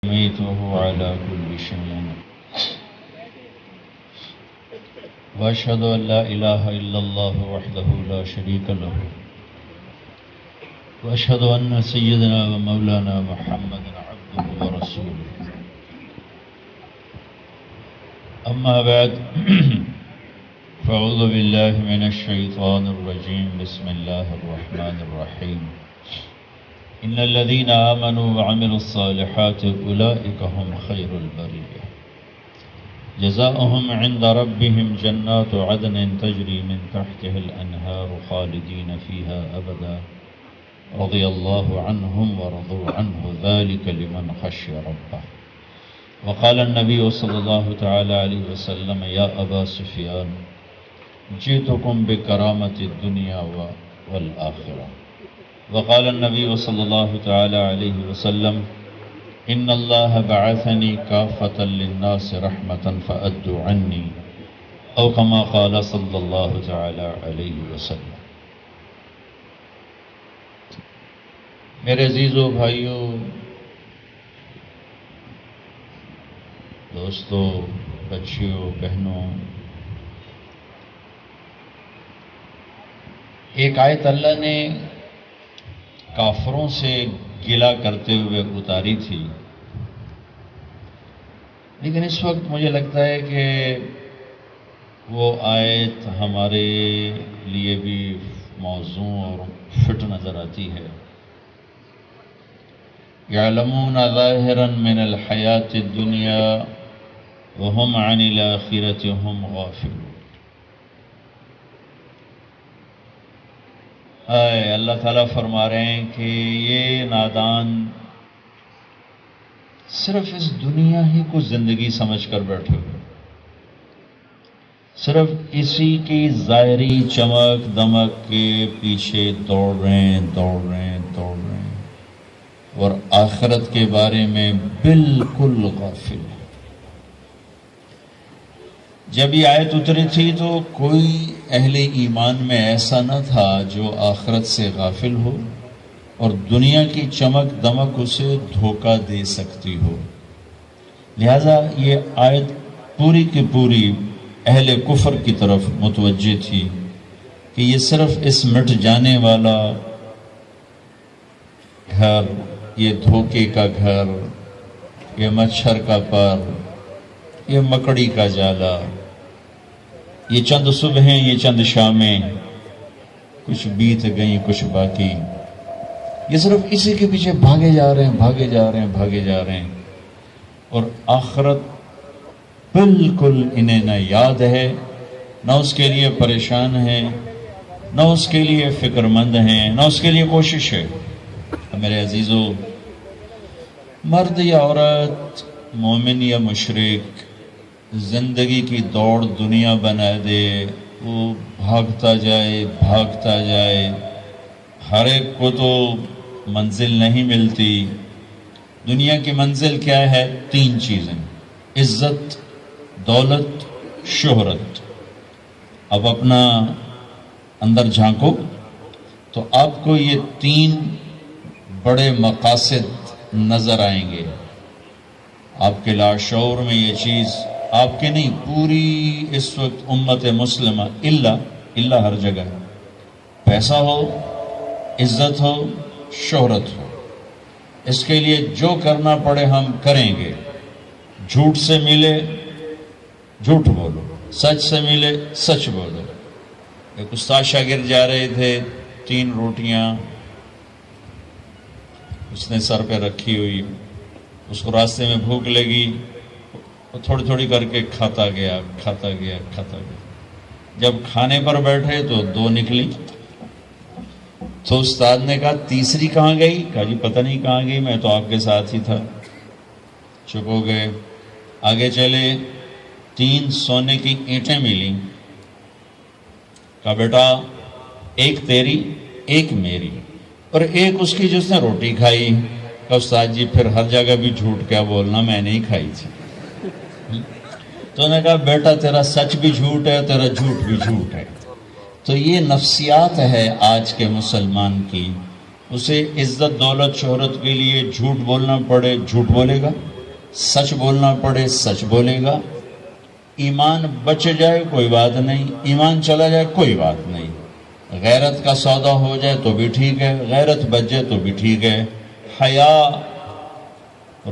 وهو على كل شيء وأشهد أن لا إله إلا الله وحده لا شريك له وأشهد أن سيدنا ومولانا محمد عبده ورسوله أما بعد فأعوذ بالله من الشيطان الرجيم بسم الله الرحمن الرحيم إن الذين آمنوا وعملوا الصالحات أولئك هم خير البرية جزاؤهم عند ربهم جنات عدن تجري من تحتها الأنهار خالدين فيها أبدا رضي الله عنهم ورضوا عنه ذلك لمن خشي ربه وقال النبي صلى الله تعالى عليه وسلم يا أبا سفيان جئتكم بكرامة الدنيا والآخرة وقال النبي صلى الله تعالى عليه وسلم إن الله بعثني كافة للناس رحمة فأدوا عني أو كما قال صلى الله تعالى عليه وسلم. میرے عزیزو بھائیو دوستو بچیوں بہنوں، ایک آیت اللہ نے کافروں سے گلہ کرتے ہوئے اتاری تھی، لیکن اس وقت مجھے لگتا ہے کہ وہ آیت ہمارے لیے بھی موزوں اور فٹ نظر آتی ہے. یعلمون ظاہرا من الحیات الدنیا وهم عن الآخرة هم غافلون. اللہ تعالیٰ فرما رہے ہیں کہ یہ نادان صرف اس دنیا ہی کو زندگی سمجھ کر بیٹھے ہوئے، صرف اسی کی ظاہری چمک دمک کے پیچھے دوڑ رہے ہیں اور آخرت کے بارے میں بالکل غافل ہے. جب یہ آیت اتری تھی تو کوئی اہل ایمان میں ایسا نہ تھا جو آخرت سے غافل ہو اور دنیا کی چمک دمک اسے دھوکہ دے سکتی ہو. لہذا یہ آیت پوری کی پوری اہل کفر کی طرف متوجہ تھی کہ یہ صرف اس مٹ جانے والا گھر، یہ دھوکے کا گھر، یہ مچھر کا پر، یہ مکڑی کا جالا، یہ چند صبحیں، یہ چند شامیں، کچھ بیت گئیں کچھ باقی، یہ صرف اسی کے پیچھے بھاگے جا رہے ہیں اور آخرت بالکل انہیں نہ یاد ہے، نہ اس کے لیے پریشان ہے، نہ اس کے لیے فکر مند ہیں، نہ اس کے لیے کوشش ہے. میرے عزیزو، مرد یا عورت، مومن یا مشرک، زندگی کی دوڑ دنیا بنا دے، وہ بھاگتا جائے، ہر ایک کو تو منزل نہیں ملتی. دنیا کی منزل کیا ہے؟ 3 چیزیں: عزت، دولت، شہرت. اب اپنا اندر جھانکو تو آپ کو یہ 3 بڑے مقاصد نظر آئیں گے. آپ کے لاشعور میں یہ چیز آپ کے نہیں، پوری اس وقت امت مسلمہ اللہ ہر جگہ ہے. پیسہ ہو، عزت ہو، شہرت ہو، اس کے لیے جو کرنا پڑے ہم کریں گے. جھوٹ سے ملے جھوٹ بولو، سچ سے ملے سچ بولو. ایک استاد شاگرد جا رہے تھے، 3 روٹیاں اس نے سر پہ رکھی ہوئی، اس کو راستے میں بھوک لگی، وہ تھوڑی کر کے کھاتا گیا. جب کھانے پر بیٹھے تو 2 نکلی. تو استاد نے کہا تیسری کہاں گئی؟ کہا جی پتہ نہیں کہاں گئی، میں تو آپ کے ساتھ ہی تھا. چپ ہو گئے، آگے چلے، 3 سونے کی اینٹیں ملی. کہا بیٹا ایک تیری، ایک میری، اور ایک اس کی جس نے روٹی کھائی. کہا استاد جی پھر ہر جگہ بھی جھوٹ کیا بولنا، میں نہیں کھائی تھی. تو انہوں نے کہا بیٹا تیرا سچ بھی جھوٹ ہے، تیرا جھوٹ بھی جھوٹ ہے. تو یہ نفسیات ہے آج کے مسلمان کی. اسے عزت دولت شہرت کے لیے جھوٹ بولنا پڑے جھوٹ بولے گا، سچ بولنا پڑے سچ بولے گا، ایمان بچ جائے کوئی بات نہیں، ایمان چلا جائے کوئی بات نہیں، غیرت کا سودا ہو جائے تو بھی ٹھیک ہے، غیرت بچ جائے تو بھی ٹھیک ہے، حیا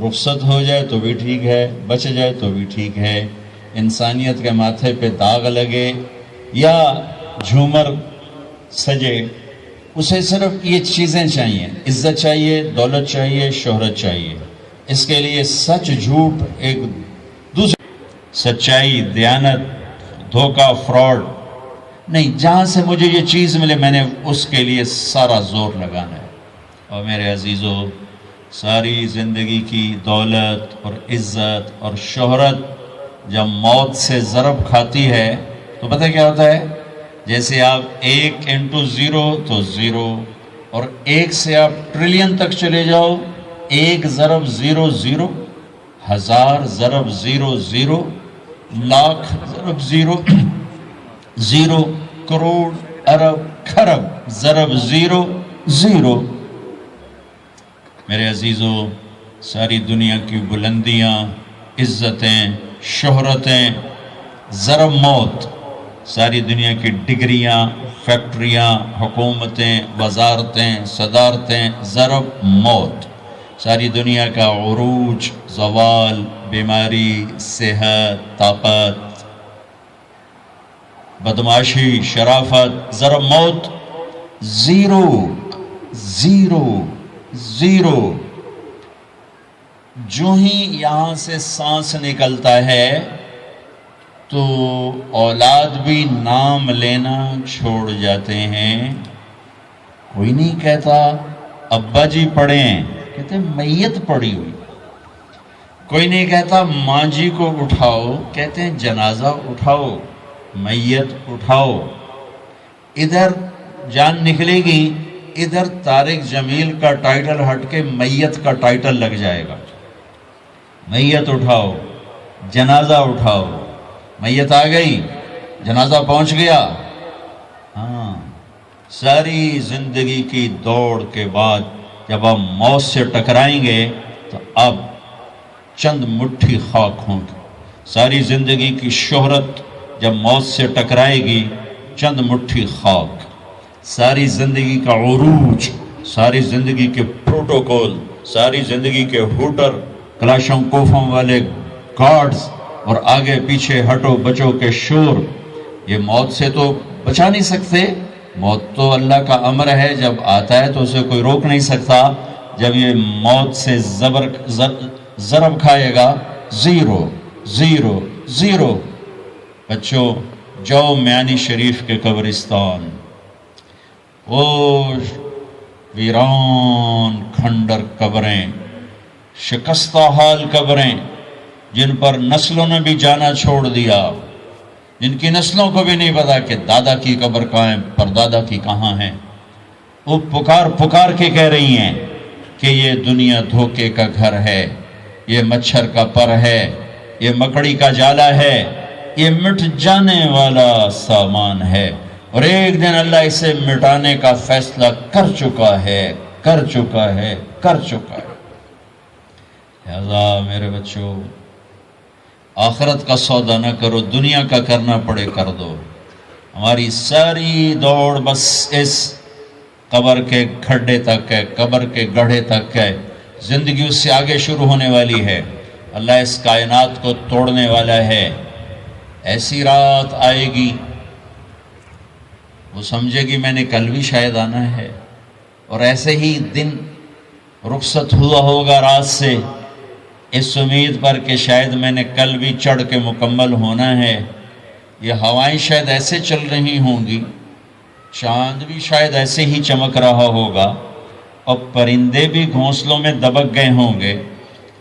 رخصت ہو جائے تو بھی ٹھیک ہے، بچ جائے تو بھی ٹھیک ہے، انسانیت کے ماتھے پہ داغ لگے یا جھومر سجے، اسے صرف یہ چیزیں چاہیے، عزت چاہیے، دولت چاہیے، شہرت چاہیے۔ اس کے لیے سچ جھوٹ ایک دوسرے، سچائی، دیانت، دھوکہ، فراڈ نہیں، جہاں سے مجھے یہ چیز ملے میں نے اس کے لیے سارا زور لگانا ہے۔ اور میرے عزیزو، ساری زندگی کی دولت اور عزت اور شہرت جب موت سے ضرب کھاتی ہے تو پتہ کیا ہوتا ہے؟ جیسے آپ 1 انٹو 0 تو 0، اور 1 سے آپ ٹریلین تک چلے جاؤ، 1 ضرب 0 0، 1000 ضرب 0 0، لاکھ ضرب 0 0، کروڑ، ارب، کھرب ضرب 0 0۔ میرے عزیزو، ساری دنیا کی بلندیاں، عزتیں، شہرتیں ضرب موت، ساری دنیا کی ڈگریاں، فیکٹریاں، حکومتیں، وزارتیں، صدارتیں ضرب موت، ساری دنیا کا عروج، زوال، بیماری، صحت، طاقت، بدمعاشی، شرافت ضرب موت 0 0 0۔ جو ہی یہاں سے سانس نکلتا ہے تو اولاد بھی نام لینا چھوڑ جاتے ہیں۔ کوئی نہیں کہتا ابا جی پڑھیں، کہتے ہیں میت پڑی ہوئی۔ کوئی نہیں کہتا ماں جی کو اٹھاؤ، کہتے ہیں جنازہ اٹھاؤ، میت اٹھاؤ۔ ادھر جان نکلے گی، ادھر طارق جمیل کا ٹائٹل ہٹ کے میت کا ٹائٹل لگ جائے گا۔ میت اٹھاؤ، جنازہ اٹھاؤ، میت آ گئی، جنازہ پہنچ گیا۔ ہاں، ساری زندگی کی دوڑ کے بعد جب آپ موت سے ٹکرائیں گے تو اب چند مٹھی خاک ہوں گے۔ ساری زندگی کی شہرت جب موت سے ٹکرائے گی، چند مٹھی خاک۔ ساری زندگی کا عروج، ساری زندگی کے پروٹوکول، ساری زندگی کے ہوٹر، کلاشوں کوفوں والے گارڈز اور آگے پیچھے ہٹو بچو کے شور، یہ موت سے تو بچا نہیں سکتے۔ موت تو اللہ کا امر ہے، جب آتا ہے تو اسے کوئی روک نہیں سکتا۔ جب یہ موت سے ضرب کھائے گا 0 0 0۔ بچوں، جاؤ میانی شریف کے قبرستان، وہ ویران کھنڈر قبریں، شکستہ حال قبریں، جن پر نسلوں نے بھی جانا چھوڑ دیا، جن کی نسلوں کو بھی نہیں پتا کہ دادا کی قبر کہاں ہے، پردادا کی کہاں ہے۔ وہ پکار پکار کے کہہ رہی ہیں کہ یہ دنیا دھوکے کا گھر ہے، یہ مچھر کا پر ہے، یہ مکڑی کا جالا ہے، یہ مٹ جانے والا سامان ہے، اور ایک دن اللہ اسے مٹانے کا فیصلہ کر چکا ہے، کر چکا ہے، کر چکا ہے۔ لہذا میرے بچوں، آخرت کا سودا نہ کرو، دنیا کا کرنا پڑے کر دو۔ ہماری ساری دوڑ بس اس قبر کے کھڈے تک ہے، قبر کے گڑھے تک ہے، زندگی اس سے آگے شروع ہونے والی ہے۔ اللہ اس کائنات کو توڑنے والا ہے۔ ایسی رات آئے گی، وہ سمجھے گی میں نے کل بھی شاید آنا ہے، اور ایسے ہی دن رخصت ہوا ہوگا رات سے، اس امید پر کہ شاید میں نے کل بھی چڑھ کے مکمل ہونا ہے۔ یہ ہوائیں شاید ایسے چل رہی ہوں گی، چاند بھی شاید ایسے ہی چمک رہا ہوگا، اور پرندے بھی گھونسلوں میں دبک گئے ہوں گے،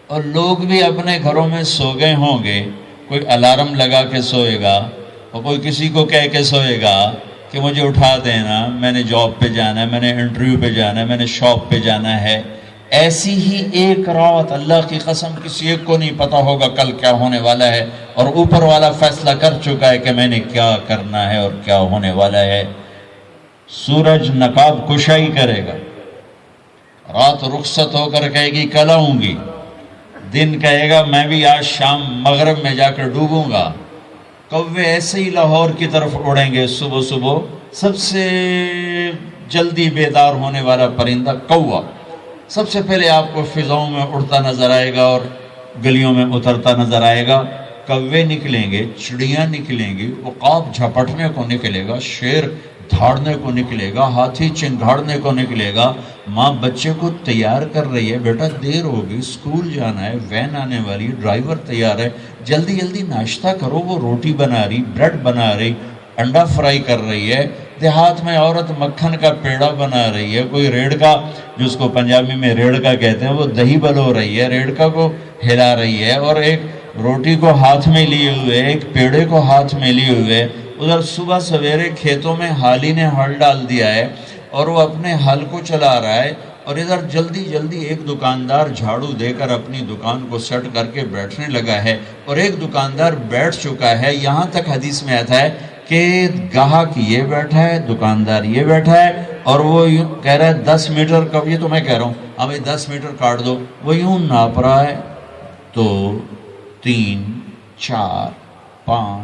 اور لوگ بھی اپنے گھروں میں سو گئے ہوں گے۔ کوئی الارم لگا کے سوئے گا، اور کوئی کسی کو کہہ کے سوئے گا کہ مجھے اٹھا دینا، میں نے جاب پہ جانا ہے، میں نے انٹرویو پہ جانا ہے، میں نے شاپ پہ جانا ہے۔ ایسی ہی ایک رات، اللہ کی قسم کسی ایک کو نہیں پتا ہوگا کل کیا ہونے والا ہے، اور اوپر والا فیصلہ کر چکا ہے کہ میں نے کیا کرنا ہے اور کیا ہونے والا ہے۔ سورج نقاب کشائی کرے گا، رات رخصت ہو کر کہے گی کل آؤں گی، دن کہے گا میں بھی آج شام مغرب میں جا کر ڈوبوں گا. کوے ایسے ہی لاہور کی طرف اڑیں گے صبح صبح. سب سے جلدی بیدار ہونے والا پرندہ کوا سب سے پہلے آپ کو فضاؤں میں اڑتا نظر آئے گا اور گلیوں میں اترتا نظر آئے گا. کوے نکلیں گے، چڑیاں نکلیں گی، عقاب جھپٹنے کو نکلے گا، شیر دھاڑنے کو نکلے گا، ہاتھی چنگھاڑنے کو نکلے گا. ماں بچے کو تیار کر رہی ہے، بیٹا دیر ہوگی، اسکول جانا ہے، وین آنے والی، ڈرائیور تیار ہے، جلدی جلدی ناشتہ کرو. وہ روٹی بنا رہی، بریڈ بنا رہی، انڈا فرائی کر رہی ہے. دیہات میں عورت مکھن کا پیڑا بنا رہی ہے، کوئی ریڑکا جس کو پنجابی میں ریڑکا کہتے ہیں وہ دہی بلو رہی ہے، ریڑکا کو ہلا رہی ہے، اور ایک روٹی کو ہاتھ میں لیے ہوئے، ایک پیڑے کو ہاتھ میں لیے ہوئے. ادھر صبح سویرے کھیتوں میں حالی نے ہل ڈال دیا ہے اور وہ اپنے ہل کو چلا رہا ہے، اور ادھر جلدی جلدی ایک دکاندار جھاڑو دے کر اپنی دکان کو سیٹ کر کے بیٹھنے لگا ہے، اور ایک دکاندار بیٹھ چکا ہے. یہاں تک حدیث میں آتا ہے کہ گاہک یہ بیٹھا ہے، دکاندار یہ بیٹھا ہے، اور وہ یوں کہہ رہا ہے 10 میٹر کا، یہ تو میں کہہ رہا ہوں ہاں بھائی 10 میٹر کاٹ دو. وہ یوں ناپ رہا ہے تو 3 4 5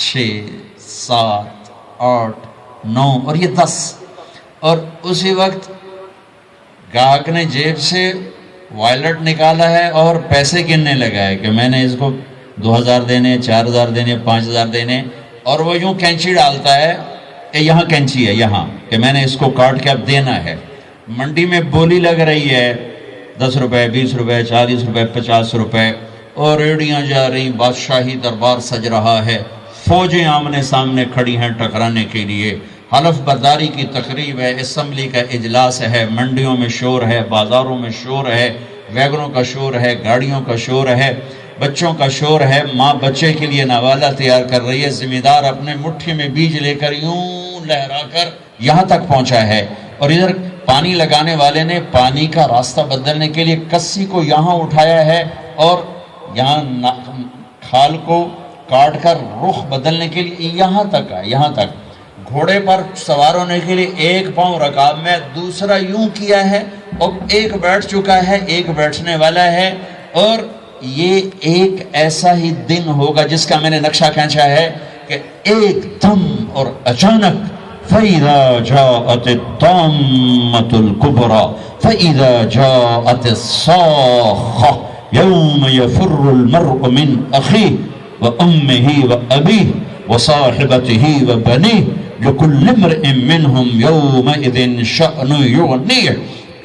6 7 8 9 اور یہ 10. اور اسی وقت گاہک نے جیب سے وائلٹ نکالا ہے اور پیسے گننے لگا ہے کہ میں نے اس کو 2000 دینے، 4000 دینے، 5000 دینے. اور وہ یوں کینچی ڈالتا ہے کہ یہاں کینچی ہے یہاں، کہ میں نے اس کو کاٹ کے اب دینا ہے. منڈی میں بولی لگ رہی ہے 10 روپے، 20 روپے، 40 روپے، 50 روپے، اور ریڑیاں جا رہی، بادشاہی دربار سج رہا ہے، فوجیں آمنے سامنے کھڑی ہیں ٹکرانے کے لیے. حلف برداری کی تقریب ہے، اسمبلی کا اجلاس ہے، منڈیوں میں شور ہے، بازاروں میں شور ہے، ویگنوں کا شور ہے، گاڑیوں کا شور ہے، بچوں کا شور ہے. ماں بچے کے لیے نوالا تیار کر رہی ہے، ذمہ دار اپنے مٹھی میں بیج لے کر یوں لہرا کر یہاں تک پہنچا ہے. اور ادھر پانی لگانے والے نے پانی کا راستہ بدلنے کے لیے کسی کو یہاں اٹھایا ہے، اور یہاں کھال کو کاٹ کر رخ بدلنے کے لیے یہاں تک ہے. یہاں تک گھوڑے پر سوار ہونے کے لیے ایک پاؤں رکاب میں، دوسرا یوں کیا ہے، اور ایک بیٹھ چکا ہے، ایک بیٹھنے والا ہے. اور یہ ایک ایسا ہی دن ہوگا جس کا میں نے نقشہ کھینچا ہے کہ ایک دم اور اچانک فَإِذَا جَاءَتِ الطَّامَّةُ الْكُبْرَى فَإِذَا جَاءَتِ الصَّاخَّةُ يَوْمَ يَفِرُّ الْمَرْءُ مِنْ أَخِيهِ وَأُمِّهِ وَأَبِيهِ وَصَاحِبَتِهِ وَبَنِيهِ لِكُلِّ امْرِئٍ مِّنْهُمْ يَوْمَئِذٍ شَأْنٌ يُغْنِيهِ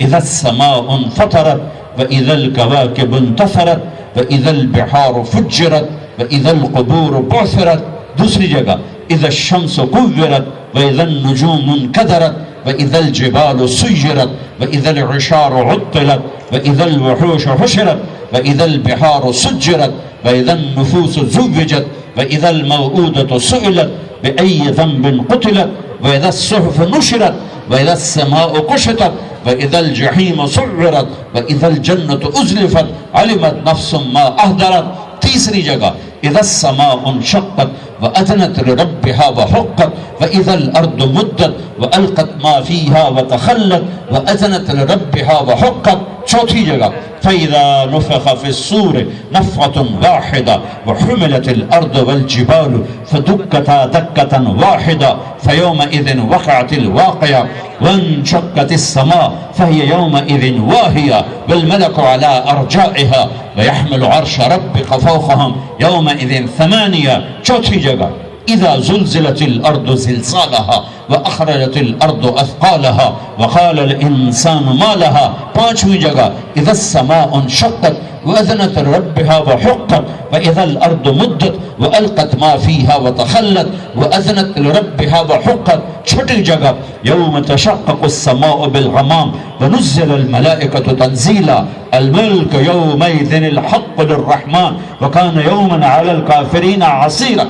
إِذَا السَّمَاءُ انفطرت وَإِذَا الْكَوَاكِبُ انتثرت وَإِذَا الْبِحَارُ فُجِّرَتْ وَإِذَا الْقُبُورُ بُعْثِرَتْ. دوسری جگہ إِذَا الشَّمْسُ كُوِّرَتْ وَإِذَا النُّجُومُ انكَدَرَتْ وَإِذَا الْجِبَالُ سُيِّرَتْ وَإِذَا الْعِشَارُ عُطِّلَتْ وَإِذَا الْوُحُوشُ حُشِرَتْ وَإِذَا الْبِحَارُ سُجِّرَتْ وَإِذَا النُّفُوسُ زُوِّجَتْ وَإِذَا الْمَوْءُودَةُ سُئِلَتْ بِأَيِّ ذَنبٍ قُتِلَتْ وَإِذَا الصُّحُفُ نُشِرَتْ وَإِذَا السَّمَاءُ كُشِطَتْ وَإِذَا الْجَحِيمُ سُعِّرَتْ وَإِذَا الْجَنَّةُ أُزْلِفَتْ عَلِمَتْ نَفْسٌ مَّا أَحْضَرَتْ. تیسری جگہ إِذَا السَّمَاءُ انشَقَّتْ وَأَذْنَتْ لِرَبِّهَا وَحُقَّتْ وَإِذَا الْأَرْضُ مُدَّتْ وَأَلْقَتْ مَا فِيهَا وَتَخَلَّتْ وَأَذْنَتْ لِرَبِّهَا وَحُقَّتْ. چوتھی جگہ فَإِذَا نُفِخَ فِي الصُّورِ نَفْخَةٌ وَاحِدَةٌ وَحُمِلَتِ الْأَرْضُ وَالْجِبَالُ فَدُكَّتَا دَكَّةً وَاحِدَةً فَيَوْمَئِذٍ وَقَعَتِ الْوَاقِعَةُ وَانشَقَّتِ السَّمَاءُ فَهِيَ يَوْمَئِذٍ وَاهِيَةٌ وَالْمَلَكُ عَلَى أَرْجَائِهَا وَيَحْمِلُ عَرْشَ رَبِّكَ فَوْقَهُمْ يَوْمَئِذٍ ثَمَانِيَةٌ. چوتھی جگہ إِذَا زُلْزِلَتِ الْأَرْضُ زِلْزَالَهَا وَأَخْرَجَتِ الْأَرْضُ أَثْقَالَهَا وَقَالَ الْإِنسَانُ مَا لَهَا. پانچویں جگہ إِذَا السَّمَاءُ انشَقَّتْ وَأَذْنَتْ لِرَبِّهَا وَحُقَّتْ وَإِذَا الْأَرْضُ مُدَّتْ وَأَلْقَتْ مَا فِيهَا وَتَخَلَّتْ وَأَذْنَتْ لِرَبِّهَا وَحُقَّتْ. چھٹی جگہ يَوْمَ تَشَقَّقُ السَّمَاءُ بِالْغَمَامِ وَنُزِّلَ الْمَلَائِكَةُ تَنزِيلًا الْمُلْكُ يَوْمَئِذٍ الْحَقُّ لِلرَّحْمَنِ وَكَانَ يَوْمًا عَلَى الْكَافِرِينَ عَسِيرًا.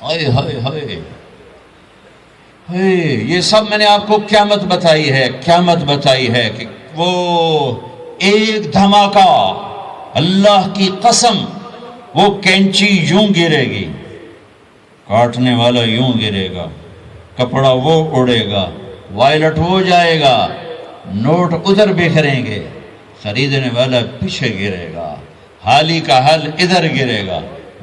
ہائے ہائے ہائے، یہ سب میں نے آپ کو قیامت بتائی ہے، قیامت بتائی ہے کہ وہ ایک دھماکہ، اللہ کی قسم، وہ کینچی یوں گرے گی، کاٹنے والا یوں گرے گا، کپڑا وہ اڑے گا، وائلٹ ہو جائے گا، نوٹ ادھر بکھریں گے، خریدنے والا پیچھے گرے گا، حالی کا حل ادھر گرے گا،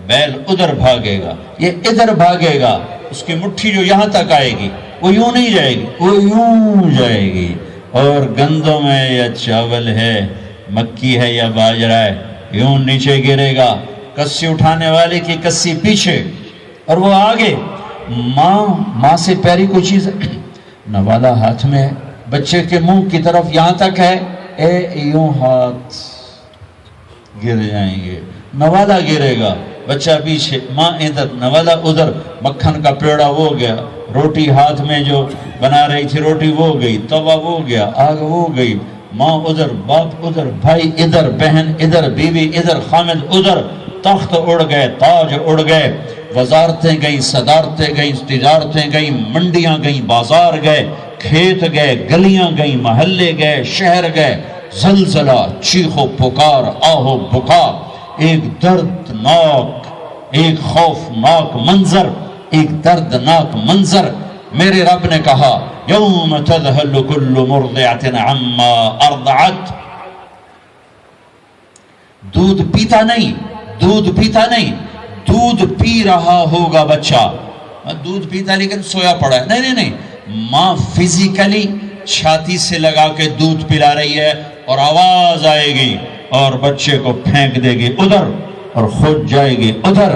بیل ادھر بھاگے گا، یہ ادھر بھاگے گا، اس کی مٹھی جو یہاں تک آئے گی وہ یوں نہیں جائے گی، وہ یوں جائے گی۔ اور گندم ہے یا چاول ہے، مکی ہے یا باجرہ ہے، یوں نیچے گرے گا، کسی اٹھانے والے کی کسی پیچھے اور وہ آگے۔ ماں سے پیاری کوئی چیز ہے، نوالا ہاتھ میں ہے، بچے کے منہ کی طرف یہاں تک ہے، یوں ہاتھ گر جائیں گے، نوالا گرے گا، بچہ پیچھے، ماں ادھر، نوالا ادھر، مکھن کا پیڑا وہ گیا، روٹی ہاتھ میں جو بنا رہی تھی روٹی وہ گئی، توا وہ گیا، آگ وہ گئی، ماں ادھر، باپ ادھر، بھائی ادھر، بہن ادھر، بیوی ادھر، خامد ادھر، تخت اڑ گئے، تاج اڑ گئے، وزارتیں گئیں، صدارتیں گئیں، تجارتیں گئیں، منڈیاں گئیں، بازار گئے، کھیت گئے، گلیاں گئیں، محلے گئے، شہر گئے، زلزلہ، چیخ و پکار، آہ و بکا، ایک دردناک، ایک خوفناک منظر، ایک دردناک منظر۔ میرے رب نے کہا یوم تذہل کل مرضعۃ عما ارضعت، دودھ پیتا نہیں، دودھ پیتا نہیں، دودھ پی رہا ہوگا بچہ، دودھ پیتا لیکن سویا پڑا ہے، نہیں نہیں نہیں، ماں فزیکلی چھاتی سے لگا کے دودھ پلا رہی ہے اور آواز آئے گی اور بچے کو پھینک دے گی ادھر اور خود جائے گی ادھر،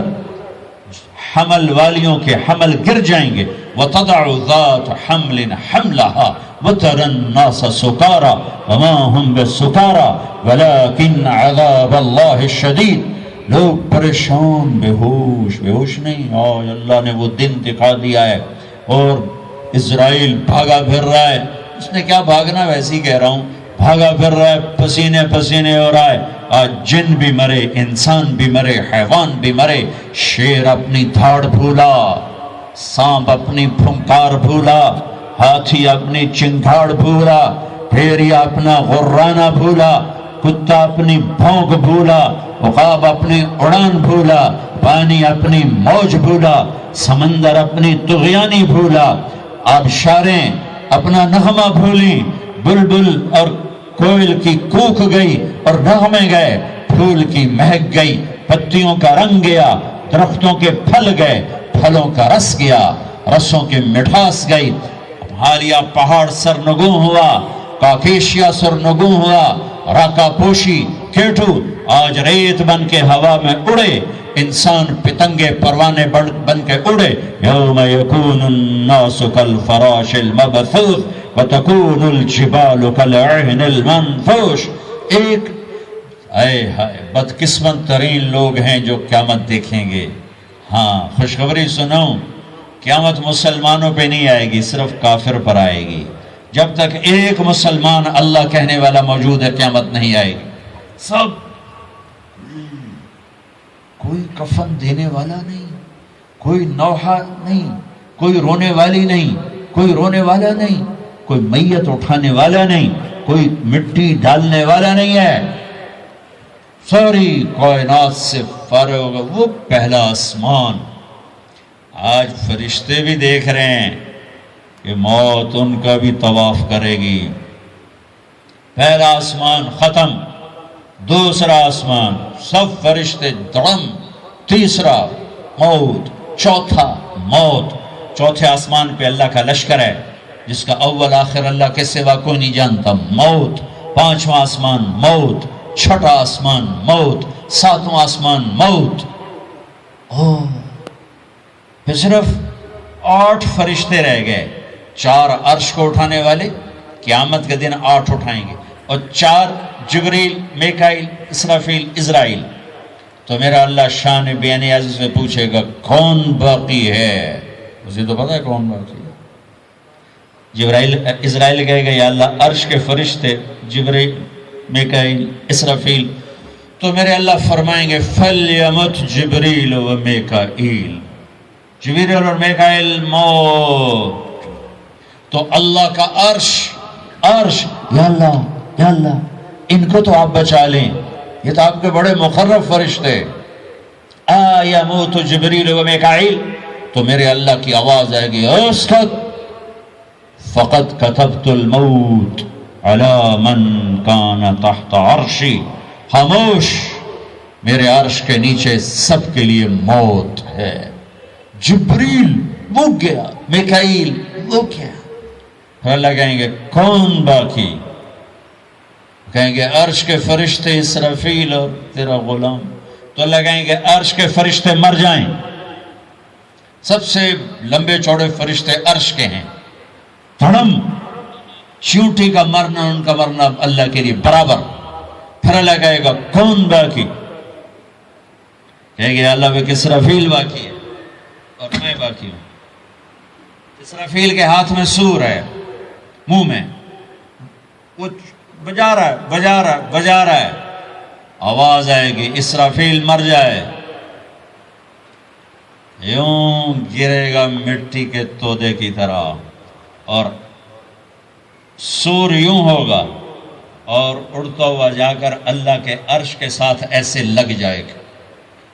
حمل والیوں کے حمل گر جائیں گے، وَتَضَعُ ذَاتُ حَمْلٍ حَمْلَهَا وَتَرَى النَّاسَ سُكَارَى وَمَا هُمْ بِالسُّكَارَى وَلَكِنَّ عَذَابَ اللَّهِ الشَّدِيدُ۔ لوگ پریشان، بے ہوش نہیں، آج اللہ نے وہ دن دکھا دیا ہے، اور اسرائیل بھاگا پھر رہا ہے، اس نے کیا بھاگنا، ویسے ہی کہہ رہا ہوں، بھاگا پھر رہا ہے، پسینے ہو رہا ہے، آج جن بھی مرے، انسان بھی مرے، حیوان بھی مرے، شیر اپنی دھاڑ بھولا، سانپ اپنی پھنکار بھولا، ہاتھی اپنی چنگھاڑ بھولا، بھیڑیا اپنا غرانہ بھولا، کتا اپنی بھونک بھولا، عقاب اپنی اڑان بھولا، پانی اپنی موج بھولا، سمندر اپنی طغیانی بھولا، آبشاریں اپنا نغمہ بھولی، بلبل اور کوئل کی کوک گئی اور نغمے گئے، پھول کی مہک گئی، پتیوں کا رنگ گیا، درختوں کے پھل گئے، پھلوں کا رس گیا، رسوں کی مٹھاس گئی، حالیہ پہاڑ سرنگوں ہوا، کاکیشیا سرنگوں ہوا، راکا پوشی، کیٹو آج ریت بن کے ہوا میں اڑے، انسان پتنگے پروانے بن کے اڑے، یوم یکون الناس کالفراش المبثوث وتکون الجبال کالعہن المنفوش۔ ایک بدقسمت ترین لوگ ہیں جو قیامت دیکھیں گے۔ ہاں خوشخبری سنوں، قیامت مسلمانوں پہ نہیں آئے گی، صرف کافر پر آئے گی۔ جب تک ایک مسلمان اللہ کہنے والا موجود ہے قیامت نہیں آئے گی۔ سب، کوئی کفن دینے والا نہیں، کوئی نوحہ نہیں، کوئی رونے والی نہیں، کوئی رونے والا نہیں، کوئی میت اٹھانے والا نہیں، کوئی مٹی ڈالنے والا نہیں ہے، ساری کائنات سے فارغ ہوگا۔ وہ پہلا آسمان، آج فرشتے بھی دیکھ رہے ہیں کہ موت ان کا بھی طواف کرے گی۔ پہلا آسمان ختم، دوسرا آسمان سب فرشتے دڑم، تیسرا موت، چوتھا موت۔ چوتھے آسمان پہ اللہ کا لشکر ہے جس کا اول آخر اللہ کے سوا کوئی نہیں جانتا، موت۔ پانچواں آسمان موت، چھٹا آسمان موت، ساتواں آسمان موت۔ پھر صرف 8 فرشتے رہ گئے، 4 عرش کو اٹھانے والے، قیامت کے دن 8 اٹھائیں گے، اور 4 جبریل، میکائیل، اسرافیل، اسرائیل۔ تو میرا اللہ شان بیان عزیز سے پوچھے گا کون باقی ہے؟ اسے تو پتا ہے کون باقی ہے۔ جبرائیل، اسرائیل کہے گا یا اللہ عرش کے فرشتے، جبریل، میکائیل، اسرافیل۔ تو میرے اللہ فرمائیں گے فَلْيَمُتْ جبریل و میکائیل، جبریل اور میکائیل موت۔ تو اللہ کا عرش، یا اللہ ان کو تو آپ بچا لیں، یہ تو آپ کے بڑے مقرب فرشتے، یموت جبریل و میکائیل۔ تو میرے اللہ کی آواز آئے گی اسکت فقد كتبت الموت على من كان تحت عرشی، خاموش، میرے عرش کے نیچے سب کے لیے موت ہے. جبریل وہ گیا، میکائیل وہ گیا. پھر اللہ کہیں گے کون باقی؟ کہیں گے عرش کے فرشتے اسرافیل اور تیرا غلام. تو اللہ کہیں گے عرش کے فرشتے مر جائیں. سب سے لمبے چوڑے فرشتے عرش کے ہیں. دھڑم چیونٹی کا مرنا ان کا مرنا اللہ کے لیے برابر. پھر اللہ کہے گا کون باقی؟ کہیں گے اللہ وہ اسرافیل باقی ہے اور میں باقی ہوں. اسرافیل کے ہاتھ میں سور ہے، منہ میں وہ بجا رہا ہے. آواز آئے گی اسرافیل مر جائے، یوں گرے گا مٹی کے تودے کی طرح اور سور یوں ہوگا اور اڑتا ہوا جا کر اللہ کے عرش کے ساتھ ایسے لگ جائے گا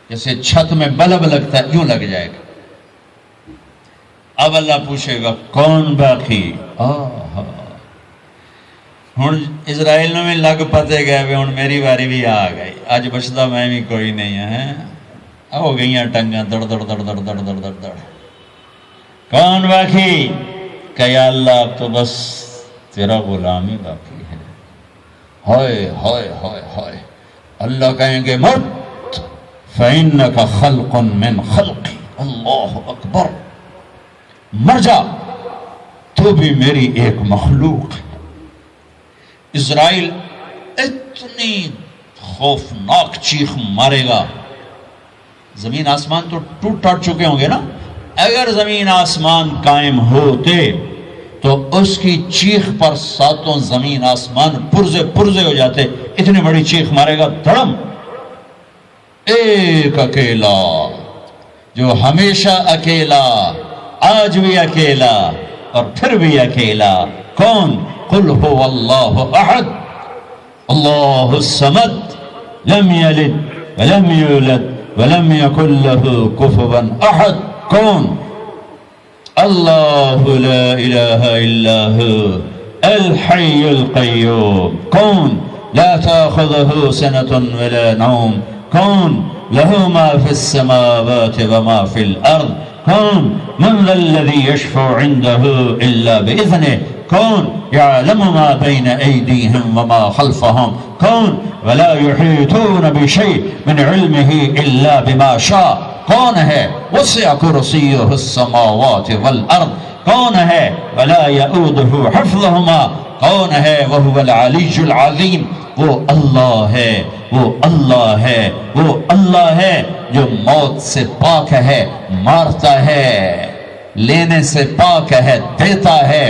جیسے چھت میں بلب لگتا ہے، یوں لگ جائے گا. اب اللہ پوچھے گا کون باقی؟ ہوں اسرائیل میں لگ پتے گئے ہوں میری باری بھی آ گئی، اج بچتا میں بھی کوئی نہیں ہے. ہو گئی ٹنگاں دڑ دڑ دڑ دڑ دڑ دڑ دڑ دڑ. کون باقی؟ کہ یا اللہ اب تو بس تیرا غلام ہی باقی ہے. ہائے ہائے ہائے ہائے. اللہ کہیں گے مت فَإِنَّكَ خَلْقٌ مِّنْ خَلْقِ. اللہ اکبر. مر جا، تو بھی میری ایک مخلوق ہے. اسرائیل اتنی خوفناک چیخ مارے گا، زمین آسمان تو ٹوٹ ٹاٹ چکے ہوں گے نا. اگر زمین آسمان قائم ہوتے تو اس کی چیخ پر ساتوں زمین آسمان پرزے پرزے ہو جاتے. اتنی بڑی چیخ مارے گا. دھڑم. ایک اکیلا جو ہمیشہ اکیلا، آج بھی اکیلا اور پھر بھی اکیلا. کون؟ قل هو اللہ احد اللہ الصمد لم یلد ولم یولد ولم یکن له کفوا احد. کون؟ اللہ لا الہ الا هو الحی القیوم. کون؟ لا تأخذه سنة ولا نوم. کون؟ له ما في السماوات وما في الأرض. کون؟ من ذا الذي يشفع عنده إلا بإذنه. کون؟ يعلم ما بين أيديهم وما خلفهم. کون؟ ولا يحيطون بشيء من علمه إلا بما شاء. کون ہے؟ وسع كرسيه السماوات والأرض. کون ہے؟ ولا يؤوده حفظهما. کون ہے؟ وهو العلي العظيم. وہ اللہ ہے، وہ اللہ ہے، وہ اللہ ہے جو موت سے پاک ہے، مارتا ہے، لینے سے پاک ہے، دیتا ہے،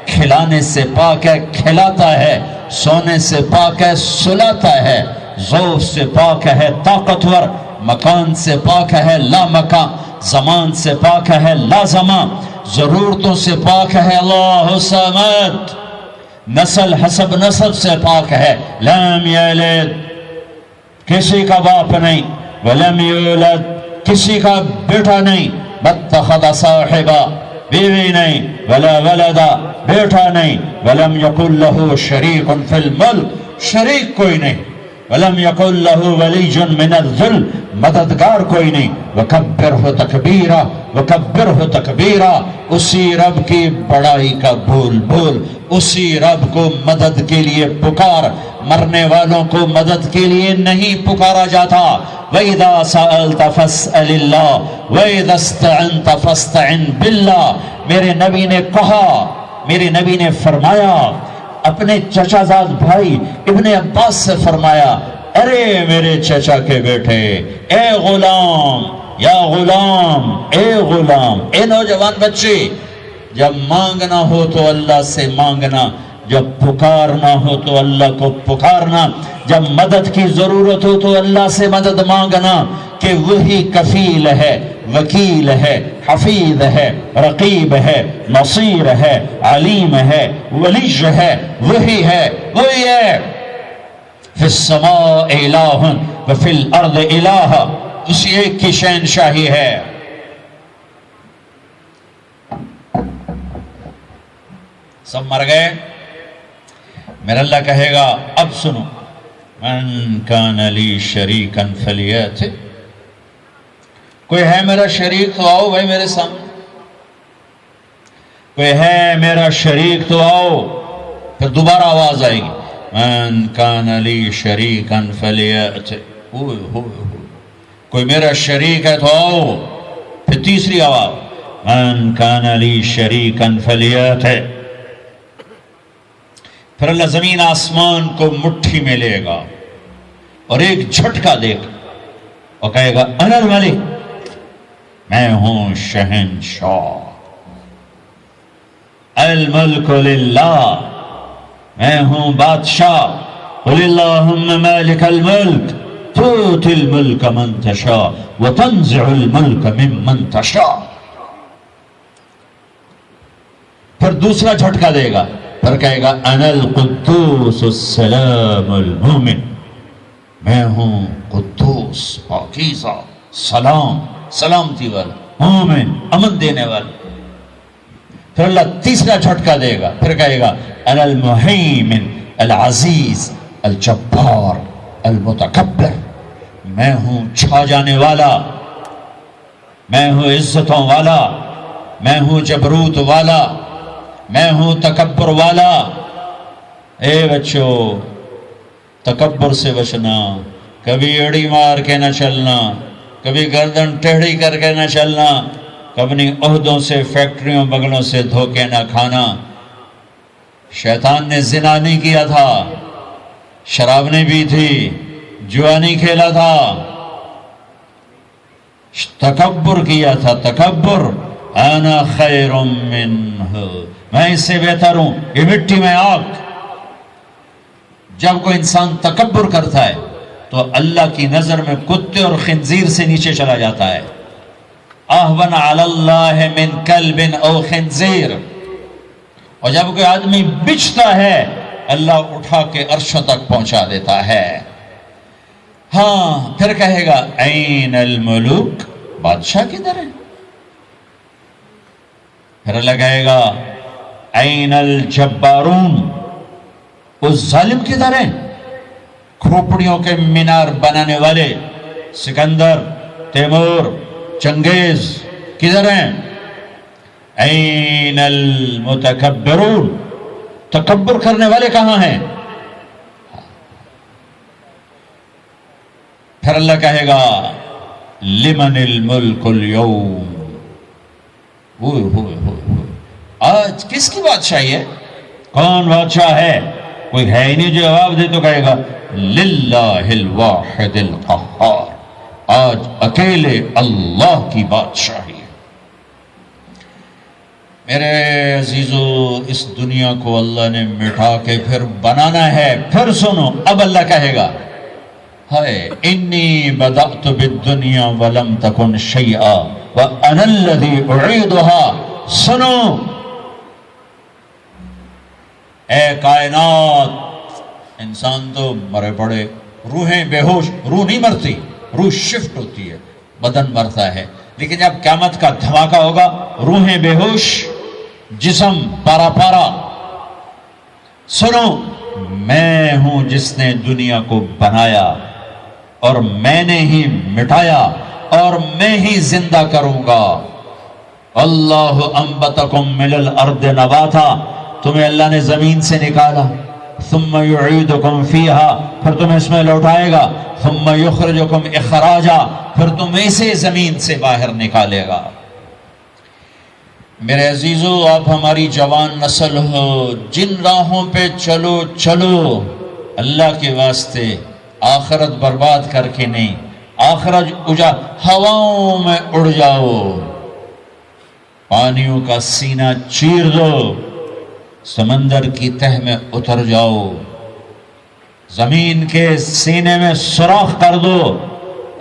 کھلانے سے پاک ہے، کھلاتا ہے، سونے سے پاک ہے، سلاتا ہے، ضعف سے پاک ہے، طاقتور، مکان سے پاک ہے، لا مکان، زمان سے پاک ہے، لا زمان، ضرورتوں سے پاک ہے، اللہ الصمد، نسل حسب نسب سے پاک ہے، لم یلد، کسی کا باپ نہیں، ولم یولد، کسی کا بیٹا نہیں، واتخذ صاحبا، بیوی نہیں، ولا ولدا، بیٹا نہیں، ولم یکن له شریک فی الملک، شریک کوئی نہیں، ولم یکن له ولی من الذل، مددگار کوئی نہیں. وکبرہ تکبیرہ، وکبرہ تکبیرہ. اسی رب کی بڑائی کا بھول بھول، اسی رب کو مدد کے لیے پکار. مرنے والوں کو مدد کے لیے نہیں پکارا جاتا. وَإِذَا سَأَلْتَ فَاسْأَلِ اللَّهِ وَإِذَا اسْتَعَنْتَ فَاسْتَعِنْ بِاللَّهِ. میرے نبی نے کہا، میرے نبی نے فرمایا، اپنے چچا زاد بھائی ابن عباس سے فرمایا، ارے میرے چچا کے بیٹے، اے غلام، یا غلام، اے غلام، اے نوجوان بچے، جب مانگنا ہو تو اللہ سے مانگنا، جب پکارنا ہو تو اللہ کو پکارنا، جب مدد کی ضرورت ہو تو اللہ سے مدد مانگنا، کہ وہی کفیل ہے، وکیل ہے، حفیظ ہے، رقیب ہے، نصیر ہے، علیم ہے، ولی ہے، وہی ہے، وہی ہے. فی السماء الہ وفی الارض الہ، اسی ایک کی شہنشاہی ہے. سب مر گئے. میرا اللہ کہے گا اب سنو، من کان لی شریکا فلیات، کوئی ہے میرا شریک تو آؤ بھائی میرے سامنے، کوئی ہے میرا شریک تو آؤ. پھر دوبارہ آواز آئے گی من کان لی شریکا فلیات، کوئی میرا شریک ہے تو آؤ. پھر تیسری آواز من کان لی شریکا فلیات. پھر اللہ زمین آسمان کو مٹھی میں لے گا اور ایک جھٹکا دے گا اور کہے گا انا الملک، میں ہوں شہنشاہ، الملک للہ، میں ہوں بادشاہ. قل اللہم مالک الملک تؤتی الملک من تشاء وتنزع الملک ممن تشاء. پھر دوسرا جھٹکا دے گا، پھر کہے گا انا القدوس السلام المومن، میں ہوں قدوس پاکیزہ، سلام، سلامتی والا، مومن، امن دینے والا. پھر اللہ تیسرا جھٹکا دے گا، پھر کہے گا انا المہیمن العزیز الجبار المتکبر، میں ہوں چھا جانے والا، میں ہوں عزتوں والا، میں ہوں جبروت والا، میں ہوں تکبر والا. اے بچو، تکبر سے بچنا، کبھی ایڑی مار کے نہ چلنا، کبھی گردن ٹیڑھی کر کے نہ چلنا، کبھی عہدوں سے، فیکٹریوں، بغلوں سے دھوکے نہ کھانا. شیطان نے زنا نہیں کیا تھا، شراب نہیں پی تھی، جوا نہیں کھیلا تھا، تکبر کیا تھا. تکبر انا خیر منہ، میں اس سے بہتر ہوں، یہ مٹی میں آگ. جب کوئی انسان تکبر کرتا ہے تو اللہ کی نظر میں کتے اور خنزیر سے نیچے چلا جاتا ہے. اہون علی اللہ من کلب او خنزیر. اور جب کوئی آدمی بچتا ہے اللہ اٹھا کے عرشوں تک پہنچا دیتا ہے. ہاں، پھر کہے گا این الملوک، بادشاہ کدھر ہے؟ پھر اللہ کہے گا این الجبارون، اس ظالم کدھر ہیں؟ کھوپڑیوں کے مینار بنانے والے سکندر، تیمور، چنگیز کدھر ہیں؟ این المتکبرون، تکبر کرنے والے کہاں ہیں؟ پھر اللہ کہے گا لمن الملک اليوم، آج کس کی بادشاہی ہے؟ کون بادشاہ ہے؟ کوئی ہے ہی نہیں جو جواب دے تو کہے گا للہ الواحد القہار، آج اکیلے اللہ کی بادشاہی ہے. میرے عزیزو، اس دنیا کو اللہ نے مٹا کے پھر بنانا ہے. پھر سنو، اب اللہ کہے گا ہائے انی بدأت بالدنیا ولم تکن شیئا وانا الذی اعیدها. سنو اے کائنات، انسان تو مرے پڑے، روحیں بے ہوش، روح نہیں مرتی، روح شفٹ ہوتی ہے، بدن مرتا ہے. لیکن جب قیامت کا دھماکہ ہوگا روحیں بے ہوش، جسم پارا پارا. سنو، میں ہوں جس نے دنیا کو بنایا اور میں نے ہی مٹایا اور میں ہی زندہ کروں گا. اللہ انبتکم من الارض نباتا، تمہیں اللہ نے زمین سے نکالا. ثم یعیدکم فیہا، پھر تمہیں اس میں لوٹائے گا. ثم یخرجکم اخراجا، پھر تمہیں اسے زمین سے باہر نکالے گا. میرے عزیزو، آپ ہماری جوان نسل ہو، جن راہوں پہ چلو چلو، اللہ کے واسطے آخرت برباد کر کے نہیں، آخرت ہواؤں میں اڑ جاؤ، پانیوں کا سینہ چیر دو، سمندر کی تہ میں اتر جاؤ، زمین کے سینے میں سوراخ کر دو.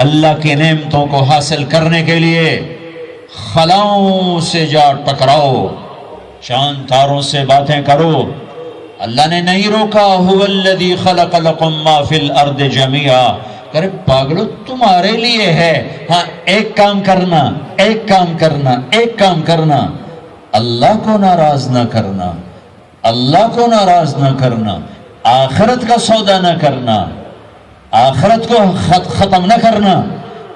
اللہ کی نعمتوں کو حاصل کرنے کے لیے خلاؤں سے جا ٹکراؤ، چاند تاروں سے باتیں کرو. اللہ نے نہیں روکا هو الذی خلق لکم ما فی الارض جمیعا. کرے پاگلو، تمہارے لیے ہے. ہاں، ایک کام کرنا، ایک کام کرنا، ایک کام کرنا، اللہ کو ناراض نہ کرنا، اللہ کو ناراض نہ کرنا، آخرت کا سودا نہ کرنا. آخرت کو ختم نہ کرنا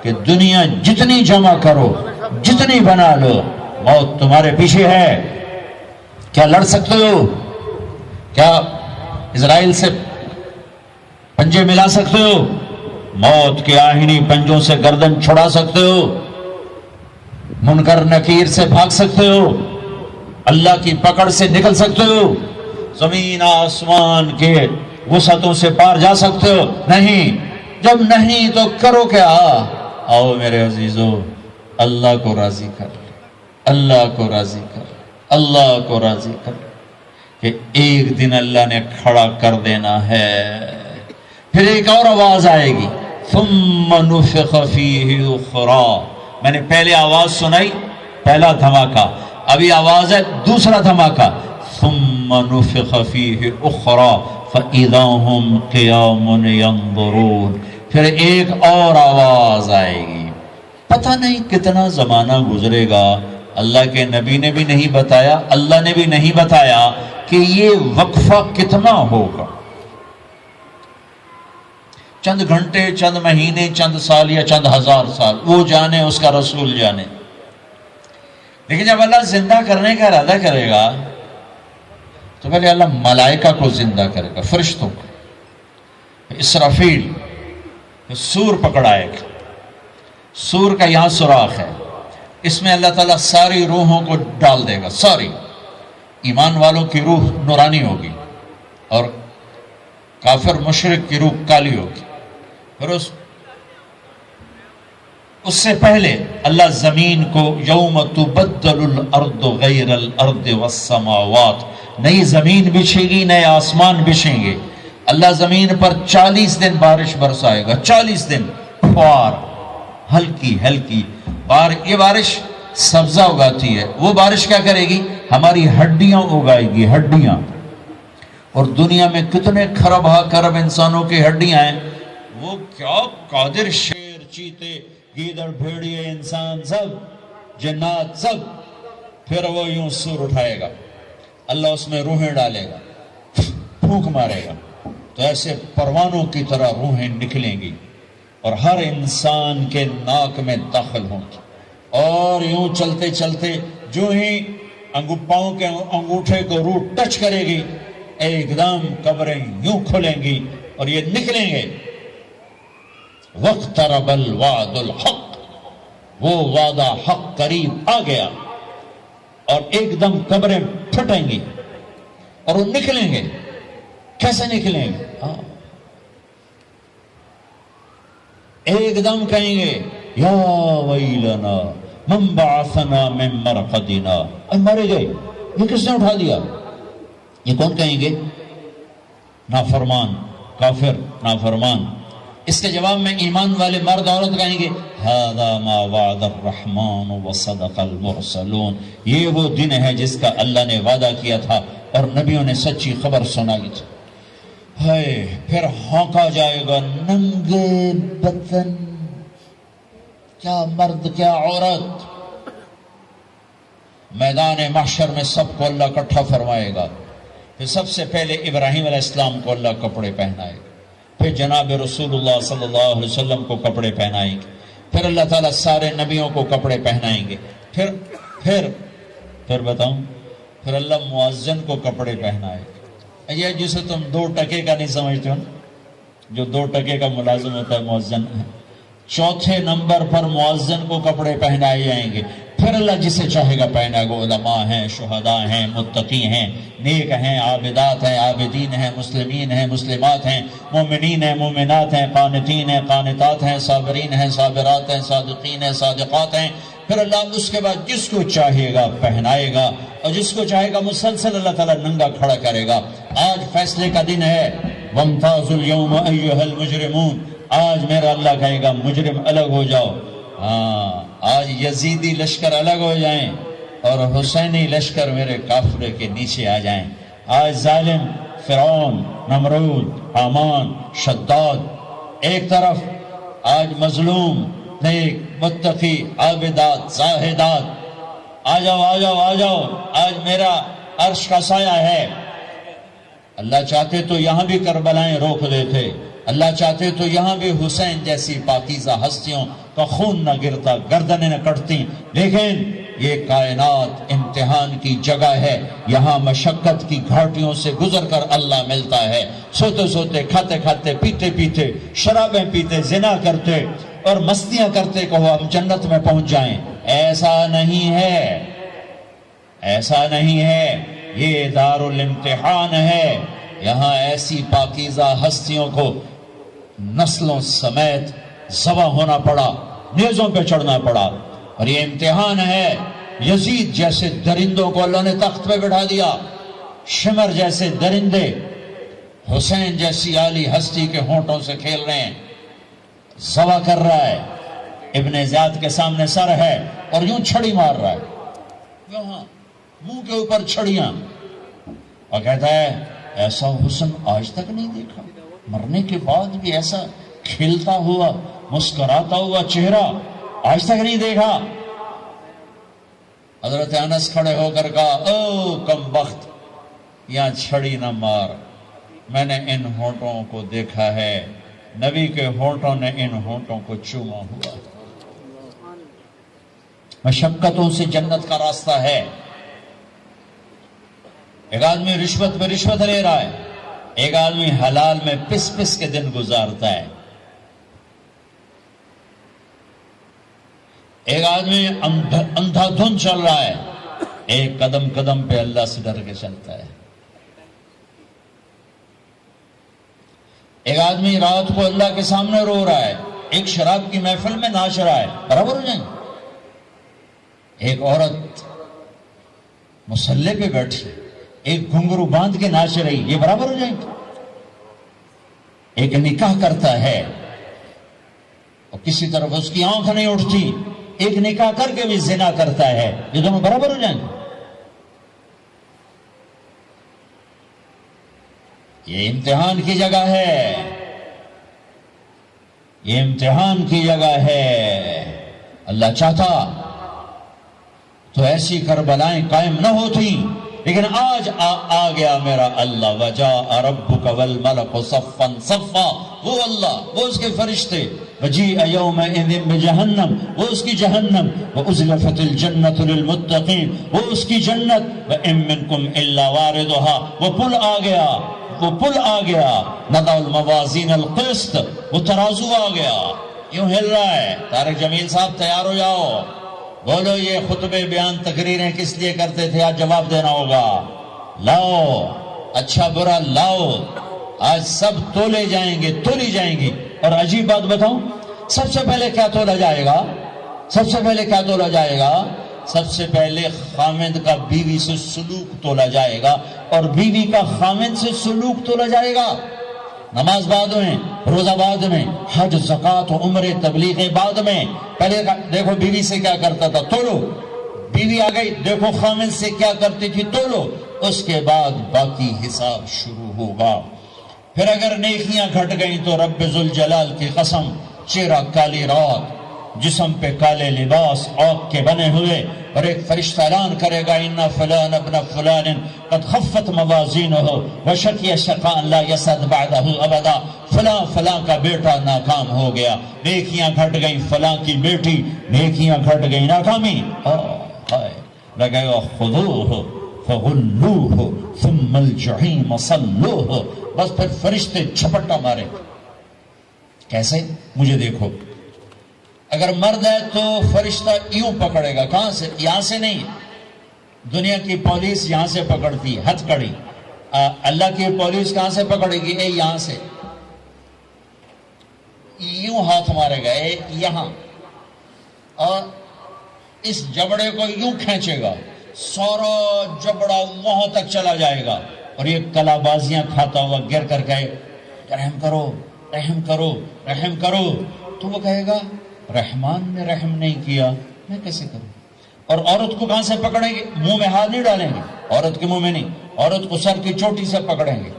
کہ دنیا جتنی جمع کرو، جتنی بنا لو، موت تمہارے پیچھے ہے۔ کیا لڑ سکتے ہو؟ کیا اسرائیل سے پنجے ملا سکتے ہو؟ موت کے آہنی پنجوں سے گردن چھڑا سکتے ہو؟ منکر نکیر سے بھاگ سکتے ہو؟ اللہ کی پکڑ سے نکل سکتے ہو؟ زمین آسمان کے وسعتوں سے پار جا سکتے ہو؟ نہیں۔ جب نہیں تو کرو کیا؟ آؤ میرے عزیزو، اللہ کو راضی کر، اللہ کو راضی کر، اللہ کو راضی کر کہ ایک دن اللہ نے کھڑا کر دینا ہے۔ پھر ایک اور آواز آئے گی، ثم نفخ فیہ اخری۔ میں نے پہلے آواز سنائی، پہلا دھماکہ، ابھی آواز ہے دوسرا دھماکہ، ثم نفخ فیہ اخری فاذا هم قیام ینظرون۔ پھر ایک اور آواز آئے گی۔ پتہ نہیں کتنا زمانہ گزرے گا، اللہ کے نبی نے بھی نہیں بتایا، اللہ نے بھی نہیں بتایا کہ یہ وقفہ کتنا ہوگا۔ چند گھنٹے، چند مہینے، چند سال یا چند ہزار سال، وہ جانے، اس کا رسول جانے۔ لیکن جب اللہ زندہ کرنے کا ارادہ کرے گا تو پہلے اللہ ملائکہ کو زندہ کرے گا، فرشتوں کو۔ اسرافیل سور پکڑائے گا، سور کا یہاں سوراخ ہے، اس میں اللہ تعالیٰ ساری روحوں کو ڈال دے گا، ساری ایمان والوں کی روح نورانی ہوگی اور کافر مشرک کی روح کالی ہوگی۔ پھر اس سے پہلے اللہ زمین کو یوم تبدل الارض غیر الارض والسماوات، نئی زمین بچھے گی، نئے آسمان بچھیں گے۔ اللہ زمین پر 40 دن بارش برسائے گا، 40 دن فوار، ہلکی ہلکی یہ بارش سبزہ اگاتی ہے، وہ بارش کیا کرے گی؟ ہماری ہڈیاں اگائے گی، ہڈیاں۔ اور دنیا میں کتنے خرب خرب انسانوں کی ہڈیاں ہیں، وہ کیا قادر، شیر، چیتے، گیدڑ، بھیڑیے، انسان، سب جنات، سب۔ پھر وہ یوں سور اٹھائے گا، اللہ اس میں روحیں ڈالے گا، پھونک مارے گا، تو ایسے پروانوں کی طرح روحیں نکلیں گی اور ہر انسان کے ناک میں داخل ہوں گی، اور یوں چلتے چلتے جو ہی پاؤں کے انگوٹھے کو روح ٹچ کرے گی، ایک دم قبریں یوں کھلیں گی اور یہ نکلیں گے۔ وَاقْتَرَبَ الْوَعْدُ الْحَقِّ، وہ وعدہ حق قریب آ گیا، اور ایک دم قبریں پھٹیں گی اور وہ نکلیں گے۔ کیسے نکلیں گے؟ ایک دم کہیں گے یا ویلنا من بعثنا من مرقدنا، مرے گئے، یہ کس نے اٹھا دیا؟ یہ کون کہیں گے؟ نافرمان، کافر، نافرمان۔ اس کے جواب میں ایمان والے مرد عورت کہیں گے ھذا ما وعد الرحمن وصدق المرسلون، یہ وہ دن ہے جس کا اللہ نے وعدہ کیا تھا اور نبیوں نے سچی خبر سنائی تھی۔ پھر ہونکا جائے گا، ننگے بدن، کیا مرد کیا عورت، میدان محشر میں سب کو اللہ اکٹھا فرمائے گا۔ پھر سب سے پہلے ابراہیم علیہ السلام کو اللہ کپڑے پہنائے گا، پھر جناب رسول اللہ صلی اللہ علیہ وسلم کو کپڑے پہنائیں گے، پھر اللہ تعالیٰ سارے نبیوں کو کپڑے پہنائیں گے، پھر بتاؤں، پھر اللہ مؤذن کو کپڑے پہنائے گا۔ یہ جسے تم 2 ٹکے کا نہیں سمجھتے ہو، جو 2 ٹکے کا ملازم ہوتا ہے مؤذن، 4تھے نمبر پر مؤذن کو کپڑے پہنائے جائیں گے۔ پھر اللہ جسے چاہے گا پہنائے گا، علماء ہیں، شہداء ہیں، متقی ہیں، نیک ہیں، عابدات ہیں، عابدین ہیں، مسلمین ہیں، مسلمات ہیں، مومنین ہیں، مومنات ہیں، قانتین ہیں، قانتات ہیں، صابرین ہیں، صابرات ہیں، صادقین ہیں، صادقات ہیں۔ پھر اللہ اس کے بعد جس کو چاہے گا پہنائے گا، اور جس کو چاہے گا مسلسل اللہ تعالیٰ ننگا کھڑا کرے گا۔ آج فیصلے کا دن ہے، وَامْتَازُوا الْيَوْمَ أَيُّهَا الْمُجْرِمُونَ، آج میرا اللہ کہے گا مجرم الگ ہو جاؤ۔ آج یزیدی لشکر الگ ہو جائیں اور حسینی لشکر میرے کافرے کے نیچے آ جائیں۔ آج ظالم فرعون، نمرود، حامان، شداد ایک طرف، آج مظلوم، نیک، متقی، عابدات، زاہدات، آ جاؤ آ جاؤ آ جاؤ، آج میرا عرش کا سایہ ہے۔ اللہ چاہتے تو یہاں بھی کربلائیں روک دیتے، اللہ چاہتے تو یہاں بھی حسین جیسی پاکیزہ ہستیوں کا خون نہ گرتا، گردنیں نہ کٹتی، لیکن یہ کائنات امتحان کی جگہ ہے، یہاں مشقت کی گھاٹیوں سے گزر کر اللہ ملتا ہے۔ سوتے سوتے، کھاتے کھاتے، پیتے پیتے، شرابیں پیتے، زنا کرتے اور مستیاں کرتے کہو ہم جنت میں پہنچ جائیں، ایسا نہیں ہے، ایسا نہیں ہے، یہ دار الامتحان ہے۔ یہاں ایسی پاکیزہ ہستیوں کو نسلوں سمیت ذبح ہونا پڑا، نیزوں پہ چڑھنا پڑا، اور یہ امتحان ہے۔ یزید جیسے درندوں کو اللہ نے تخت پہ بٹھا دیا، شمر جیسے درندے حسین جیسی عالی ہستی کے ہونٹوں سے کھیل رہے ہیں، ذبح کر رہا ہے، ابن زیاد کے سامنے سر ہے اور یوں چھڑی مار رہا ہے، یہاں منہ کے اوپر چھڑیاں، اور کہتا ہے ایسا حسن آج تک نہیں دیکھا، مرنے کے بعد بھی ایسا کھلتا ہوا مسکراتا ہوا چہرہ آج تک نہیں دیکھا۔ حضرت انس کھڑے ہو کر کہا او کم بخت، یہاں چھڑی نہ مار، میں نے ان ہونٹوں کو دیکھا ہے، نبی کے ہونٹوں نے ان ہونٹوں کو چوما ہوا۔ مشقتوں سے جنت کا راستہ ہے۔ ایک آدمی رشوت پہ رشوت لے رہا ہے، ایک آدمی حلال میں پس پس کے دن گزارتا ہے، ایک آدمی اندھا دھن چل رہا ہے، ایک قدم قدم پہ اللہ سے ڈر کے چلتا ہے۔ ایک آدمی رات کو اللہ کے سامنے رو رہا ہے، ایک شراب کی محفل میں ناچ رہا ہے، برابر ہو جائیں گے؟ ایک عورت مصلی پہ بیٹھی، ایک گھنگرو باندھ کے ناچ رہی، یہ برابر ہو جائیں گے؟ ایک نکاح کرتا ہے اور کسی طرف اس کی آنکھ نہیں اٹھتی، ایک نکاح کر کے بھی زنا کرتا ہے، یہ دونوں برابر ہو جائیں گے؟ یہ امتحان کی جگہ ہے، یہ امتحان کی جگہ ہے۔ اللہ چاہتا تو ایسی کربلائیں قائم نہ ہوتی، لیکن آج آ گیا میرا اللہ، وجاء ربک والملک صفا صفا، وہ اللہ، وہ اس کے فرشتے، وجیء یومئذ بجہنم، وہ اس کی جہنم، وازلفت الجنۃ للمتقین، وہ اس کی جنت، وان منکم الا واردها، وہ پل آ گیا، وہ پل آ گیا، نضع الموازین القسط، وہ ترازو آ گیا، یوں ہل رہا ہے۔ طارق جمیل صاحب تیار ہو جاؤ، بولو یہ خطبے بیان تقریریں کس لیے کرتے تھے، آج جواب دینا ہوگا، لاؤ اچھا برا لاؤ، آج سب تولے جائیں گے، تولی جائیں گی۔ اور عجیب بات بتاؤں، سب سے پہلے کیا تولا جائے گا؟ سب سے پہلے کیا تولا جائے گا؟ سب سے پہلے خامند کا بیوی سے سلوک تولا جائے گا، اور بیوی کا خامند سے سلوک تولا جائے گا۔ نماز بعد میں، روزہ بعد میں، حج زکوٰۃ عمرے تبلیغ بعد میں۔ پہلے دیکھو بیوی سے کیا کرتا تھا، تولو، بیوی آ گئی، دیکھو خامند سے کیا کرتی تھی، تولو، اس کے بعد باقی حساب شروع ہوگا۔ پھر اگر نیکیاں گھٹ گئیں تو رب ذوالجلال کی قسم، چہرہ کالی رات، جسم پہ کالے لباس آگ کے بنے ہوئے، اور ایک فرشتہ اعلان کرے گا ان فلان ابن فلان قد خفت موازینہ وشقی شقاء لا یسعد بعدہ ابدا، فلاں فلاں کا بیٹا ناکام ہو گیا، نیکیاں گھٹ گئیں، فلاں کی بیٹی نیکیاں گھٹ گئیں، ناکامی۔ لگے گا خذوہ فغلوہ ثم الجحیم صلوہ، بس پھر فرشتے جھپٹا مارے، کیسے؟ مجھے دیکھو، اگر مرد ہے تو فرشتہ یوں پکڑے گا، کہاں سے؟ یہاں سے نہیں، دنیا کی پولیس یہاں سے پکڑتی ہے، ہتھ کڑی، اللہ کی پولیس کہاں سے پکڑے گی؟ اے یہاں سے، یوں ہاتھ مارے گا، اے یہاں، اور اس جبڑے کو یوں کھینچے گا، سارا جبڑا وہاں تک چلا جائے گا، اور یہ کلا بازیاں کھاتا ہوا گر کر کہے رحم کرو رحم کرو رحم کرو، تو وہ کہے گا رحمان نے رحم نہیں کیا، میں کیسے کروں؟ اور عورت کو کہاں سے پکڑیں گے؟ منہ میں ہاتھ نہیں ڈالیں گے، عورت کے منہ میں نہیں، عورت کو سر کی چوٹی سے پکڑیں گے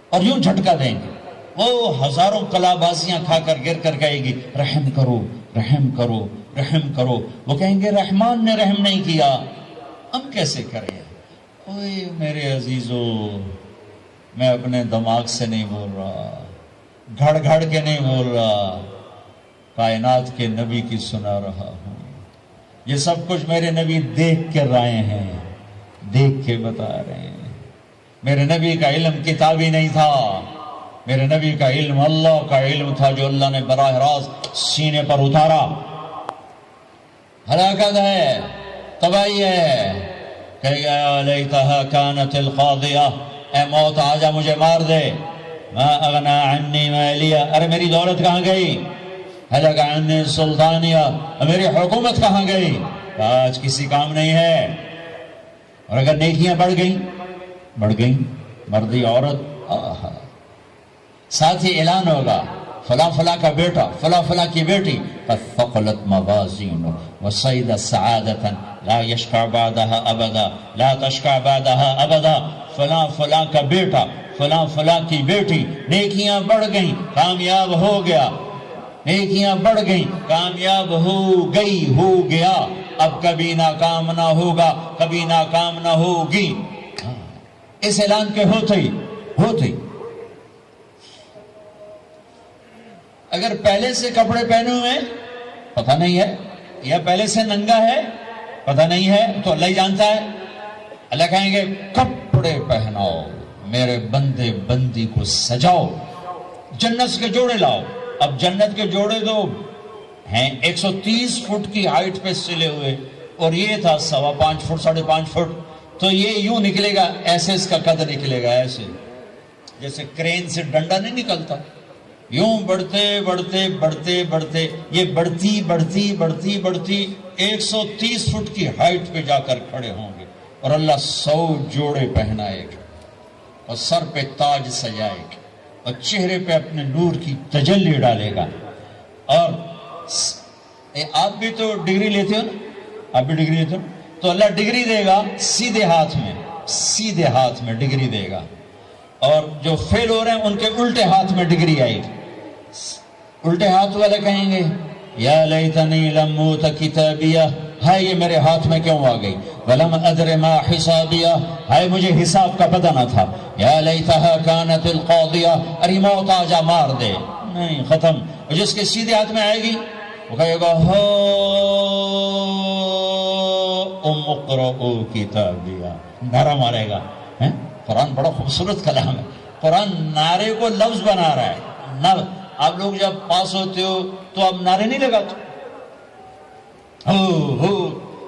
اور یوں جھٹکا دیں گے، وہ ہزاروں کلا بازیاں کھا کر گر کر کہے گی رحم کرو رحم کرو رحم کرو، وہ کہیں گے رحمان نے رحم نہیں کیا، ہم کیسے کریں؟ اوے میرے عزیزو، میں اپنے دماغ سے نہیں بول رہا، گھڑ گھڑ کے نہیں بول رہا، کائنات کے نبی کی سنا رہا ہوں۔ یہ سب کچھ میرے نبی دیکھ کے رائے ہیں، دیکھ کے بتا رہے ہیں۔ میرے نبی کا علم کتابی نہیں تھا، میرے نبی کا علم اللہ کا علم تھا جو اللہ نے براہ راست سینے پر اتارا۔ ہلاکت ہے، تباہی ہے، کہے گا یا لیتہا کانت القاضیہ، اے موت آجا مجھے مار دے، ما اغنا عنی مالیہ، ارے میری دولت کہاں گئی؟ ہلک عنی سلطانیہ، میری حکومت کہاں گئی؟ آج کسی کام نہیں ہے۔ اور اگر نیکیاں بڑھ گئیں، مردی عورت، ساتھ ہی اعلان ہوگا فلاں فلاں کا بیٹا، فلاں فلاں کی بیٹی، قد ثقلت موازینہ وصید سعادتا لا یشقع بعدها ابدا، لا تشقع بعدها ابدا، فلاں فلاں کا بیٹا، فلاں فلاں کی بیٹی، نیکیاں بڑھ گئیں، کامیاب ہو گیا، نیکیاں بڑھ گئیں، کامیاب ہو گیا، اب کبھی ناکام نہ ہوگا، کبھی ناکام نہ ہوگی۔ اس اعلان کے ہوتے اگر پہلے سے کپڑے پہنے ہوئے پتہ نہیں ہے، یا پہلے سے ننگا ہے پتہ نہیں ہے، تو اللہ ہی جانتا ہے۔ اللہ کہیں گے کپڑے پہناؤ، میرے بندے بندی کو سجاؤ، جنت کے جوڑے لاؤ۔ اب جنت کے جوڑے دو ہیں 130 فٹ کی ہائٹ پہ سلے ہوئے، اور یہ تھا 5.25 فٹ 5.5 فٹ، تو یہ یوں نکلے گا، ایسے اس کا قد نکلے گا، ایسے جیسے کرین سے ڈنڈا نہیں نکلتا، یوں بڑھتے بڑھتے بڑھتے بڑھتے یہ بڑھتی 130 فٹ کی ہائٹ پہ جا کر کھڑے ہوں گے، اور اللہ 100 جوڑے پہنائے گا، اور سر پہ تاج سجائے گا، اور چہرے پہ اپنے نور کی تجلی ڈالے گا۔ اور آپ بھی تو ڈگری لیتے ہو نا، آپ بھی ڈگری لیتے ہو، تو اللہ ڈگری دے گا سیدھے ہاتھ میں ڈگری دے گا، اور جو فیل ہو رہے ہیں ان کے الٹے ہاتھ میں ڈگری آئے گی۔ الٹے ہاتھ والے کہیں گے یا لیتنی لم اوت کتابیہ، ہائے یہ میرے ہاتھ میں کیوں آ گئی، ولم ادر ما حسابیہ، ہائے مجھے حساب کا پتہ نہ تھا، یا لیتہا کانت القاضیہ، ارے موت آجا مار دے، نہیں ختم۔ اور جس کے سیدھے ہاتھ میں آئے گی وہ کہے گا ہو اقرؤ کتابیہ، نعرہ مارے گا۔ قرآن بڑا خوبصورت کلام ہے، قرآن نعرے کو لفظ بنا رہا ہے۔ آپ لوگ جب پاس ہوتے ہو تو آپ نعرے نہیں لگاتے، ہو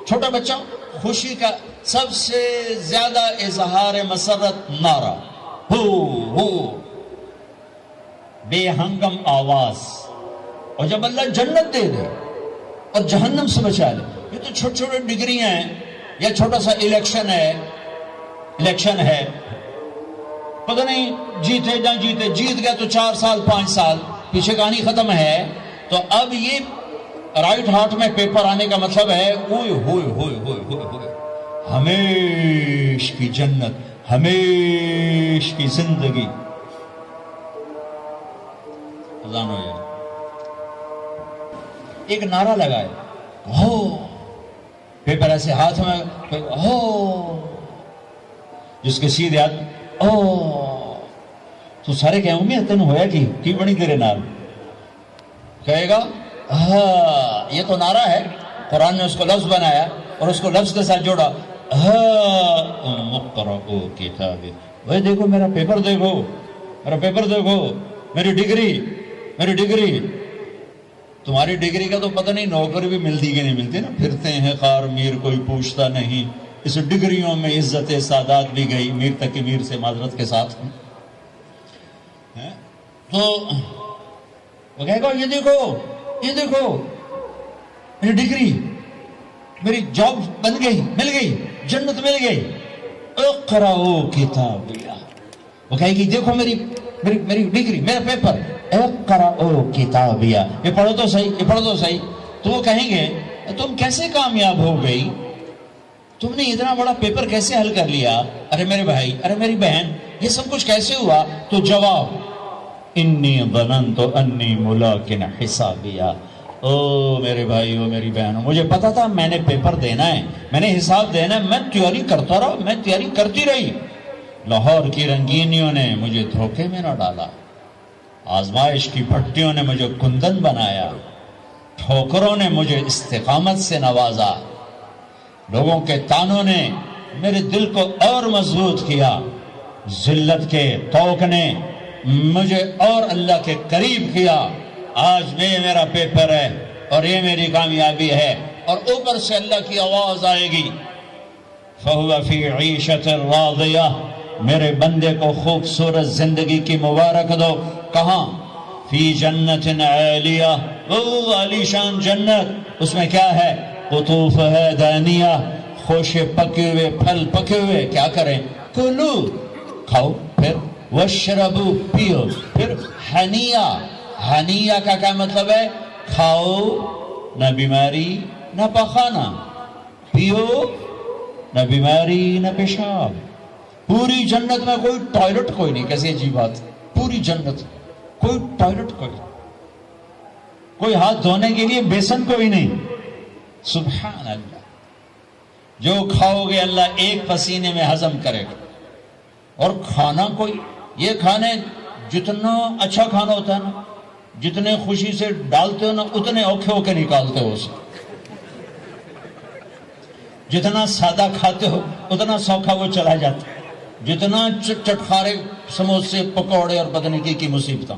چھوٹا بچہ خوشی کا سب سے زیادہ اظہار مسرت نعرہ، ہو بے ہنگم آواز۔ اور جب اللہ جنت دے دے اور جہنم سے بچا لے، یہ تو چھوٹے چھوٹے ڈگریاں ہیں، یا چھوٹا سا الیکشن ہے، پتہ نہیں جیتے نہ جیتے، جیت گیا تو 4 سال 5 سال، پیچھے کہانی ختم ہے۔ تو اب یہ رائٹ ہاتھ میں پیپر آنے کا مطلب ہے ہوئے ہمیش کی جنت، ہمیش کی زندگی۔ اذان ہو جائے، ایک نعرہ لگائے، ہو پیپر ایسے ہاتھ میں، ہو جس کے سیدھے ہاتھ تو سارے کہیں امید تین ہویا کی بڑی تیرے نال، کہے گا ہاں یہ تو نعرہ ہے، قرآن نے اس کو لفظ بنایا اور اس کو لفظ کے ساتھ جوڑا، اقرؤ کتابی، وہ دیکھو میرا پیپر، دیکھو میری ڈگری۔ تمہاری ڈگری کا تو پتہ نہیں نوکری بھی ملتی کہ نہیں ملتی نا، پھرتے ہیں خار میر کوئی پوچھتا نہیں، اس ڈگریوں میں عزت سادات بھی گئی، میر تک کی میر سے معذرت کے ساتھ۔ تو وہ کہے گا یہ دیکھو میری ڈگری، میری جاب بن گئی، مل گئی، جنت مل گئی، اقرؤ کتابیہ۔ وہ کہے گی دیکھو میری ڈگری، میرا پیپر، اقرؤ کتابیہ، یہ پڑھو تو صحیح۔ تو وہ کہیں گے تم کیسے کامیاب ہو گئی، تم نے اتنا بڑا پیپر کیسے حل کر لیا، ارے میرے بھائی، ارے میری بہن، یہ سب کچھ کیسے ہوا؟ تو جواب، انی ظننت انی ملاق حسابیہ، او میرے بھائی، او میری بہنوں، مجھے پتا تھا میں نے پیپر دینا ہے، میں نے حساب دینا ہے، میں تیاری کرتا رہا، میں تیاری کرتی رہی، لاہور کی رنگینیوں نے مجھے دھوکے میں نہ ڈالا۔ آزمائش کی پھٹیوں نے مجھے کندن بنایا، ٹھوکروں نے مجھے استقامت سے نوازا، لوگوں کے تانوں نے میرے دل کو اور مضبوط کیا، ذلت کے طوق نے مجھے اور اللہ کے قریب کیا۔ آج میں میرا پیپر ہے اور یہ میری کامیابی ہے، اور اوپر سے اللہ کی آواز آئے گی فَهُوَ فِي عِيشَةٍ رَاضِيَةٍ، میرے بندے کو خوبصورت زندگی کی مبارک دو۔ کہاں؟ فی جنت عالیہ، وہ عالی شان جنت، اس میں کیا ہے؟ قطوفها دانیہ، خوشے پکے ہوئے، پھل پکے ہوئے۔ کیا کریں؟ کلو، کھاؤ، پھر وشربو، پیو، پھر ہنیہ۔ ہنیہ کا کیا مطلب ہے؟ کھاؤ، نہ بیماری نہ پخانہ، پیو، نہ بیماری نہ پیشاب۔ پوری جنت میں کوئی ٹوائلٹ کوئی نہیں۔ کیسی عجیب بات، پوری جنت کوئی ٹوائلٹ کوئی ہاتھ دھونے کے لیے بیسن کوئی نہیں۔ سبحان اللہ، جو کھاؤ گے اللہ ایک پسینے میں ہضم کرے گا۔ اور کھانا کوئی، یہ کھانے جتنا اچھا کھانا ہوتا ہے نا، جتنے خوشی سے ڈالتے ہو نا، اتنے اوکھے ہو کے نکالتے ہو اسے۔ جتنا سادہ کھاتے ہو اتنا سوکھا وہ چلا جاتا ہے، جتنا چٹخارے سموسے پکوڑے اور بدنگی کی مصیبتیں،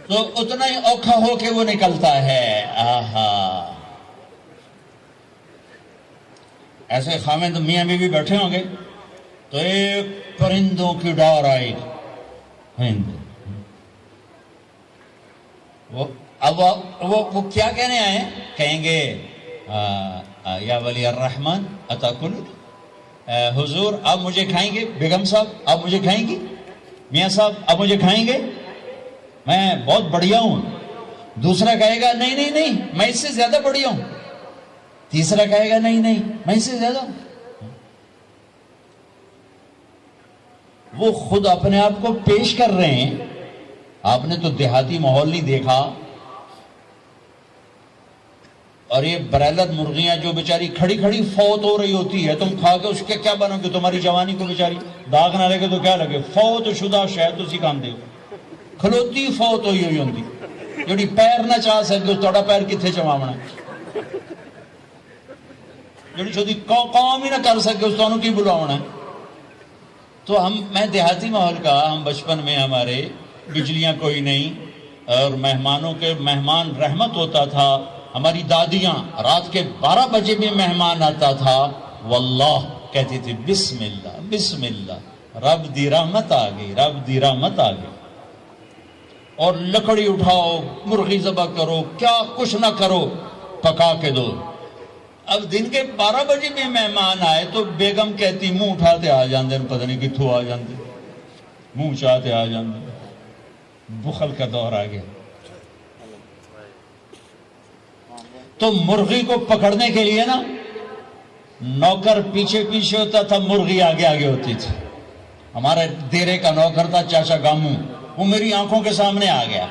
تو اتنا ہی اوکھا ہو کے وہ نکلتا ہے۔ آہا، ایسے خامد میاں بیوی بیٹھے ہوں گے تو ایک پرندوں کی ڈار آئی، پرندے، وہ کیا کہنے آئے ہیں؟ کہیں گے یا ولی الرحمن اتاکل، حضور آپ مجھے کھائیں گے؟ بیگم صاحب آپ مجھے کھائیں گی؟ میاں صاحب آپ مجھے کھائیں گے؟ میں بہت بڑھیا ہوں۔ دوسرا کہے گا نہیں نہیں نہیں، میں اس سے زیادہ بڑھیا ہوں۔ تیسرا کہے گا نہیں نہیں، میں اس سے زیادہ ہوں۔ وہ خود اپنے آپ کو پیش کر رہے ہیں۔ آپ نے تو دیہاتی ماحول نہیں دیکھا، اور یہ برائلت مرغیاں جو بیچاری کھڑی کھڑی فوت ہو رہی ہوتی ہے، تم کھا کے اس کے کیا بنو گے؟ تمہاری جوانی کو بیچاری داغ نہ لگے تو کیا لگے؟ فوت شدہ شاید اسی کام دے کھلوتی فوت ہوئی ہوئی ہوندی، جوڑی پیر نہ چاہ سکے، توڑا پیر کتھے چماونا، جوڑی شدی کام ہی نہ کر سکے، اس تو کی بلاونا ہے۔ تو میں دیہاتی ماحول کا، ہم بچپن میں ہمارے بجلیاں کوئی نہیں، اور مہمانوں کے مہمان رحمت ہوتا تھا۔ ہماری دادیاں رات کے 12 بجے بھی مہمان آتا تھا، واللہ کہتی تھی بسم اللہ بسم اللہ، رب دی رحمت آ گئی، رب دی رحمت آ گئی۔ اور لکڑی اٹھاؤ، مرغی ذبح کرو، کیا کچھ نہ کرو، پکا کے دو۔ اب دن کے 12 بجے بھی مہمان آئے تو بیگم کہتی منہ اٹھاتے آ جاندے، پتہ نہیں کتھوں آ جاندے، منہ چاہتے آ جاندے۔ بخل کا دور آ گیا۔ تو مرغی کو پکڑنے کے لیے نا نوکر پیچھے پیچھے ہوتا تھا، مرغی آگے آگے ہوتی تھی۔ ہمارے دیرے کا نوکر تھا چاچا گاموں، وہ میری آنکھوں کے سامنے آ گیا۔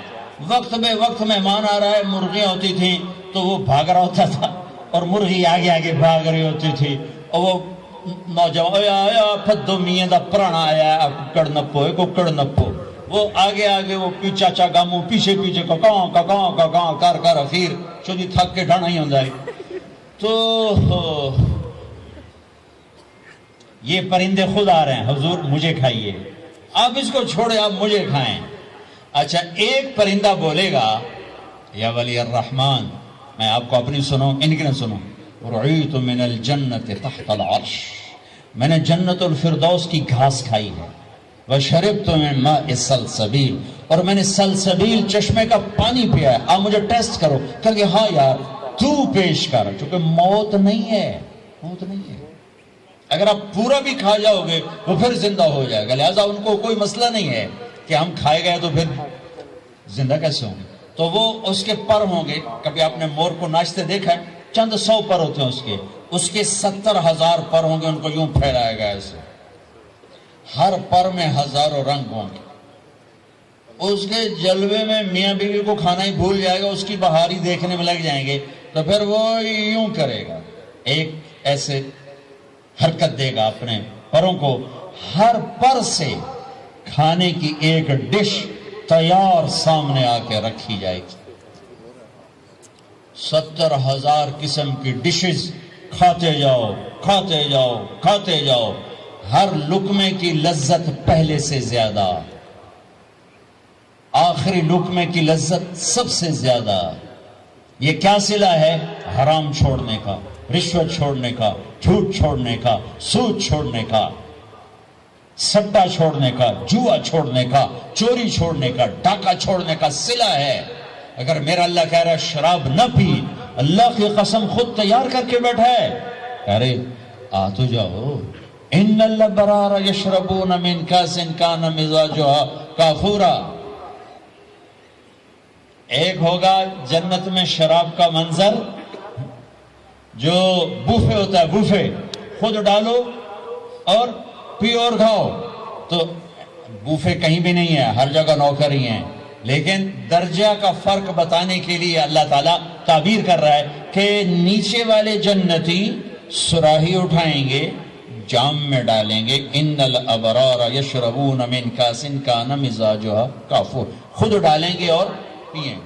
وقت بے وقت مہمان آ رہا ہے، مرغیاں ہوتی تھیں تو وہ بھاگ رہا ہوتا تھا، اور مرغی آگے آگے بھاگ رہی ہوتی تھی۔ اور وہ نوجوان آیا پھدو میاں دا پرانا آیا، ککڑ نپو ککڑ نپو، وہ آگے آگے، وہ چاچا گاموں پیچھے پیچھے ککاں کر کر اخیر چودی تھک کے ڈھانا ہی ہوں جائے۔ تو یہ پرندے خود آ رہے ہیں، حضور مجھے کھائیے، آپ اس کو چھوڑے، آپ مجھے کھائیں۔ اچھا، ایک پرندہ بولے گا یا ولی الرحمن، میں آپ کو اپنی سنوں، ان کی نہ سنوں، رعیت من الجنت تحت العرش، میں نے جنت الفردوس کی گھاس کھائی ہے، وشربت من ماء السلسبیل، اور میں نے سلسبیل چشمے کا پانی پیا ہے۔ آپ مجھے ٹیسٹ کرو، کہ ہاں یار تو پیش کر، چونکہ موت نہیں ہے، موت نہیں ہے۔ اگر آپ پورا بھی کھا جاؤ گے وہ پھر زندہ ہو جائے گا، لہٰذا ان کو کوئی مسئلہ نہیں ہے کہ ہم کھائے گئے تو پھر زندہ کیسے ہوں گے۔ تو وہ اس کے پر ہوں گے، کبھی آپ نے مور کو ناچتے دیکھا ہے، چند 100 پر ہوتے ہیں اس کے 70,000 پر ہوں گے، ان کو یوں پھیلائے گا ایسے، ہر پر میں ہزاروں رنگ ہوں گے۔ اس کے جلوے میں میاں بیوی کو کھانا ہی بھول جائے گا، اس کی بہاری دیکھنے میں لگ جائیں گے، تو پھر وہ یوں کرے گا، ایک ایسے حرکت دے گا اپنے پروں کو، ہر پر سے کھانے کی ایک ڈش تیار سامنے آ کے رکھی جائے گی. 70,000 قسم کی ڈشز کھاتے جاؤ کھاتے جاؤ کھاتے جاؤ، ہر لقمے کی لذت پہلے سے زیادہ، آخری لقمے کی لذت سب سے زیادہ. یہ کیا صلہ ہے؟ حرام چھوڑنے کا، رشوت چھوڑنے کا، جھوٹ چھوڑنے کا، سود چھوڑنے کا، سٹا چھوڑنے کا، جوا چھوڑنے کا، چوری چھوڑنے کا، ڈاکہ چھوڑنے کا صلہ ہے. اگر میرا اللہ کہہ رہا ہے شراب نہ پی، اللہ کی قسم خود تیار کر کے بیٹھا ہے، ارے آ تو جاؤ. ان الابرار یشربون من کاس کان مزاجها کافورا. ایک ہوگا جنت میں شراب کا منظر جو بوفے ہوتا ہے، بوفے خود ڈالو اور پیو اور کھاؤ. تو بوفے کہیں بھی نہیں ہے، ہر جگہ نوکر ہی ہیں، لیکن درجہ کا فرق بتانے کے لیے اللہ تعالیٰ تعبیر کر رہا ہے کہ نیچے والے جنتی سراہی اٹھائیں گے، جام میں ڈالیں گے. ان الابرار یشربون من کاس کان مزاجها کافور، خود ڈالیں گے اور پیئیں.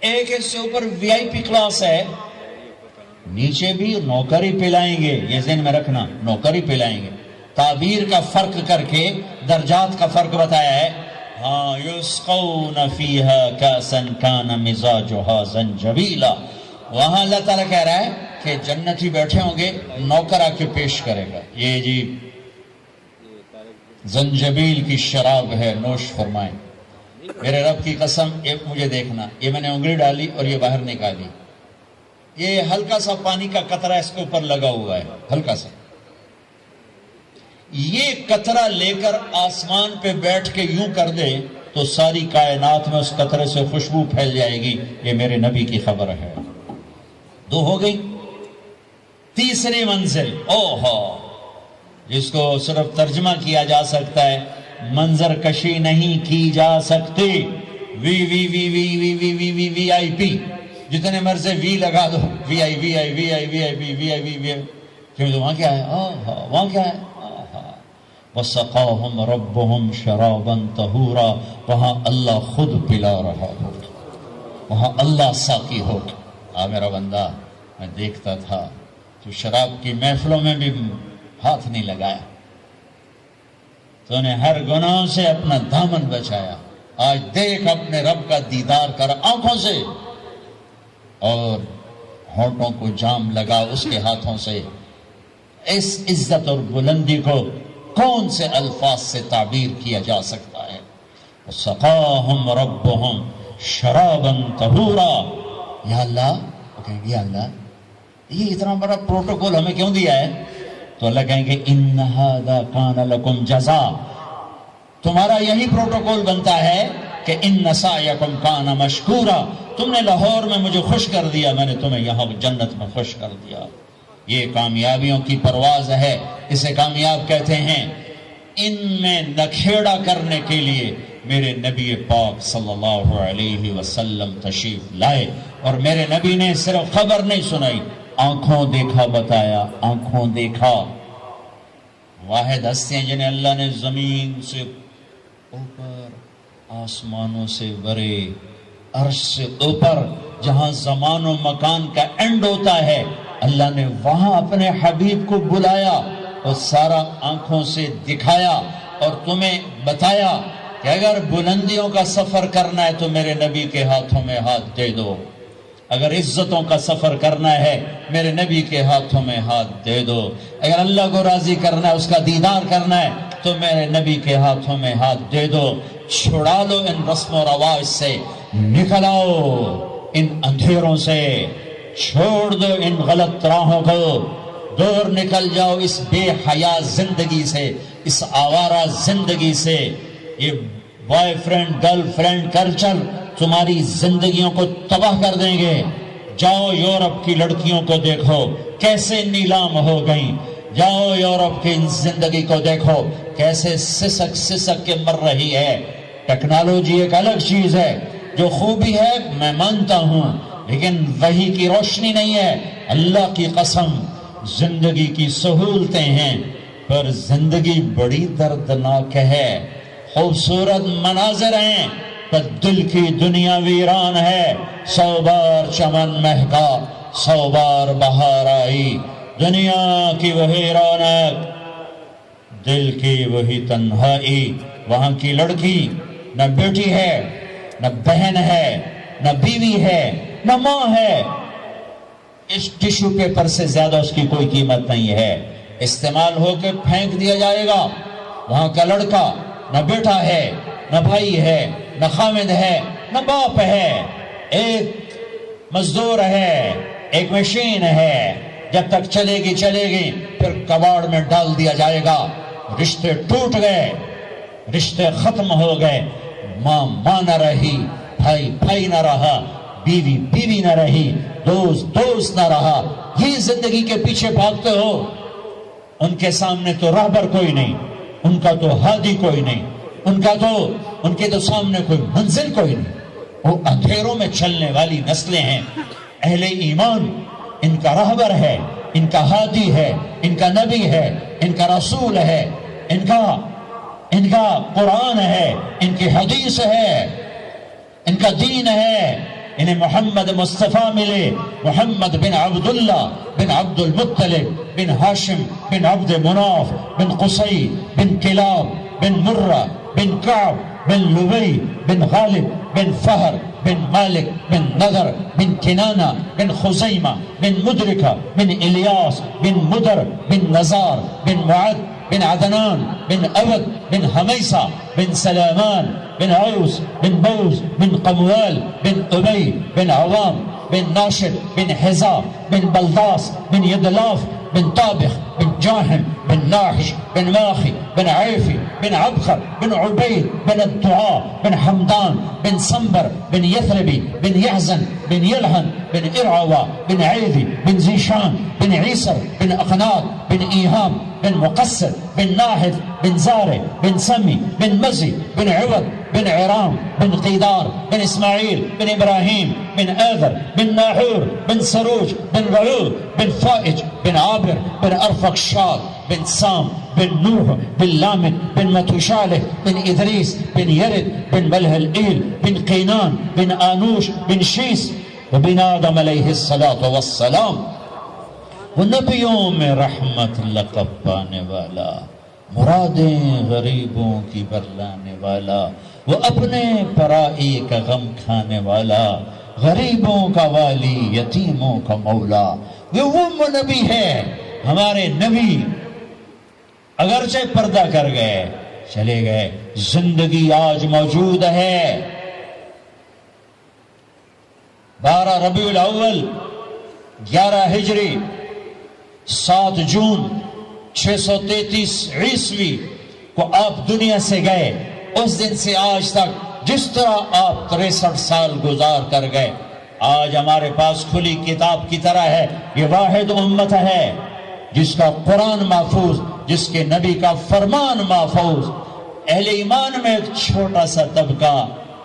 ایک اس سے اوپر وی آئی پی کلاس ہے، نیچے بھی نوکر ہی پلائیں گے، یہ ذہن میں رکھنا، نوکر ہی پلائیں گے. تعبیر کا فرق کر کے درجات کا فرق بتایا ہے. ہاں یسقون فیہا کاسا کان مزاجها زنجبیلا. وہاں اللہ تعالیٰ کہہ رہا ہے کہ جنتی بیٹھے ہوں گے، نوکر آ کے پیش کرے گا، یہ جی زنجبیل کی شراب ہے، نوش فرمائیں. میرے رب کی قسم، ایک مجھے دیکھنا، یہ میں نے انگلی ڈالی اور یہ باہر نکالی، یہ ہلکا سا پانی کا قطرہ اس کے اوپر لگا ہوا ہے، ہلکا سا. یہ قطرہ لے کر آسمان پہ بیٹھ کے یوں کر دے تو ساری کائنات میں اس قطرے سے خوشبو پھیل جائے گی. یہ میرے نبی کی خبر ہے. 2 ہو گئی. تیسری منزل، اوہو، جس کو صرف ترجمہ کیا جا سکتا ہے، منظر کشی نہیں کی جا سکتی. وی وی وی وی وی وی وی وی وی آئی پی، جتنے مرضی وی لگا دو، وی آئی وی آئی وی آئی وی آئی وی وی آئی وی وی آئی. وہاں کیا ہے؟ وہاں کیا ہے؟ وَسَقَاهُمْ رَبُّهُمْ شَرَابًا طَهُورًا. وہاں اللہ خود پلا رہا ہوگا، وہاں اللہ ساقی ہوگا. میرا بندہ، میں دیکھتا تھا تو شراب کی محفلوں میں بھی ہاتھ نہیں لگایا، تو نے ہر گناہ سے اپنا دامن بچایا. آج دیکھ اپنے رب کا دیدار کر آنکھوں سے، اور ہونٹوں کو جام لگا اس کے ہاتھوں سے. اس عزت اور بلندی کو کون سے الفاظ سے تعبیر کیا جا سکتا ہے؟ وَسَقَاهُمْ رَبُّهُمْ شَرَابًا طَهُورًا. یا اللہ، وہ کہیں گے یا اللہ یہ اتنا بڑا پروٹوکول ہمیں کیوں دیا ہے؟ تو اللہ کہیں گے اِنَّ هَذَا كَانَ لَكُمْ جَزَاءً. تمہارا یہی پروٹوکول بنتا ہے کہ اِنَّ سَعْيَكُمْ كَانَ مَشْكُورًا. تم نے لاہور میں مجھے خوش کر دیا، میں نے تمہیں یہاں جنت میں خوش کر دیا. یہ کامیابیوں کی پرواز ہے، اسے کامیاب کہتے ہیں. ان میں نکھیڑا کرنے کے لیے میرے نبی پاک صلی اللہ علیہ وسلم تشریف لائے، اور میرے نبی نے صرف خبر نہیں سنائی، آنکھوں دیکھا بتایا. آنکھوں دیکھا. واحد ہستیاں جنہیں اللہ نے زمین سے اوپر، آسمانوں سے برے، عرش سے اوپر، جہاں زمان و مکان کا اینڈ ہوتا ہے، اللہ نے وہاں اپنے حبیب کو بلایا اور سارا آنکھوں سے دکھایا اور تمہیں بتایا کہ اگر بلندیوں کا سفر کرنا ہے تو میرے نبی کے ہاتھوں میں ہاتھ دے دو، اگر عزتوں کا سفر کرنا ہے میرے نبی کے ہاتھوں میں ہاتھ دے دو، اگر اللہ کو راضی کرنا ہے، اس کا دیدار کرنا ہے تو میرے نبی کے ہاتھوں میں ہاتھ دے دو. چھڑا لو ان رسم و رواج سے، نکل آؤ ان اندھیروں سے، چھوڑ دو ان غلط راہوں کو، دور نکل جاؤ اس بے حیا زندگی سے، اس آوارہ زندگی سے. یہ boy friend girl friend culture تمہاری زندگیوں کو تباہ کر دیں گے. جاؤ یورپ کی لڑکیوں کو دیکھو کیسے نیلام ہو گئیں، جاؤ یورپ کی زندگی کو دیکھو کیسے سسک سسک کے مر رہی ہے. ٹیکنالوجی ایک الگ چیز ہے، جو خوبی ہے میں مانتا ہوں، لیکن وحی کی روشنی نہیں ہے. اللہ کی قسم زندگی کی سہولتیں ہیں، پر زندگی بڑی دردناک ہے. خوبصورت مناظر ہیں، پر دل کی دنیا ویران ہے۔ 100 بار چمن مہکا، 100 بار بہار آئی، دنیا کی وہی رونق، دل کی وہی تنہائی۔ وہاں کی لڑکی نہ بیٹی ہے، نہ بہن ہے، نہ بیوی ہے، نہ ماں ہے، اس ٹیشو پیپر سے زیادہ اس کی کوئی قیمت نہیں ہے، استعمال ہو کے پھینک دیا جائے گا۔ وہاں کا لڑکا نہ بیٹا ہے، نہ بھائی ہے، نہ خامد ہے، نہ باپ ہے، ایک مزدور ہے، ایک مشین ہے، جب تک چلے گی پھر کباڑ میں ڈال دیا جائے گا۔ رشتے ٹوٹ گئے، رشتے ختم ہو گئے، ماں نہ رہی، بھائی نہ رہا، بیوی نہ رہی، دوست نہ رہا۔ یہ زندگی کے پیچھے بھاگتے ہو، ان کے سامنے تو راہبر کوئی نہیں، ان کا تو ہادی کوئی نہیں، ان کے تو سامنے کوئی منزل کوئی نہیں، وہ اندھیروں میں چلنے والی نسلیں ہیں۔ اہل ایمان ان کا راہبر ہے، ان کا ہادی ہے، ان کا نبی ہے، ان کا رسول ہے، ان کا قرآن ہے، ان کی حدیث ہے، ان کا دین ہے۔ انہیں محمد مصطفیٰ ملے، محمد بن عبداللہ بن عبد المطلب بن ہاشم بن عبد مناف بن قصی بن کلاب بن مرہ بن کعب بن لبی بن غالب بن فہر بن مالک بن نذر بن کنانہ بن خزیمہ بن مدرکہ بن الیاس بن مدر بن نزار بن معد بن عدنان بن عبد بن حمیسہ بن سلامان بن عوس بن بوز بن قموال بن ابی بن عوام بن ناشد بن حزا بن بلداس بن یدلاف بن طابخ بن جاہم بن ناحش بن ماخی بن عیفی بن عبخر بن عبید بن الدعاء بن حمدان بن صنبر بن یثربی بن یحزن بن یلحن بن ارعوا بن عیدی بن زیشان بن عیسر بن اقناط بن ایہام بن مقصر بن ناحد بن زارع بن سمی بن مزی بن عوض بن عرام بن قیدار بن اسماعیل بن ابراہیم بن آذر بن ناحور بن سروج بن رعود بن فائج بن عابر بن ارفقشاد بن سام بن نوح بن لامد بن متوشالح بن ادریس بن یرد بن ملہلئیل بن قینان بن آنوش بن شیس وبن آدم علیہ السلام۔ وہ نبیوں میں رحمت لقب پانے والا، مرادیں غریبوں کی برلانے والا، وہ اپنے پرائی کا غم کھانے والا، غریبوں کا والی، یتیموں کا مولا۔ وہ نبی ہے، ہمارے نبی اگرچہ پردہ کر گئے، چلے گئے، زندگی آج موجود ہے۔ 12 ربیع الاول 11 ہجری 7 جون 633 عیسوی کو آپ دنیا سے گئے۔ اس دن سے آج تک جس طرح آپ 63 سال گزار کر گئے، آج ہمارے پاس کھلی کتاب کی طرح ہے۔ یہ واحد امت ہے جس کا قرآن محفوظ، جس کے نبی کا فرمان محفوظ۔ اہل ایمان میں ایک چھوٹا سا طبقہ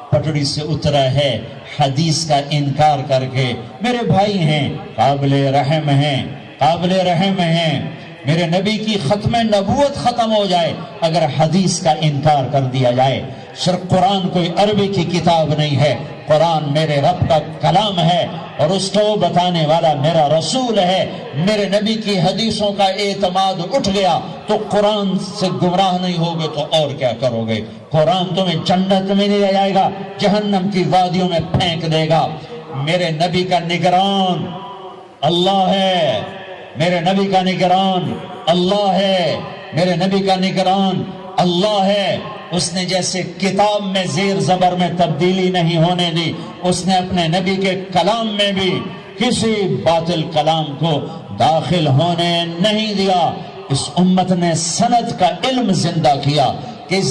پٹڑی سے اترا ہے حدیث کا انکار کر کے۔ میرے بھائی ہیں، قابل رحم ہیں، قابل رحم ہیں۔ میرے نبی کی ختم نبوت ختم ہو جائے اگر حدیث کا انکار کر دیا جائے۔ صرف قرآن کوئی عربی کی کتاب نہیں ہے، قرآن میرے رب کا کلام ہے اور اس کو بتانے والا میرا رسول ہے۔ میرے نبی کی حدیثوں کا اعتماد اٹھ گیا تو قرآن سے گمراہ نہیں ہوگے تو اور کیا کرو گے؟ قرآن تمہیں جنت میں نہیں لے جائے گا، جہنم کی وادیوں میں پھینک دے گا۔ میرے نبی کا نگران اللہ ہے، میرے نبی کا نگران اللہ ہے، میرے نبی کا نگران اللہ ہے۔ اس نے جیسے کتاب میں زیر زبر میں تبدیلی نہیں ہونے دی، اس نے اپنے نبی کے کلام میں بھی کسی باطل کلام کو داخل ہونے نہیں دیا۔ اس امت نے سند کا علم زندہ کیا کہ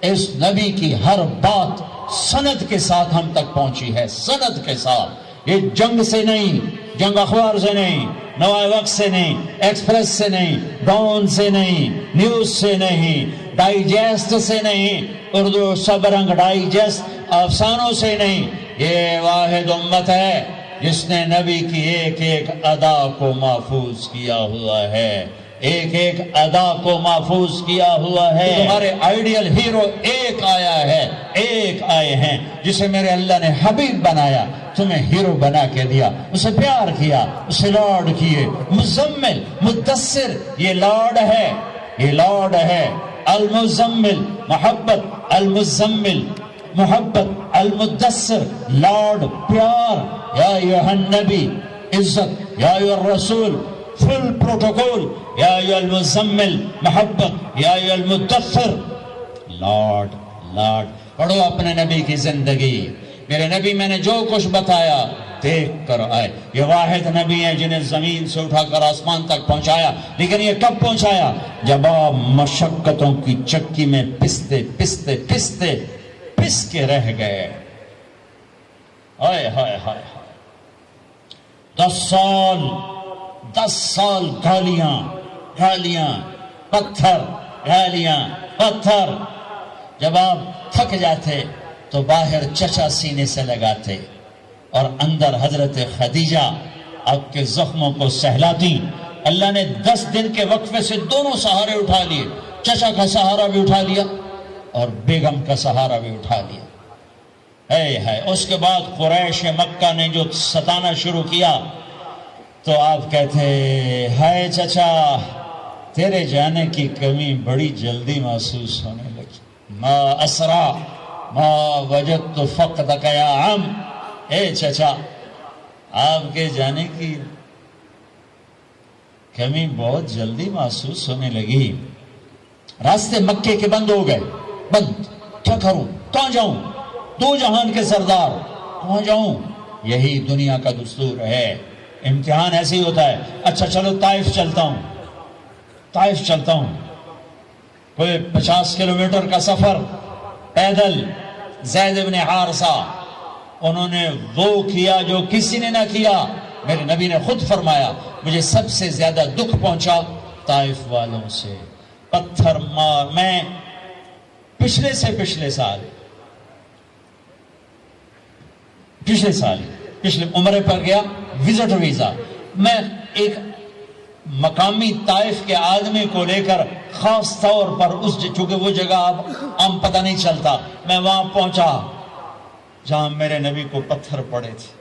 اس نبی کی ہر بات سند کے ساتھ ہم تک پہنچی ہے، سند کے ساتھ۔ یہ جنگ سے نہیں، جنگ اخبار سے نہیں، نوائے وقت سے نہیں، ایکسپریس سے نہیں، ڈون سے نہیں، نیوز سے نہیں، ڈائیجسٹ سے نہیں، اردو سب رنگ ڈائیجسٹ افسانوں سے نہیں۔ یہ واحد امت ہے جس نے نبی کی ایک ایک ادا کو محفوظ کیا ہوا ہے۔ ایک ایک ادا کو محفوظ کیا ہوا ہے. تمہارے آئیڈیل ہیرو ایک آیا ہے، ایک آئے ہیں جسے میرے اللہ نے حبیب بنایا، تمہیں ہیرو بنا کے دیا، اسے پیار کیا، اسے لارڈ کیے. مزمل، مدثر، یہ لارڈ ہے، یہ لارڈ ہے. المزمل محبت، المزمل محبت، المدثر لارڈ پیار. یا ایھا النبی عزت، یا ایھا الرسول فل پروٹوکول، یا ایھا المزمل محبت، یا ایھا المدثر لارڈ. لارڈ پڑھو اپنے نبی کی زندگی. میرے نبی میں نے جو کچھ بتایا دیکھ کر آئے. یہ واحد نبی ہیں جنہیں زمین سے اٹھا کر آسمان تک پہنچایا. لیکن یہ کب پہنچایا؟ جب آپ مشقتوں کی چکی میں پستے پستے پستے پس کے رہ گئے. ہائے ہائے ہائے، 10 سال گالیاں گالیاں پتھر، گالیاں پتھر. جب آپ تھک جاتے تو باہر چچا سینے سے لگاتے اور اندر حضرت خدیجہ آپ کے زخموں کو سہلاتی. اللہ نے 10 دن کے وقفے سے دونوں سہارے اٹھا لیے. چچا کا سہارا بھی اٹھا لیا اور بیگم کا سہارا بھی اٹھا لیا. ہے اس کے بعد قریش مکہ نے جو ستانا شروع کیا تو آپ کہتے ہائے چچا تیرے جانے کی کمی بڑی جلدی محسوس ہونے لگی. ما اسرا ما وجدت فقدک یا عم. اے چچا آپ کے جانے کی کمی بہت جلدی محسوس ہونے لگی. راستے مکے کے بند ہو گئے. بند، کیا کروں، کہاں جاؤں؟ 2 جہان کے سردار، کہاں جاؤں؟ یہی دنیا کا دستور ہے. امتحان ایسے ہی ہوتا ہے. اچھا چلو طائف چلتا ہوں، طائف چلتا ہوں. کوئی 50 کلومیٹر کا سفر پیدل. زید بن حارثہ انہوں نے وہ کیا جو کسی نے نہ کیا. میرے نبی نے خود فرمایا مجھے سب سے زیادہ دکھ پہنچا طائف والوں سے. پتھر مار. میں پچھلے سال پچھلے عمرے پر گیا، وزٹ ویزا. میں ایک مقامی طائف کے آدمی کو لے کر خاص طور پر چونکہ وہ جگہ اب عام پتہ نہیں چلتا، میں وہاں پہنچا جہاں میرے نبی کو پتھر پڑے تھے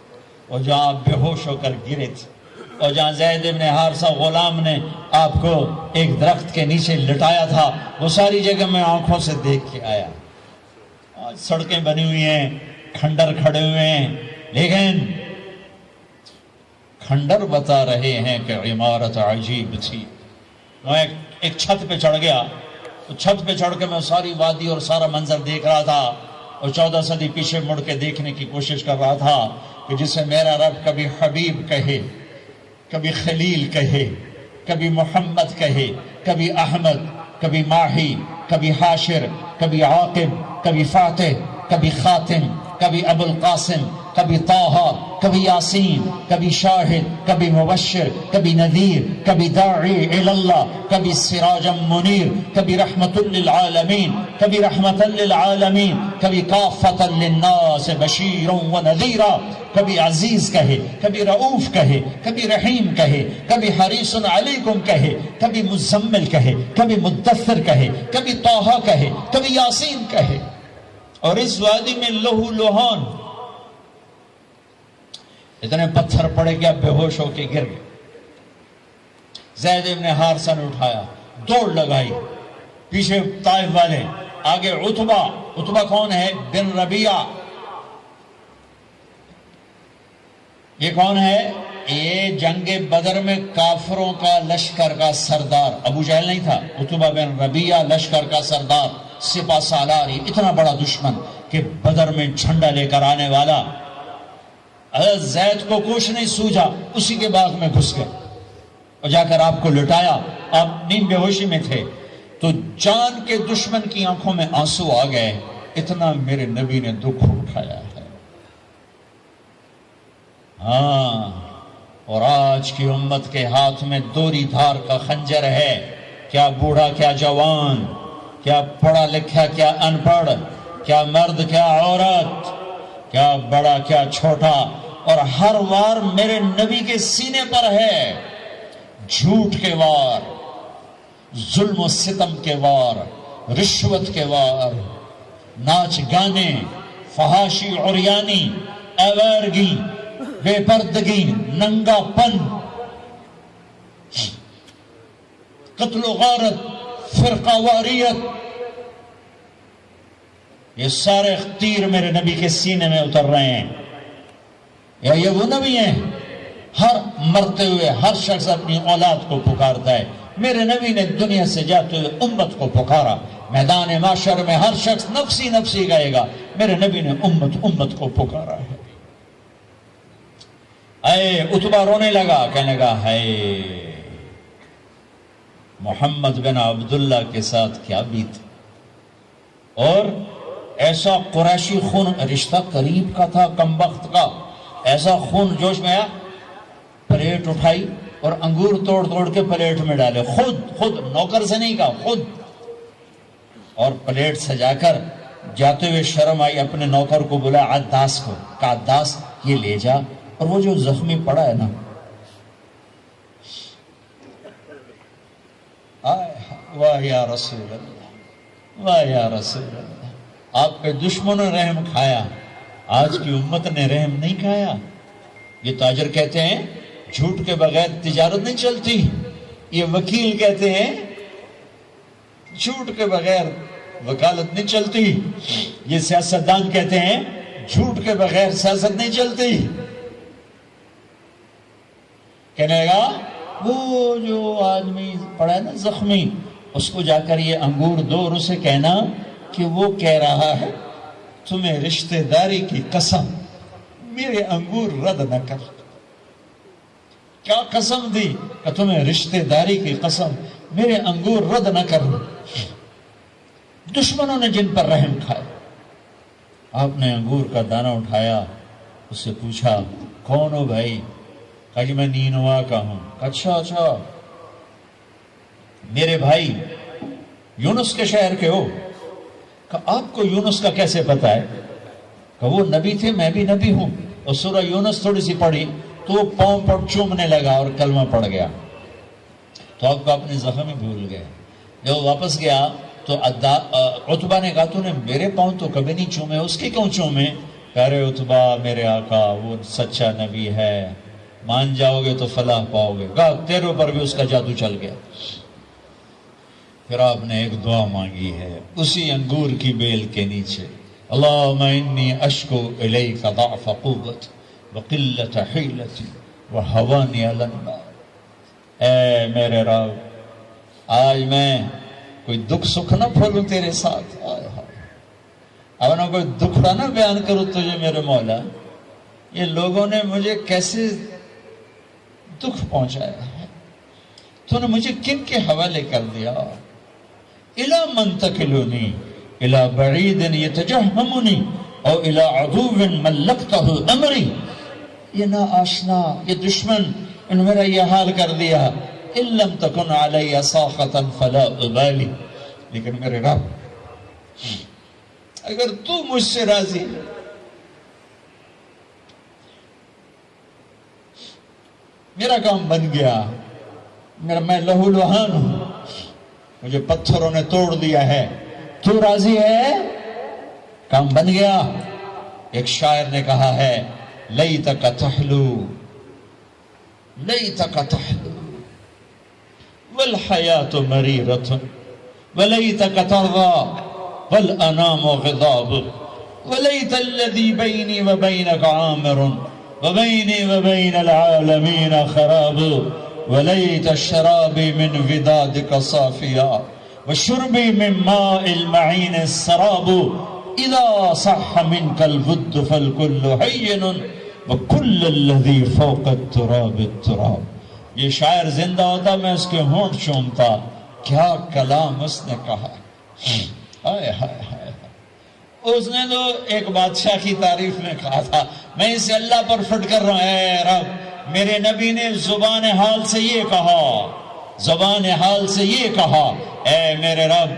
اور جہاں آپ بے ہوش ہو کر گرے تھے اور جہاں زید بن حارثہ غلام نے آپ کو ایک درخت کے نیچے لٹایا تھا. وہ ساری جگہ میں آنکھوں سے دیکھ کے آیا. آج سڑکیں بنی ہوئی ہیں، کھنڈر کھڑے ہوئے ہیں، لیکن کھنڈر بتا رہے ہیں کہ عمارت عجیب تھی. میں ایک چھت پہ چڑھ گیا. چھت پہ چڑھ کے میں ساری وادی اور سارا منظر دیکھ رہا تھا اور 14 صدی پیچھے مڑ کے دیکھنے کی کوشش کر رہا تھا کہ جسے میرا رب کبھی حبیب کہے، کبھی خلیل کہے، کبھی محمد کہے، کبھی احمد، کبھی ماہی، کبھی حاشر، کبھی عاقب، کبھی فاتح، کبھی خاتم، کبھی ابو القاسم، کبھی طٰہٰ، کبھی یاسین، کبھی شاہد، کبھی مبشر، کبھی نذیر، کبھی داعی الی اللہ، کبھی سراجا منیر، کبھی رحمت للعالمین، کبھی رحمت للعالمین، کبھی کافۃ للناس بشیرا و نذیرا. کبھی عزیز کہے، کبھی رؤوف کہے، کبھی رحیم کہے، کبھی حریص علیکم کہے، کبھی مزمل کہے، کبھی مدثر کہے، کبھی طٰہٰ کہے، کبھی یاسین کہے. اور اس وادی میں لہو لہان اتنے پتھر پڑے کہ اب بے ہوش ہو کے گر گئے. زید بن حارثہ نے اٹھایا، دوڑ لگائی. پیچھے طائف والے، آگے عتبہ کون ہے؟ بن ربیعہ. یہ کون ہے؟ یہ جنگ بدر میں کافروں کا لشکر کا سردار. ابو جہل نہیں تھا، عتبہ بن ربیعہ لشکر کا سردار، سپہ سالاری، اتنا بڑا دشمن کہ بدر میں جھنڈا لے کر آنے والا. حضرت زید کو کچھ نہیں سوجا، اسی کے باغ میں گھس گئے اور جا کر آپ کو لٹایا. آپ نیم بے ہوشی میں تھے تو جان کے دشمن کی آنکھوں میں آنسو آ گئے. اتنا میرے نبی نے دکھ اٹھایا ہے. ہاں، اور آج کی امت کے ہاتھ میں دوری دھار کا خنجر ہے. کیا بوڑھا کیا جوان، کیا پڑھا لکھا کیا ان پڑھ، کیا مرد کیا عورت، کیا بڑا کیا چھوٹا، اور ہر وار میرے نبی کے سینے پر ہے جھوٹ کے وار، ظلم و ستم کے وار، رشوت کے وار، ناچ گانے، فحاشی عریانی، آوارگی، بے پردگی، ننگا پن، قتل و غارت، فرقہ واریت، یہ سارے تیر میرے نبی کے سینے میں اتر رہے ہیں۔ یا یہ وہ نبی ہیں؟ ہر مرتے ہوئے ہر شخص اپنی اولاد کو پکارتا ہے، میرے نبی نے دنیا سے جاتے ہوئے امت کو پکارا۔ میدان معاشر میں ہر شخص نفسی نفسی کہے گا، میرے نبی نے امت کو پکارا ہے۔ اے عتبہ رونے لگا، کہنے لگا ہے محمد بن عبداللہ کے ساتھ کیا بیت، اور ایسا قریشی خون، رشتہ قریب کا تھا کمبخت کا، ایسا خون جوش میں آیا، پلیٹ اٹھائی اور انگور توڑ توڑ کے پلیٹ میں ڈالے، خود نوکر سے نہیں کہا، خود، اور پلیٹ سجا کر جاتے ہوئے شرم آئی، اپنے نوکر کو بلا عداس کو، کہا عداس یہ لے جا، اور وہ جو زخمی پڑا ہے نا، واہ یا رسول اللہ، واہ یا رسول اللہ، آپ پہ دشمنوں نے رحم کھایا، آج کی امت نے رحم نہیں کھایا۔ یہ تاجر کہتے ہیں جھوٹ کے بغیر تجارت نہیں چلتی، یہ وکیل کہتے ہیں جھوٹ کے بغیر وکالت نہیں چلتی، یہ سیاستدان کہتے ہیں جھوٹ کے بغیر سیاست نہیں چلتی۔ کہنے لگا وہ جو آدمی پڑا ہے نا زخمی، اس کو جا کر یہ انگور دو اور اسے کہنا کہ وہ کہہ رہا ہے تمہیں رشتہ داری کی قسم میرے انگور رد نہ کر۔ کیا قسم دی؟ کہ تمہیں رشتہ داری کی قسم میرے انگور رد نہ کر۔ دشمنوں نے جن پر رحم کھائے، آپ نے انگور کا دانہ اٹھایا، اس سے پوچھا کون ہو بھائی؟ کہا جی میں نینوا کا ہوں۔ اچھا میرے بھائی یونس کے شہر کے ہو؟ کہ آپ کو یونس کا کیسے پتا ہے؟ کہ وہ نبی تھے، میں بھی نبی ہوں، اور سورہ یونس تھوڑی سی پڑھی تو وہ پاؤں پر چومنے لگا اور کلمہ پڑھ گیا، تو آپ کو اپنے زخم ہی بھول گئے۔ جب واپس گیا تو عتبہ نے کہا تو نے میرے پاؤں تو کبھی نہیں چومے، اس کی کیوں چومے؟ کہہ رہے عتبہ میرے آقا وہ سچا نبی ہے، مان جاؤ گے تو فلاح پاؤ گے۔ کہا تیرے اوپر بھی اس کا جادو چل گیا۔ پھر آپ نے ایک دعا مانگی ہے اسی انگور کی بیل کے نیچے، اللہم انی اشکو الیک ضعف قوت وقلت حیلتی وہوانی علی النار۔ اے میرے رب، آج میں کوئی دکھ سکھ نہ پھولوں تیرے ساتھ، اب نہ کوئی دکھڑا نہ بیان کروں تجھے میرے مولا، یہ لوگوں نے مجھے کیسے دکھ پہنچایا ہے، تو نے مجھے کن کے حوالے کر دیا؟ الی من تکلنی الی بعید یتجہمنی او الی عدو ملکتہ امری۔ یہ نا آشنا، یہ دشمن ان میرا یہ حال کر دیا، ان لم تکن علی ساخطا فلا ابالی، لیکن میرے رب اگر تو مجھ سے راضی، میرا کام بن گیا، میں لہو لہان ہوں، مجھے پتھروں نے توڑ دیا ہے، تو راضی ہے، کام بن گیا۔ ایک شاعر نے کہا ہے لیتک تحلو لیتک تحلو والحیات مریرۃ ولیتک ترضى والانام غضاب ولیت الذی بینی وبینک عامر وبینی وبین العالمین خراب ولیت الشراب من ودادک صافیا وشربی من ماء المعین السراب اذا صح منک الود فالکل حین وکل الذی فوق التراب التراب۔ یہ شاعر زندہ ہوتا میں اس کے ہونٹ چومتا، کیا کلام اس نے کہا، ہائے ہائے ہائے۔ اس نے تو ایک بادشاہ کی تعریف میں کہا تھا میں اسے اللہ پر فٹ کر رہا ہوں، اے رب میرے نبی نے زبان حال سے یہ کہا، زبان حال سے یہ کہا، اے میرے رب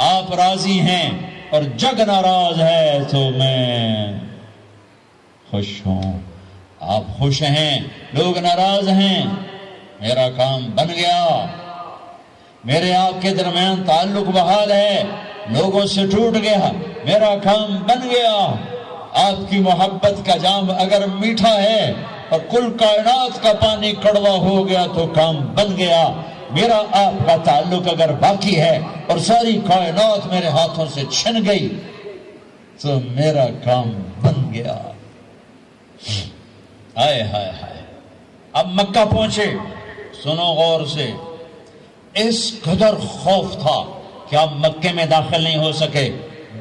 آپ راضی ہیں اور جگ ناراض ہے تو میں خوش ہوں، آپ خوش ہیں لوگ ناراض ہیں، میرا کام بن گیا۔ میرے آپ کے درمیان تعلق بحال ہے، لوگوں سے ٹوٹ گیا، میرا کام بن گیا۔ آپ کی محبت کا جام اگر میٹھا ہے اور کل کائنات کا پانی کڑوا ہو گیا تو کام بن گیا۔ میرا آپ کا تعلق اگر باقی ہے اور ساری کائنات میرے ہاتھوں سے چھن گئی تو میرا کام بن گیا۔ ہائے ہائے ہائے۔ اب مکہ پہنچے، سنو غور سے، اس قدر خوف تھا کہ آپ مکے میں داخل نہیں ہو سکے،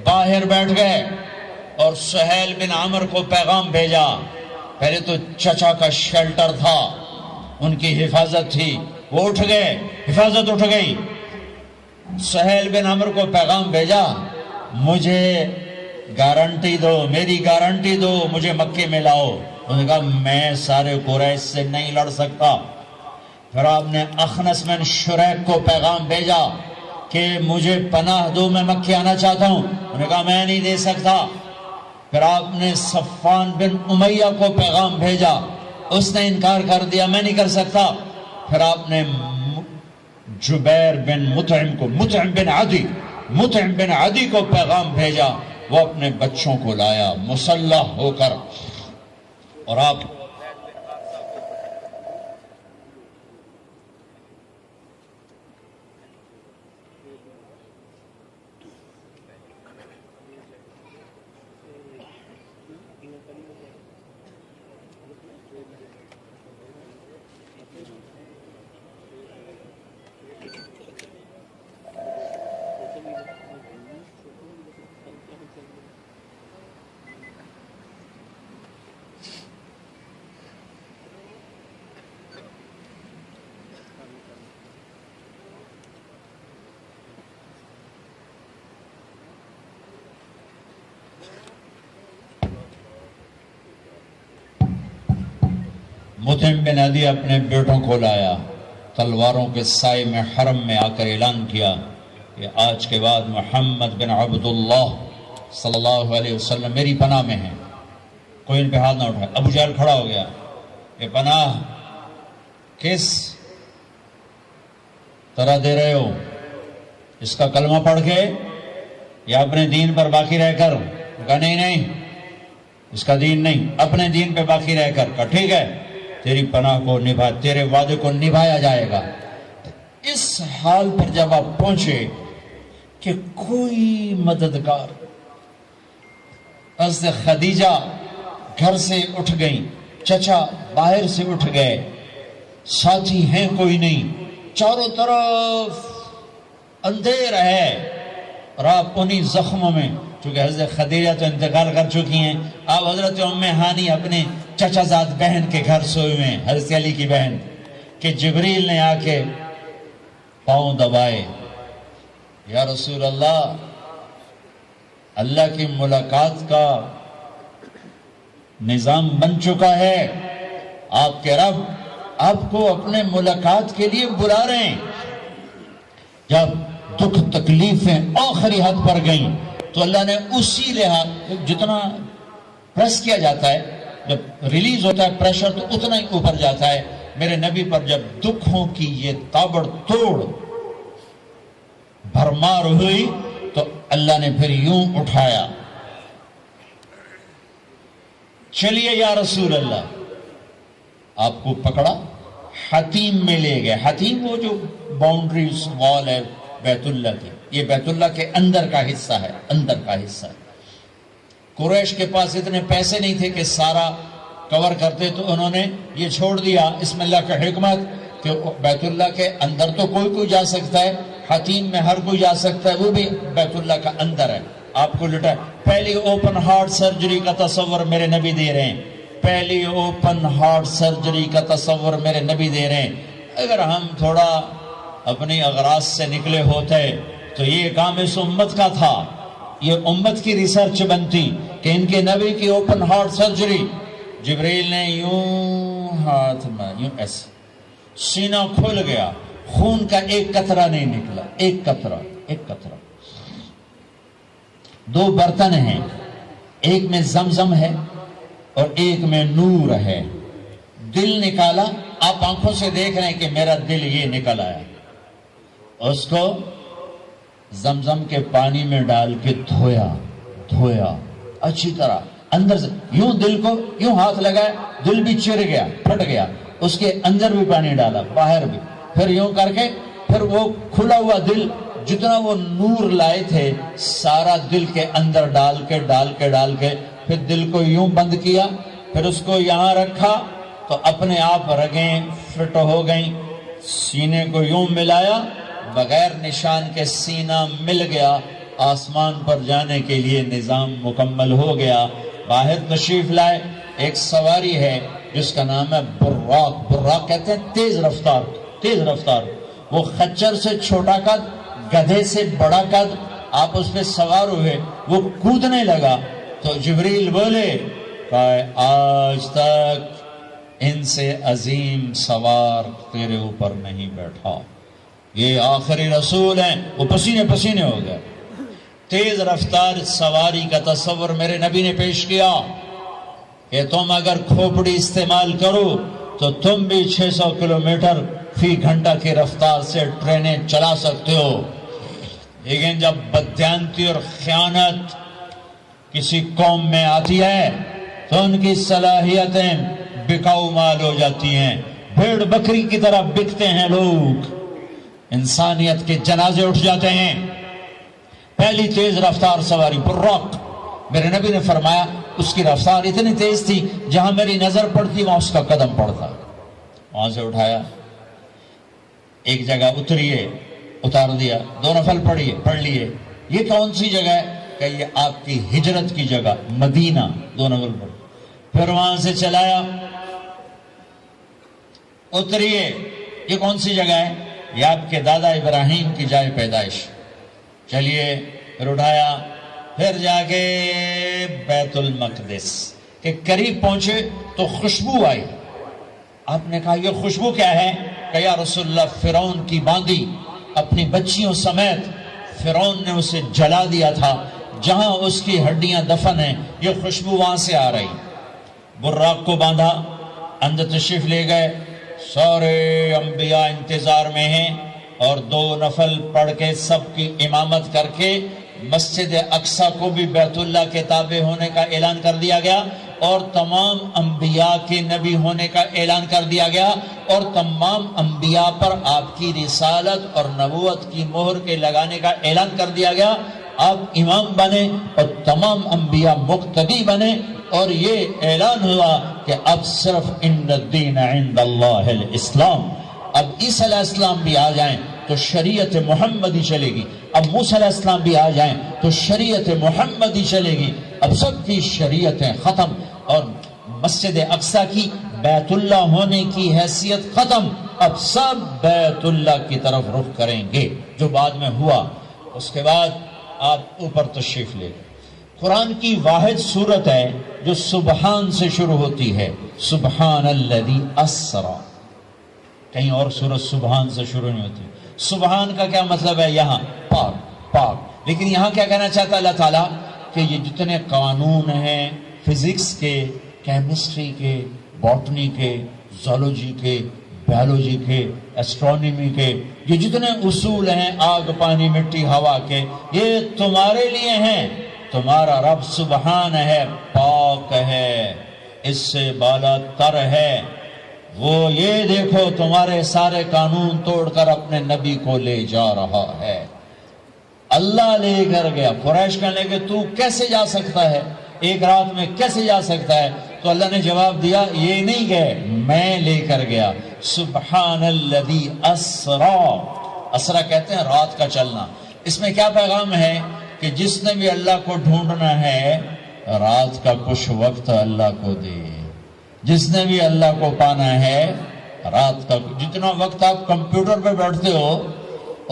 باہر بیٹھ گئے اور سہیل بن عمر کو پیغام بھیجا۔ پہلے تو چچا کا شیلٹر تھا، ان کی حفاظت تھی، وہ اٹھ گئے، حفاظت اٹھ گئی۔ سہیل بن عمر کو پیغام بھیجا، مجھے گارنٹی دو، میری گارنٹی دو، مجھے مکے میں لاؤ۔ انہوں نے کہا میں سارے قریش سے نہیں لڑ سکتا۔ پھر آپ نے اخنس بن شریک کو پیغام بھیجا کہ مجھے پناہ دو، میں مکے آنا چاہتا ہوں۔ انہوں نے کہا میں نہیں دے سکتا۔ پھر آپ نے صفان بن امیہ کو پیغام بھیجا، اس نے انکار کر دیا، میں نہیں کر سکتا۔ پھر آپ نے جبیر بن مطعم بن عدی کو پیغام بھیجا، وہ اپنے بچوں کو لایا مسلح ہو کر، اور آپ مطعم بن عدی اپنے بیٹوں کو لایا، تلواروں کے سائے میں حرم میں آ کر اعلان کیا کہ آج کے بعد محمد بن عبداللہ صلی اللہ علیہ وسلم میری پناہ میں ہیں، کوئی ان پہ ہاتھ نہ اٹھائے۔ ابو جہل کھڑا ہو گیا، یہ پناہ کس طرح دے رہے ہو؟ اس کا کلمہ پڑھ کے یا اپنے دین پر باقی رہ کر؟ کہا نہیں، اس کا دین نہیں، اپنے دین پہ باقی رہ کر۔ کہا ٹھیک ہے، تیری پناہ کو تیرے وعدے کو نبھایا جائے گا۔ اس حال پر جب آپ پہنچے کہ کوئی مددگار، حضرت خدیجہ گھر سے اٹھ گئی، چچا باہر سے اٹھ گئے، ساتھی ہیں کوئی نہیں، چاروں طرف اندھیر ہے، اور آپ انہی زخموں میں، چونکہ حضرت خدیجہ تو انتقال کر چکی ہیں، آپ حضرت ام ہانی اپنے چچا زاد بہن کے گھر سوئے ہوئے ہیں، حضرت علی کی بہن، کہ جبریل نے آ کے پاؤں دبائے، یا رسول اللہ، اللہ کی ملاقات کا نظام بن چکا ہے، آپ کے رب آپ کو اپنے ملاقات کے لیے بلا رہے ہیں۔ جب دکھ تکلیفیں آخری حد پر گئیں تو اللہ نے اسی لحاظ، جتنا پریس کیا جاتا ہے، جب ریلیز ہوتا ہے پریشر تو اتنا ہی اوپر جاتا ہے، میرے نبی پر جب دکھوں کی یہ تابڑ توڑ بھرمار ہوئی تو اللہ نے پھر یوں اٹھایا، چلیے یا رسول اللہ، آپ کو پکڑا، حتیم میں لے گئے۔ حتیم وہ جو باؤنڈری وال ہے بیت اللہ کی، یہ بیت اللہ کے اندر کا حصہ ہے، اندر کا حصہ ہے۔ قریش کے پاس اتنے پیسے نہیں تھے کہ سارا کور کرتے، تو انہوں نے یہ چھوڑ دیا، اسم اللہ کا حکمت، کہ بیت اللہ کے اندر تو کوئی جا سکتا ہے، حتیم میں ہر کوئی جا سکتا ہے، وہ بھی بیت اللہ کا اندر ہے۔ آپ کو لٹا پہلی اوپن ہارٹ سرجری کا تصور میرے نبی دے رہے ہیں، پہلی اوپن ہارٹ سرجری کا تصور میرے نبی دے رہے ہیں۔ اگر ہم تھوڑا اپنی اغراض سے نکلے ہوتے تو یہ کام اس امت کا تھا، یہ امت کی ریسرچ بنتی کہ ان کے نبی کی اوپن ہارٹ سرجری۔ جبریل نے یوں ہاتھ میں یوں ایسے، سینہ کھل گیا، خون کا ایک قطرہ نہیں نکلا، ایک قطرہ۔ دو برتن ہیں، ایک میں زمزم ہے اور ایک میں نور ہے۔ دل نکالا، آپ آنکھوں سے دیکھ رہے ہیں کہ میرا دل یہ نکل آیا، اس کو زمزم کے پانی میں ڈال کے دھویا اچھی طرح اندر سے، یوں دل کو یوں ہاتھ لگائے، دل بھی چر گیا، پھٹ گیا، اس کے اندر بھی پانی ڈالا، باہر بھی، پھر یوں کر کے پھر وہ کھلا ہوا دل جتنا وہ نور لائے تھے سارا دل کے اندر ڈال کے پھر دل کو یوں بند کیا، پھر اس کو یہاں رکھا تو اپنے آپ رگیں فٹ ہو گئیں، سینے کو یوں ملایا، بغیر نشان کے سینہ مل گیا، آسمان پر جانے کے لیے نظام مکمل ہو گیا۔ باہر تشریف لائے، ایک سواری ہے جس کا نام ہے براق کہتے ہیں تیز رفتار، وہ خچر سے چھوٹا قد، گدھے سے بڑا قد، آپ اس پہ سوار ہوئے، وہ کودنے لگا تو جبریل بولے کہ آج تک ان سے عظیم سوار تیرے اوپر نہیں بیٹھا، یہ آخری رسول ہیں۔ وہ پسینے ہو گئے۔ تیز رفتار سواری کا تصور میرے نبی نے پیش کیا کہ تم اگر کھوپڑی استعمال کرو تو تم بھی 600 کلومیٹر فی گھنٹہ کی رفتار سے ٹرینیں چلا سکتے ہو، لیکن جب بددیانتی اور خیانت کسی قوم میں آتی ہے تو ان کی صلاحیتیں بکاؤ مال ہو جاتی ہیں، بھیڑ بکری کی طرح بکتے ہیں لوگ، انسانیت کے جنازے اٹھ جاتے ہیں۔ پہلی تیز رفتار سواری براق، میرے نبی نے فرمایا اس کی رفتار اتنی تیز تھی جہاں میری نظر پڑتی وہاں اس کا قدم پڑتا، وہاں سے اٹھایا، ایک جگہ اتار دیا، 2 نفل پڑھ لیے، یہ کون سی جگہ ہے کہ یہ آپ کی ہجرت کی جگہ مدینہ، 2 نفل پڑھ، پھر وہاں سے چلایا، اتریے، یہ کون سی جگہ ہے؟ یہ آپ کے دادا ابراہیم کی جائے پیدائش، چلیے، پھر اٹھایا، پھر جا کے بیت المقدس کے قریب پہنچے تو خوشبو آئی، آپ نے کہا یہ خوشبو کیا ہے؟ کہ یا رسول اللہ فرعون کی باندی اپنی بچیوں سمیت فرعون نے اسے جلا دیا تھا، جہاں اس کی ہڈیاں دفن ہیں، یہ خوشبو وہاں سے آ رہی۔ براق کو باندھا، اندر تشریف لے گئے، سارے انبیاء انتظار میں ہیں، اور 2 نفل پڑھ کے سب کی امامت کر کے مسجد اقصیٰ کو بھی بیت اللہ کے تابع ہونے کا اعلان کر دیا گیا، اور تمام انبیاء کے نبی ہونے کا اعلان کر دیا گیا، اور تمام انبیاء پر آپ کی رسالت اور نبوت کی مہر کے لگانے کا اعلان کر دیا گیا۔ آپ امام بنے اور تمام انبیاء مقتدی بنے، اور یہ اعلان ہوا کہ اب صرف ان الدین عند اللہ الاسلام، اب عیسیٰ علیہ السلام بھی آ جائیں تو شریعت محمدی چلے گی، اب موسیٰ علیہ السلام بھی آ جائیں تو شریعت محمدی چلے گی، اب سب کی شریعتیں ختم، اور مسجد اقصیٰ کی بیت اللہ ہونے کی حیثیت ختم، اب سب بیت اللہ کی طرف رخ کریں گے، جو بعد میں ہوا۔ اس کے بعد آپ اوپر تشریف لے گئے۔ قرآن کی واحد سورت ہے جو سبحان سے شروع ہوتی ہے، سبحان الذی اسرا، کہیں اور سورت سبحان سے شروع نہیں ہوتی۔ سبحان کا کیا مطلب ہے؟ یہاں پاک، لیکن یہاں کیا کہنا چاہتا ہے اللہ تعالیٰ کہ یہ جتنے قانون ہیں فزکس کے، کیمسٹری کے، باٹنی کے، زولوجی کے، بیولوجی کے، ایسٹرونومی کے، یہ جتنے اصول ہیں آگ پانی مٹی ہوا کے، یہ تمہارے لیے ہیں، تمہارا رب سبحان ہے، پاک ہے، اس سے بالا تر ہے، وہ یہ دیکھو تمہارے سارے قانون توڑ کر اپنے نبی کو لے جا رہا ہے۔ اللہ لے کر گیا۔ قریش کہنے لگے تو کیسے جا سکتا ہے، ایک رات میں کیسے جا سکتا ہے؟ تو اللہ نے جواب دیا یہ نہیں گئے، میں لے کر گیا۔ سبحان الذی اسرا، اسرا کہتے ہیں رات کا چلنا۔ اس میں کیا پیغام ہے کہ جس نے بھی اللہ کو ڈھونڈنا ہے رات کا کچھ وقت اللہ کو دے، جس نے بھی اللہ کو پانا ہے رات کا جتنا وقت آپ کمپیوٹر پہ بیٹھتے ہو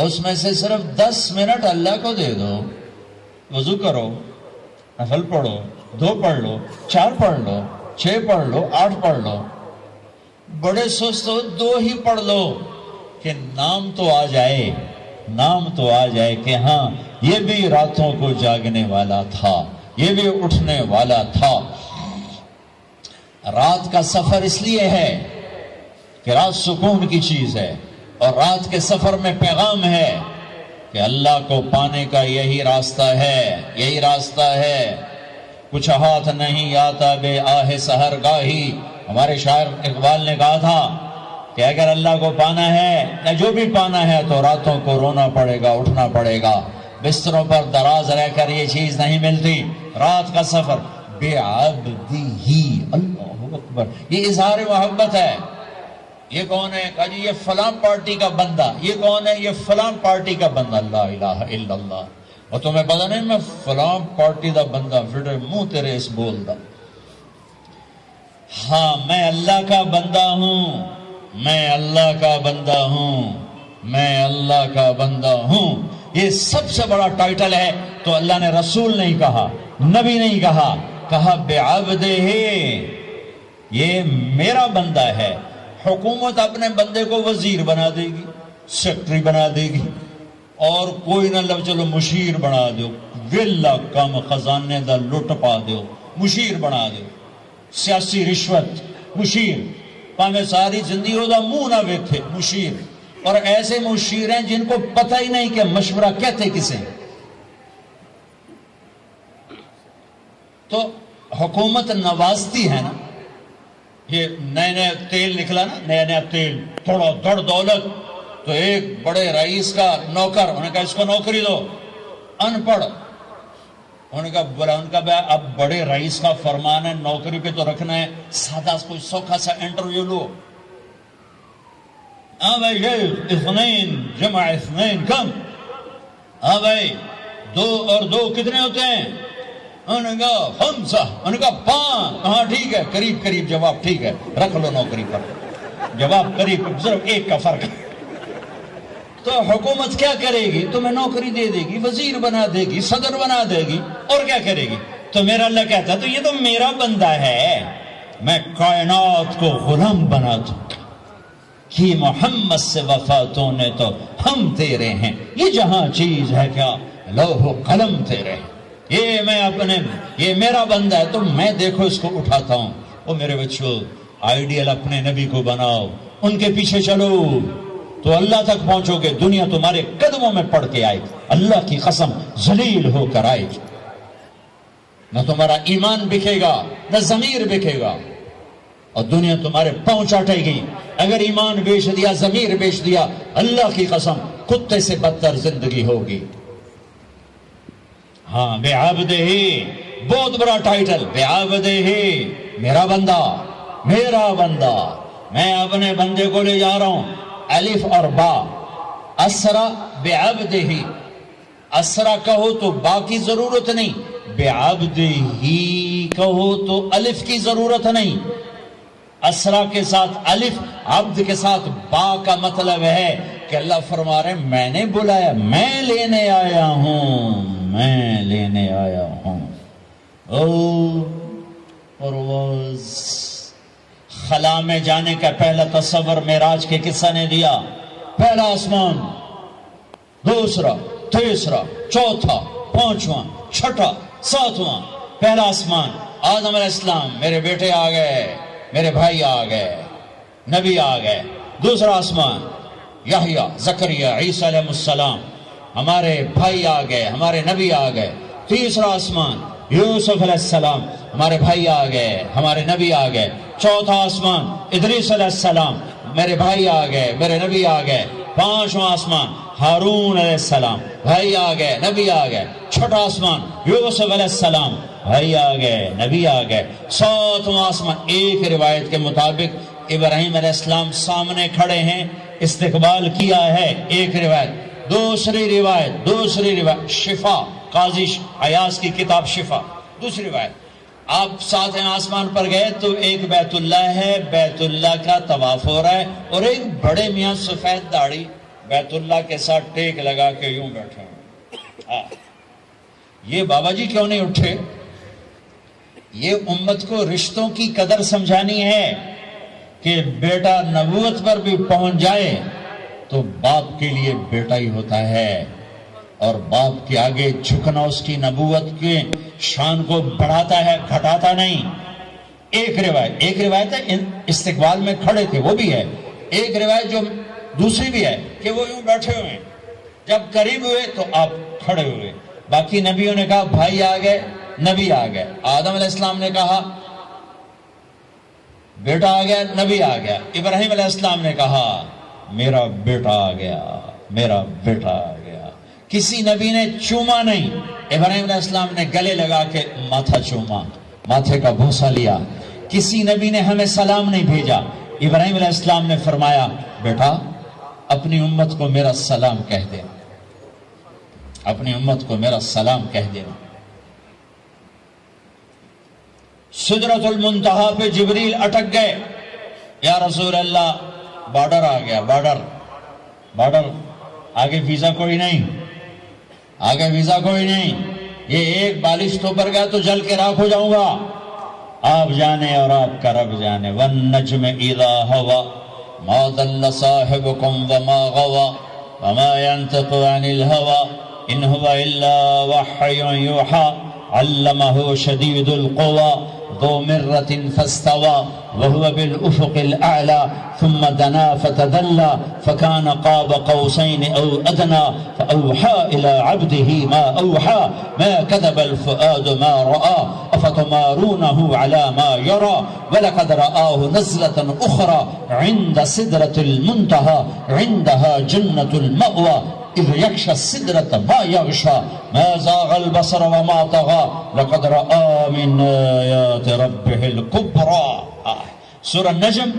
اس میں سے صرف 10 منٹ اللہ کو دے دو، وضو کرو، نفل پڑھو، 2 پڑھ لو، 4 پڑھ لو، 6 پڑھ لو، 8 پڑھ لو، بڑے سست ہو 2 ہی پڑھ لو، کہ نام تو آ جائے، نام تو آ جائے کہ ہاں یہ بھی راتوں کو جاگنے والا تھا، یہ بھی اٹھنے والا تھا۔ رات کا سفر اس لیے ہے کہ رات سکون کی چیز ہے، اور رات کے سفر میں پیغام ہے کہ اللہ کو پانے کا یہی راستہ ہے، یہی راستہ ہے۔ کچھ ہاتھ نہیں آتا بے آہ سحر گاہی، ہمارے شاعر اقبال نے کہا تھا کہ اگر اللہ کو پانا ہے یا جو بھی پانا ہے تو راتوں کو رونا پڑے گا، اٹھنا پڑے گا، بستروں پر دراز رہ کر یہ چیز نہیں ملتی۔ رات کا سفر بے عبدی، اللہ اکبر، یہ اظہار محبت ہے۔ یہ کون ہے؟ کہا جی یہ فلاں پارٹی کا بندہ۔ یہ کون ہے؟ یہ فلاں پارٹی کا بندہ۔ لا الہ الا اللہ۔ اور تمہیں پتا نہیں میں فلاں پارٹی دا بندہ، پھر منہ تیرے اس بول دا۔ ہاں میں اللہ کا بندہ ہوں، میں اللہ کا بندہ ہوں، میں اللہ کا بندہ ہوں۔ یہ سب سے بڑا ٹائٹل ہے۔ تو اللہ نے رسول نہیں کہا، نبی نہیں کہا، کہا بعبدہ، یہ میرا بندہ ہے۔ حکومت اپنے بندے کو وزیر بنا دے گی، سیکٹری بنا دے گی، اور کوئی نہ لو چلو مشیر بنا دو، ویلا کم خزانے دا لٹ پا دو، مشیر بنا دو، سیاسی رشوت، مشیر، پاہمیں ساری زندگی ہو دا منہ نہ ویکھے، مشیر۔ اور ایسے مشیر ہیں جن کو پتہ ہی نہیں کہ مشورہ کہتے کسے۔ تو حکومت نوازتی ہے نا، یہ نئے نئے تیل نکلا نا، نیا نیا تیل، تھوڑا دڑ دولت، تو ایک بڑے رئیس کا نوکر، انہوں نے کہا اس کو نوکری دو، ان پڑھ، انہوں نے کہا بولا ان کا اب بڑے رئیس کا فرمان ہے نوکری پہ تو رکھنا ہے، سادہ کوئی سوکھا سا انٹرویو لو۔ ہاں بھائی یہ اثنین جمع اثنین کم، ہاں بھائی 2 اور 2 کتنے ہوتے ہیں؟ انہوں نے کہا 5، انہوں نے کہا 5، ہاں ٹھیک ہے، قریب قریب جواب، ٹھیک ہے رکھ لو نوکری پر، جواب قریب، صرف 1 کا فرق۔ تو حکومت کیا کرے گی؟ تمہیں نوکری دے دے گی، وزیر بنا دے گی، صدر بنا دے گی، اور کیا کرے گی؟ تو میرا اللہ کہتا ہے تو یہ تو میرا بندہ ہے، میں کائنات کو غلام بنا دوں کہ محمد سے وفاتوں نے تو ہم تیرے ہیں، یہ جہاں چیز ہے کیا لوح و قلم تیرے ہیں، یہ میرا بندہ ہے، تو میں دیکھو اس کو اٹھاتا ہوں۔ او میرے بچوں، آئیڈیل اپنے نبی کو بناؤ، ان کے پیچھے چلو تو اللہ تک پہنچو گے، دنیا تمہارے قدموں میں پڑ کے آئے، اللہ کی قسم ذلیل ہو کر آئے، نہ تمہارا ایمان بکے گا نہ ضمیر بکے گا، اور دنیا تمہارے پاؤں چاٹے گی۔ اگر ایمان بیچ دیا، ضمیر بیچ دیا، اللہ کی قسم کتے سے بدتر زندگی ہوگی۔ ہاں بعبدہ، بہت بڑا ٹائٹل، بعبدہ، میرا بندہ، میرا بندہ، میں اپنے بندے کو لے جا رہا ہوں۔ الف اور با، اسرا بعبدہ، اسرا کہو تو با کی ضرورت نہیں، بعبدہ کہو تو الف کی ضرورت نہیں۔ اسرا کے ساتھ الف، عبد کے ساتھ با کا مطلب ہے کہ اللہ فرما رہے ہیں میں نے بلایا، میں لینے آیا ہوں، میں لینے آیا ہوں۔ او پرواز، خلا میں جانے کا پہلا تصور معراج کے قصہ نے دیا۔ پہلا آسمان، دوسرا، تیسرا، چوتھا، پانچواں، چھٹا، ساتواں۔ پہلا آسمان، آدم علیہ السلام، میرے بیٹے آ گئے، میرے بھائی آ گئے، نبی آ گئے۔ دوسرا آسمان، یحییٰ، زکریا، عیسیٰ علیہ السلام، ہمارے بھائی آ گئے، ہمارے نبی آ گئے۔ تیسرا آسمان، یوسف علیہ السلام، ہمارے بھائی آ گئے، ہمارے نبی آ گئے۔ چوتھا آسمان، ادریس علیہ السلام، میرے بھائی آ گئے، میرے نبی آ گئے۔ پانچواں آسمان، ہارون علیہ السلام، بھائی آ گئے، نبی آ گئے۔ چھٹا آسمان، یوسف علیہ السلام، بھائی آ گئے، نبی آ گئے۔ ساتواں آسمان، ایک روایت کے مطابق ابراہیم علیہ السلام سامنے کھڑے ہیں، استقبال کیا ہے، ایک روایت۔ دوسری روایت شفا، قاضی عیاض کی کتاب شفا، دوسری روایت، آپ ساتھ آسمان پر گئے تو ایک بیت اللہ ہے، بیت اللہ کا طواف ہو رہا ہے، اور ایک بڑے میاں سفید داڑھی بیت اللہ کے ساتھ ٹیک لگا کے یوں بیٹھے ہیں۔ یہ بابا جی کیوں نہیں اٹھے؟ یہ امت کو رشتوں کی قدر سمجھانی ہے کہ بیٹا نبوت پر بھی پہنچ جائے تو باپ کے لیے بیٹا ہی ہوتا ہے، اور باپ کے آگے جھکنا اس کی نبوت کے شان کو بڑھاتا ہے، گھٹاتا نہیں۔ ایک روایت ہے استقبال میں کھڑے تھے وہ بھی ہے، ایک روایت جو دوسری بھی ہے کہ وہ یوں بیٹھے ہوئے ہیں، جب قریب ہوئے تو آپ کھڑے ہوئے. باقی نبیوں نے کہا بھائی آ گئے، نبی آ گئے. آدم علیہ السلام نے کہا بیٹا آ گیا، نبی آ گیا. ابراہیم علیہ السلام نے کہا میرا بیٹا آ گیا، میرا بیٹا آ گیا. کسی نبی نے چوما نہیں، ابراہیم علیہ السلام نے گلے لگا کے ماتھا چوما، ماتھے کا بوسہ لیا. کسی نبی نے ہمیں سلام نہیں بھیجا. ابراہیم علیہ السلام نے فرمایا بیٹا اپنی امت کو میرا سلام کہہ دے، اپنی امت کو میرا سلام کہہ دینا. سدرۃ المنتہا پہ جبریل اٹک گئے. یا رسول اللہ بارڈر آ گیا، بارڈر آگے ویزا کوئی نہیں، آگے ویزا کوئی نہیں، یہ ایک بالش تو پر گیا تو جل کے راکھ ہو جاؤں گا. آپ جانے اور آپ کا رب جانے. والنجم اذا ہوا ما ضل صاحبكم وما غوا وما ينطق عن الهوى ان هو الا وحي يوحى علمه شديد القوى ذو مرة فاستوى وهو بالأفق الأعلى ثم دنا فتدلى فكان قاب قوسين أو أدنى فأوحى إلى عبده ما أوحى ما كذب الفؤاد ما رأى أفتمارونه على ما يرى ولقد رآه نزلة أخرى عند سدرة المنتهى عندها جنة المأوى اذ یغشی السدرۃ ما یغشی ما زاغ البصر وما طغى لقد رأى من آیات ربه الکبریٰ. سورہ نجم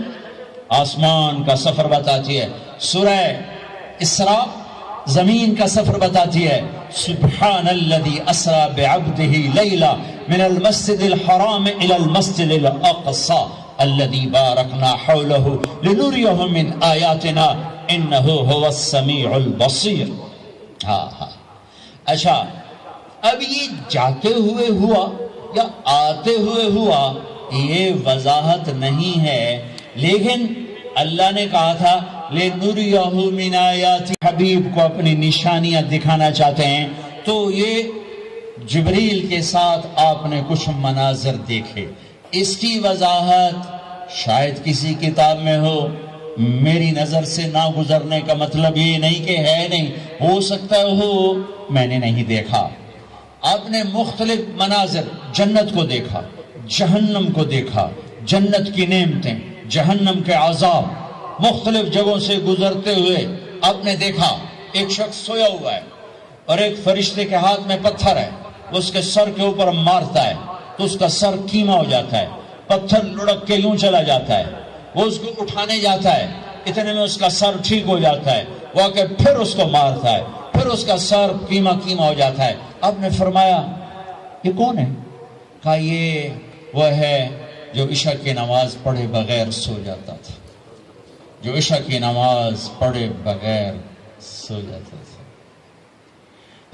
آسمان کا سفر بتاتی ہے، سورہ اسراء زمین کا سفر بتاتی ہے. سبحان الذی اسری بعبدہ لیلا من المسجد الحرام الى المسجد الاقصى الذي باركنا حوله لنريه من آیاتنا انه هو السمیع البصیر. اچھا اب یہ جاتے ہوئے ہوا یا آتے ہوئے ہوا یہ وضاحت نہیں ہے، لیکن اللہ نے کہا تھا لِنُرِيَهُ مِنْ آیَاتِ، حبیب کو اپنی نشانیاں دکھانا چاہتے ہیں. تو یہ جبریل کے ساتھ آپ نے کچھ مناظر دیکھے. اس کی وضاحت شاید کسی کتاب میں ہو، میری نظر سے نہ گزرنے کا مطلب یہ نہیں کہ ہے نہیں، ہو سکتا ہو میں نے نہیں دیکھا. آپ نے مختلف مناظر، جنت کو دیکھا، جہنم کو دیکھا، جنت کی نعمتیں، جہنم کے عذاب، مختلف جگہوں سے گزرتے ہوئے آپ نے دیکھا. ایک شخص سویا ہوا ہے اور ایک فرشتے کے ہاتھ میں پتھر ہے، اس کے سر کے اوپر مارتا ہے تو اس کا سر کیما ہو جاتا ہے، پتھر لڑک کے یوں چلا جاتا ہے. وہ اس کو اٹھانے جاتا ہے، اتنے میں اس کا سر ٹھیک ہو جاتا ہے، وہ آ کے پھر اس کو مارتا ہے، پھر اس کا سر کیما ہو جاتا ہے. آپ نے فرمایا یہ کون ہے؟ کہا یہ وہ ہے جو عشاء کی نماز پڑھے بغیر سو جاتا تھا، جو عشاء کی نماز پڑھے بغیر سو جاتا تھا.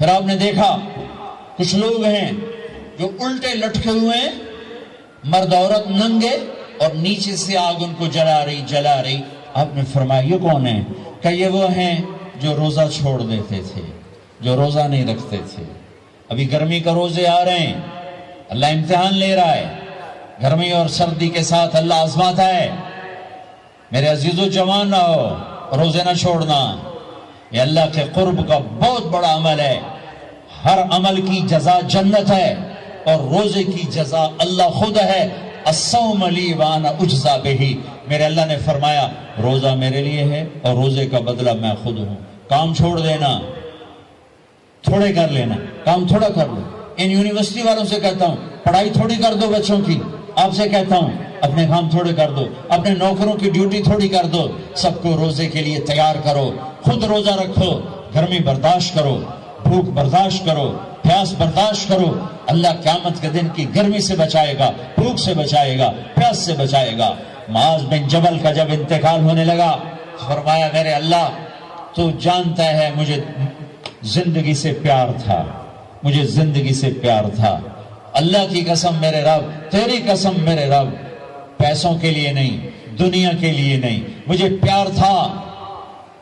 پھر آپ نے دیکھا کچھ لوگ ہیں جو الٹے لٹکے ہوئے ہیں، مرد عورت ننگے، اور نیچے سے آگ ان کو جلا رہی. آپ نے فرمایا یہ کون ہے؟ کہ یہ وہ ہیں جو روزہ چھوڑ دیتے تھے، جو روزہ نہیں رکھتے تھے. ابھی گرمی کا روزے آ رہے ہیں، اللہ امتحان لے رہا ہے. گرمی اور سردی کے ساتھ اللہ آزماتا ہے. میرے عزیزو جوان نہ ہو، روزے نہ چھوڑنا. یہ اللہ کے قرب کا بہت بڑا عمل ہے. ہر عمل کی جزا جنت ہے اور روزے کی جزا اللہ خود ہے. الصوم لی وانا اجزا بہی، میرے اللہ نے فرمایا روزہ میرے لیے ہے اور روزے کا بدلہ میں خود ہوں. کام چھوڑ دینا، تھوڑے کر لینا، کام تھوڑا کر لو. ان یونیورسٹی والوں سے کہتا ہوں پڑھائی تھوڑی کر دو بچوں کی. آپ سے کہتا ہوں اپنے کام تھوڑے کر دو، اپنے نوکروں کی ڈیوٹی تھوڑی کر دو. سب کو روزے کے لیے تیار کرو، خود روزہ رکھو، گرمی برداشت کرو، بھوک برداشت کرو، پیاس برداشت کرو. اللہ قیامت کے دن کی گرمی سے بچائے گا، بھوک سے بچائے گا، پیاس سے بچائے گا. معاذ بن جبل کا جب انتقال ہونے لگا فرمایا میرے اللہ تو جانتا ہے مجھے زندگی سے پیار تھا، مجھے زندگی سے پیار تھا. اللہ کی قسم میرے رب، تیری قسم میرے رب، پیسوں کے لیے نہیں، دنیا کے لیے نہیں، مجھے پیار تھا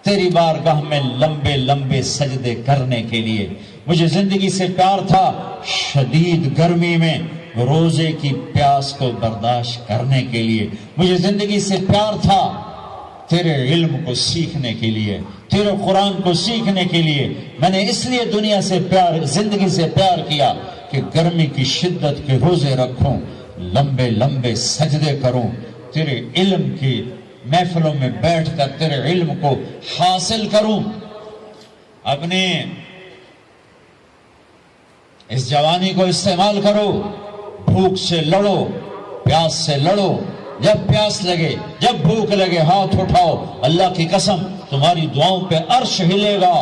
تیری بارگاہ میں لمبے لمبے سجدے کرنے کے لیے. مجھے زندگی سے پیار تھا شدید گرمی میں روزے کی پیاس کو برداشت کرنے کے لیے. مجھے زندگی سے پیار تھا تیرے علم کو سیکھنے کے لیے، تیرے قرآن کو سیکھنے کے لیے میں نے اس لیے دنیا سے پیار، زندگی سے پیار کیا کہ گرمی کی شدت کے روزے رکھوں، لمبے لمبے سجدے کروں، تیرے علم کی محفلوں میں بیٹھ کر تیرے علم کو حاصل کروں۔ اپنے اس جوانی کو استعمال کرو، بھوک سے لڑو، پیاس سے لڑو، جب پیاس لگے، جب بھوک لگے ہاتھ اٹھاؤ، اللہ کی قسم تمہاری دعاؤں پہ عرش ہلے گا،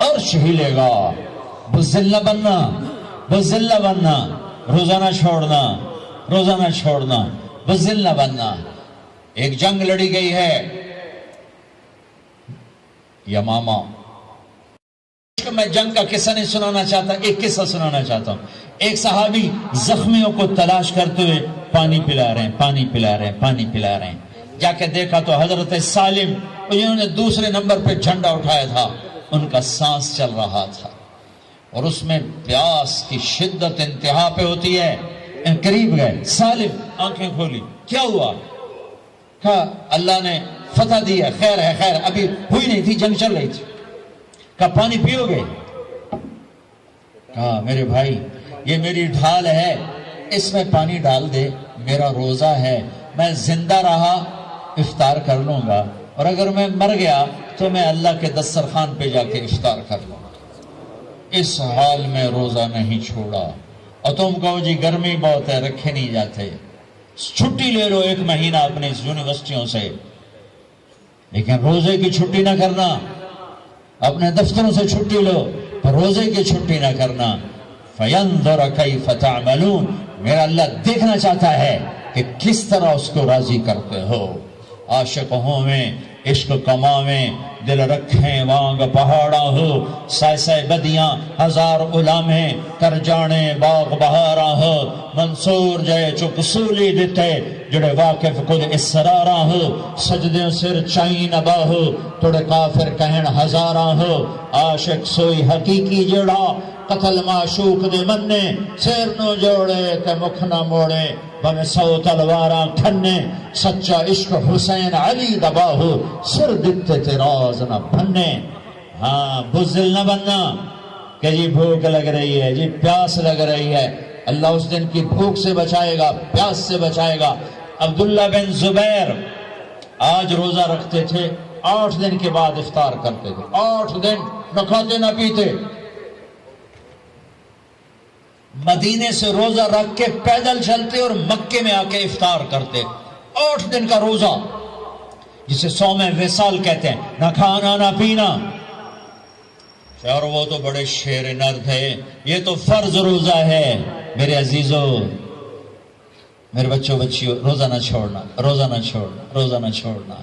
عرش ہلے گا۔ بزدل نہ بننا، بزدل نہ بننا، روزہ نہ چھوڑنا، روزہ نہ چھوڑنا، بزدل نہ بننا۔ ایک جنگ لڑی گئی ہے یمامہ، میں جنگ کا قصہ نہیں سنانا چاہتا، ایک قصہ سنانا چاہتا ہوں۔ ایک صحابی زخمیوں کو تلاش کرتے ہوئے پانی پلا رہے ہیں، پانی پلا رہے ہیں، پانی پلا رہے ہیں۔ جا کے دیکھا تو حضرت سالم، انہوں نے دوسرے نمبر پہ جھنڈا اٹھایا تھا، ان کا سانس چل رہا تھا اور اس میں پیاس کی شدت انتہا پہ ہوتی ہے۔ قریب گئے، سالم آنکھیں کھولی، کیا ہوا؟ کہا اللہ نے فتح دی ہے، خیر ہے، خیر ابھی ہوئی نہیں تھی، جنگ چل رہی تھی۔ کہا پانی پیو گے؟ کہا میرے بھائی یہ میری ڈھال ہے، اس میں پانی ڈال دے، میرا روزہ ہے، میں زندہ رہا افطار کر لوں گا، اور اگر میں مر گیا تو میں اللہ کے دسترخوان پہ جا کے افطار کر لوں گا۔ اس حال میں روزہ نہیں چھوڑا۔ اور تم کہو جی گرمی بہت ہے، رکھے نہیں جاتے، چھٹی لے لو 1 مہینہ اپنے یونیورسٹیوں سے، لیکن روزے کی چھٹی نہ کرنا۔ اپنے دفتروں سے چھٹی لو، پر روزے کی چھٹی نہ کرنا۔ فَيَنْظُرَ كَيْفَ تَعْمَلُونَ، میرا اللہ دیکھنا چاہتا ہے کہ کس طرح اس کو راضی کرتے ہو۔ عاشق ہوں میں، عشق کماویں، دل رکھیں وانگ پہاڑا ہو، سائے سائے بدیاں ہزار علامیں، کر جانے باغ بہارا ہو، منصور جائے چک سولی دیتے، جڑے واقف کل اسرارا ہو، سجدیں سر چائیں نبا ہو، توڑے کافر کہن ہزارا ہو، عاشق سوئی حقیقی جڑا، قتل معشوق دے مننے، سیر نو جوڑے تے مکھ نہ موڑے، بمیں 100 تلواراں کھنے، سچا عشق حسین علی دبا ہو، سر دتے تیراز نہ بھنے۔ ہاں بزدل نہ بننا کہ جی بھوک لگ رہی ہے، جی پیاس لگ رہی ہے، اللہ اس دن کی بھوک سے بچائے گا، پیاس سے بچائے گا۔ عبداللہ بن زبیر آج روزہ رکھتے تھے، 8 دن کے بعد افطار کرتے تھے، 8 دن نہ کھاتے نہ پیتے، مدینے سے روزہ رکھ کے پیدل چلتے اور مکے میں آ کے افطار کرتے۔ 8 دن کا روزہ جسے صوم وصال کہتے ہیں، نہ کھانا نہ پینا۔ اور وہ تو بڑے شیر نر تھے، یہ تو فرض روزہ ہے۔ میرے عزیزو، میرے بچوں بچیوں، روزہ نہ چھوڑنا، روزہ نہ چھوڑنا، روزہ نہ چھوڑنا۔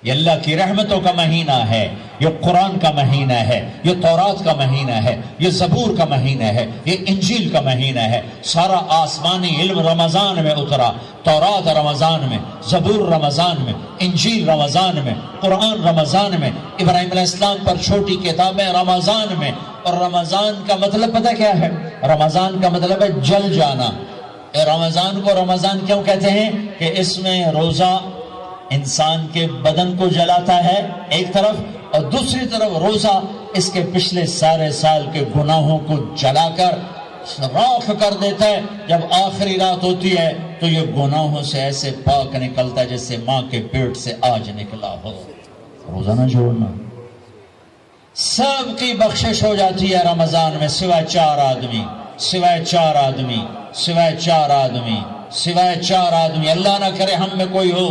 یہ اللہ کی رحمتوں کا مہینہ ہے، یہ قرآن کا مہینہ ہے، یہ تورات کا مہینہ ہے، یہ زبور کا مہینہ ہے، یہ انجیل کا مہینہ ہے۔ سارا آسمانی علم رمضان میں اترا، تورات رمضان میں، زبور رمضان میں، انجیل رمضان میں، قرآن رمضان میں، ابراہیم علیہ السلام پر چھوٹی کتابیں رمضان میں۔ اور رمضان کا مطلب پتہ کیا ہے؟ رمضان کا مطلب ہے جل جانا۔ رمضان کو رمضان کیوں کہتے ہیں؟ کہ اس میں روزہ انسان کے بدن کو جلاتا ہے ایک طرف، اور دوسری طرف روزہ اس کے پچھلے سارے سال کے گناہوں کو جلا کر راکھ کر دیتا ہے۔ جب آخری رات ہوتی ہے تو یہ گناہوں سے ایسے پاک نکلتا ہے جیسے ماں کے پیٹ سے آج نکلا ہو۔ روزہ نہ چھوڑنا، سب کی بخشش ہو جاتی ہے رمضان میں، سوائے 4 آدمی، سوائے 4 آدمی، سوائے 4 آدمی، سوائے 4 آدمی۔ اللہ نہ کرے ہم میں کوئی ہو۔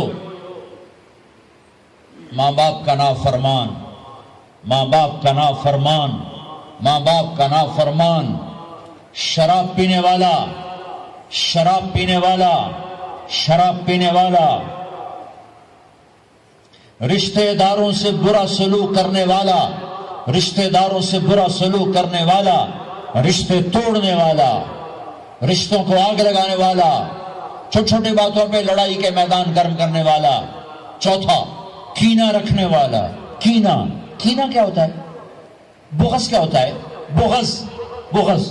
ماں باپ کا نافرمان، ماں باپ کا نافرمان، ماں باپ کا نافرمان، شراب پینے والا، شراب پینے والا، شراب پینے والا، رشتہ داروں سے برا سلوک کرنے والا، رشتہ داروں سے برا سلوک کرنے والا، رشتے توڑنے والا، رشتوں کو آگ لگانے والا، چھوٹی چھوٹی باتوں پہ لڑائی کے میدان گرم کرنے والا۔ چوتھا، کینہ رکھنے والا۔ کینہ، کینہ کیا ہوتا ہے؟ بغض کیا ہوتا ہے؟ بغض، بغض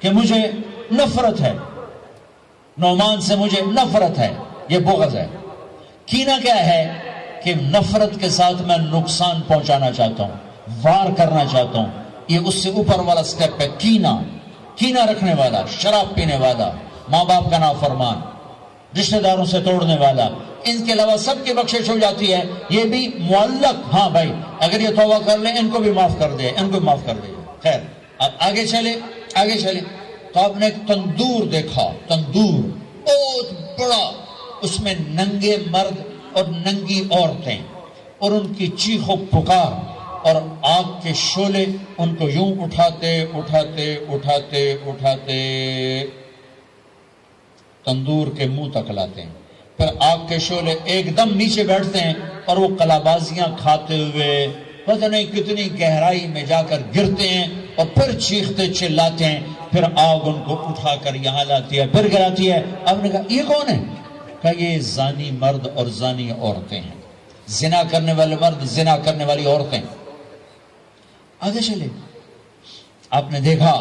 کہ مجھے نفرت ہے، نعمان سے مجھے نفرت ہے، یہ بغض ہے۔ کینہ کیا ہے؟ کہ نفرت کے ساتھ میں نقصان پہنچانا چاہتا ہوں، وار کرنا چاہتا ہوں، یہ اس سے اوپر والا سٹیپ ہے۔ کینہ رکھنے والا، شراب پینے والا، ماں باپ کا نافرمان، رشتہ داروں سے توڑنے والا، ان کے علاوہ سب کی بخشش ہو جاتی ہے۔ یہ بھی معلق، ہاں بھائی اگر یہ توبہ کر لیں ان کو بھی معاف کر دے، ان کو بھی معاف کر دے۔ خیر اب آگے چلے تو آپ نے ایک تندور دیکھا، تندور بہت بڑا، اس میں ننگے مرد اور ننگی عورتیں، اور ان کی چیخ و پکار اور آگ کے شعلے ان کو یوں اٹھاتے اٹھاتے اٹھاتے اٹھاتے تندور کے منہ تک لاتے ہیں، پھر آگ کے شعلے ایک دم نیچے بیٹھتے ہیں اور وہ قلابازیاں کھاتے ہوئے پتہ نہیں کتنی گہرائی میں جا کر گرتے ہیں، اور پھر چیختے چلاتے ہیں، پھر آگ ان کو اٹھا کر یہاں لاتی ہے، پھر گراتی ہے۔ آپ نے کہا یہ کون ہے؟ کہا یہ زانی مرد اور زانی عورتیں ہیں، زنا کرنے والے مرد، زنا کرنے والی عورتیں۔ آگے چلے، آپ نے دیکھا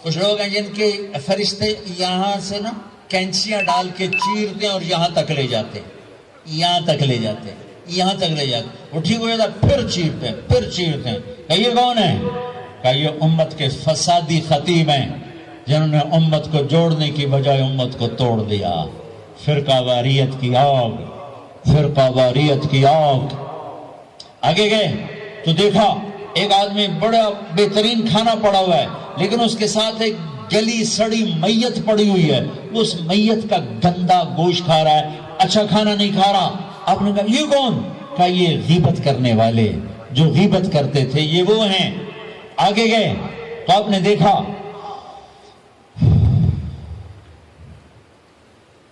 کچھ لوگ ہیں جن کے فرشتے یہاں سے نا کینچیاں ڈال کے چیرتے ہیں اور یہاں تک لے جاتے ہیں، یہاں تک لے جاتے ہیں، یہاں تک لے جاتے ہیں، وہ ٹھیک ہو جاتا ہے پھر چیرتے ہیں، پھر چیرتے ہیں۔ کہ یہ کون ہے؟ کہ یہ امت کے فسادی خطیب ہیں جنہوں نے امت کو جوڑنے کی بجائے امت کو توڑ دیا۔ فرقہ واریت کی آگ، فرقہ واریت کی آگ۔ آگے گئے تو دیکھا ایک آدمی بڑا بہترین کھانا پڑا ہوا ہے، لیکن اس کے ساتھ ایک گلی سڑی میت پڑی ہوئی ہے، وہ اس میت کا گندا گوشت کھا رہا ہے، اچھا کھانا نہیں کھا رہا۔ آپ نے کہا یہ کون؟ کہا یہ غیبت کرنے والے، جو غیبت کرتے تھے یہ وہ ہیں۔ آگے گئے تو آپ نے دیکھا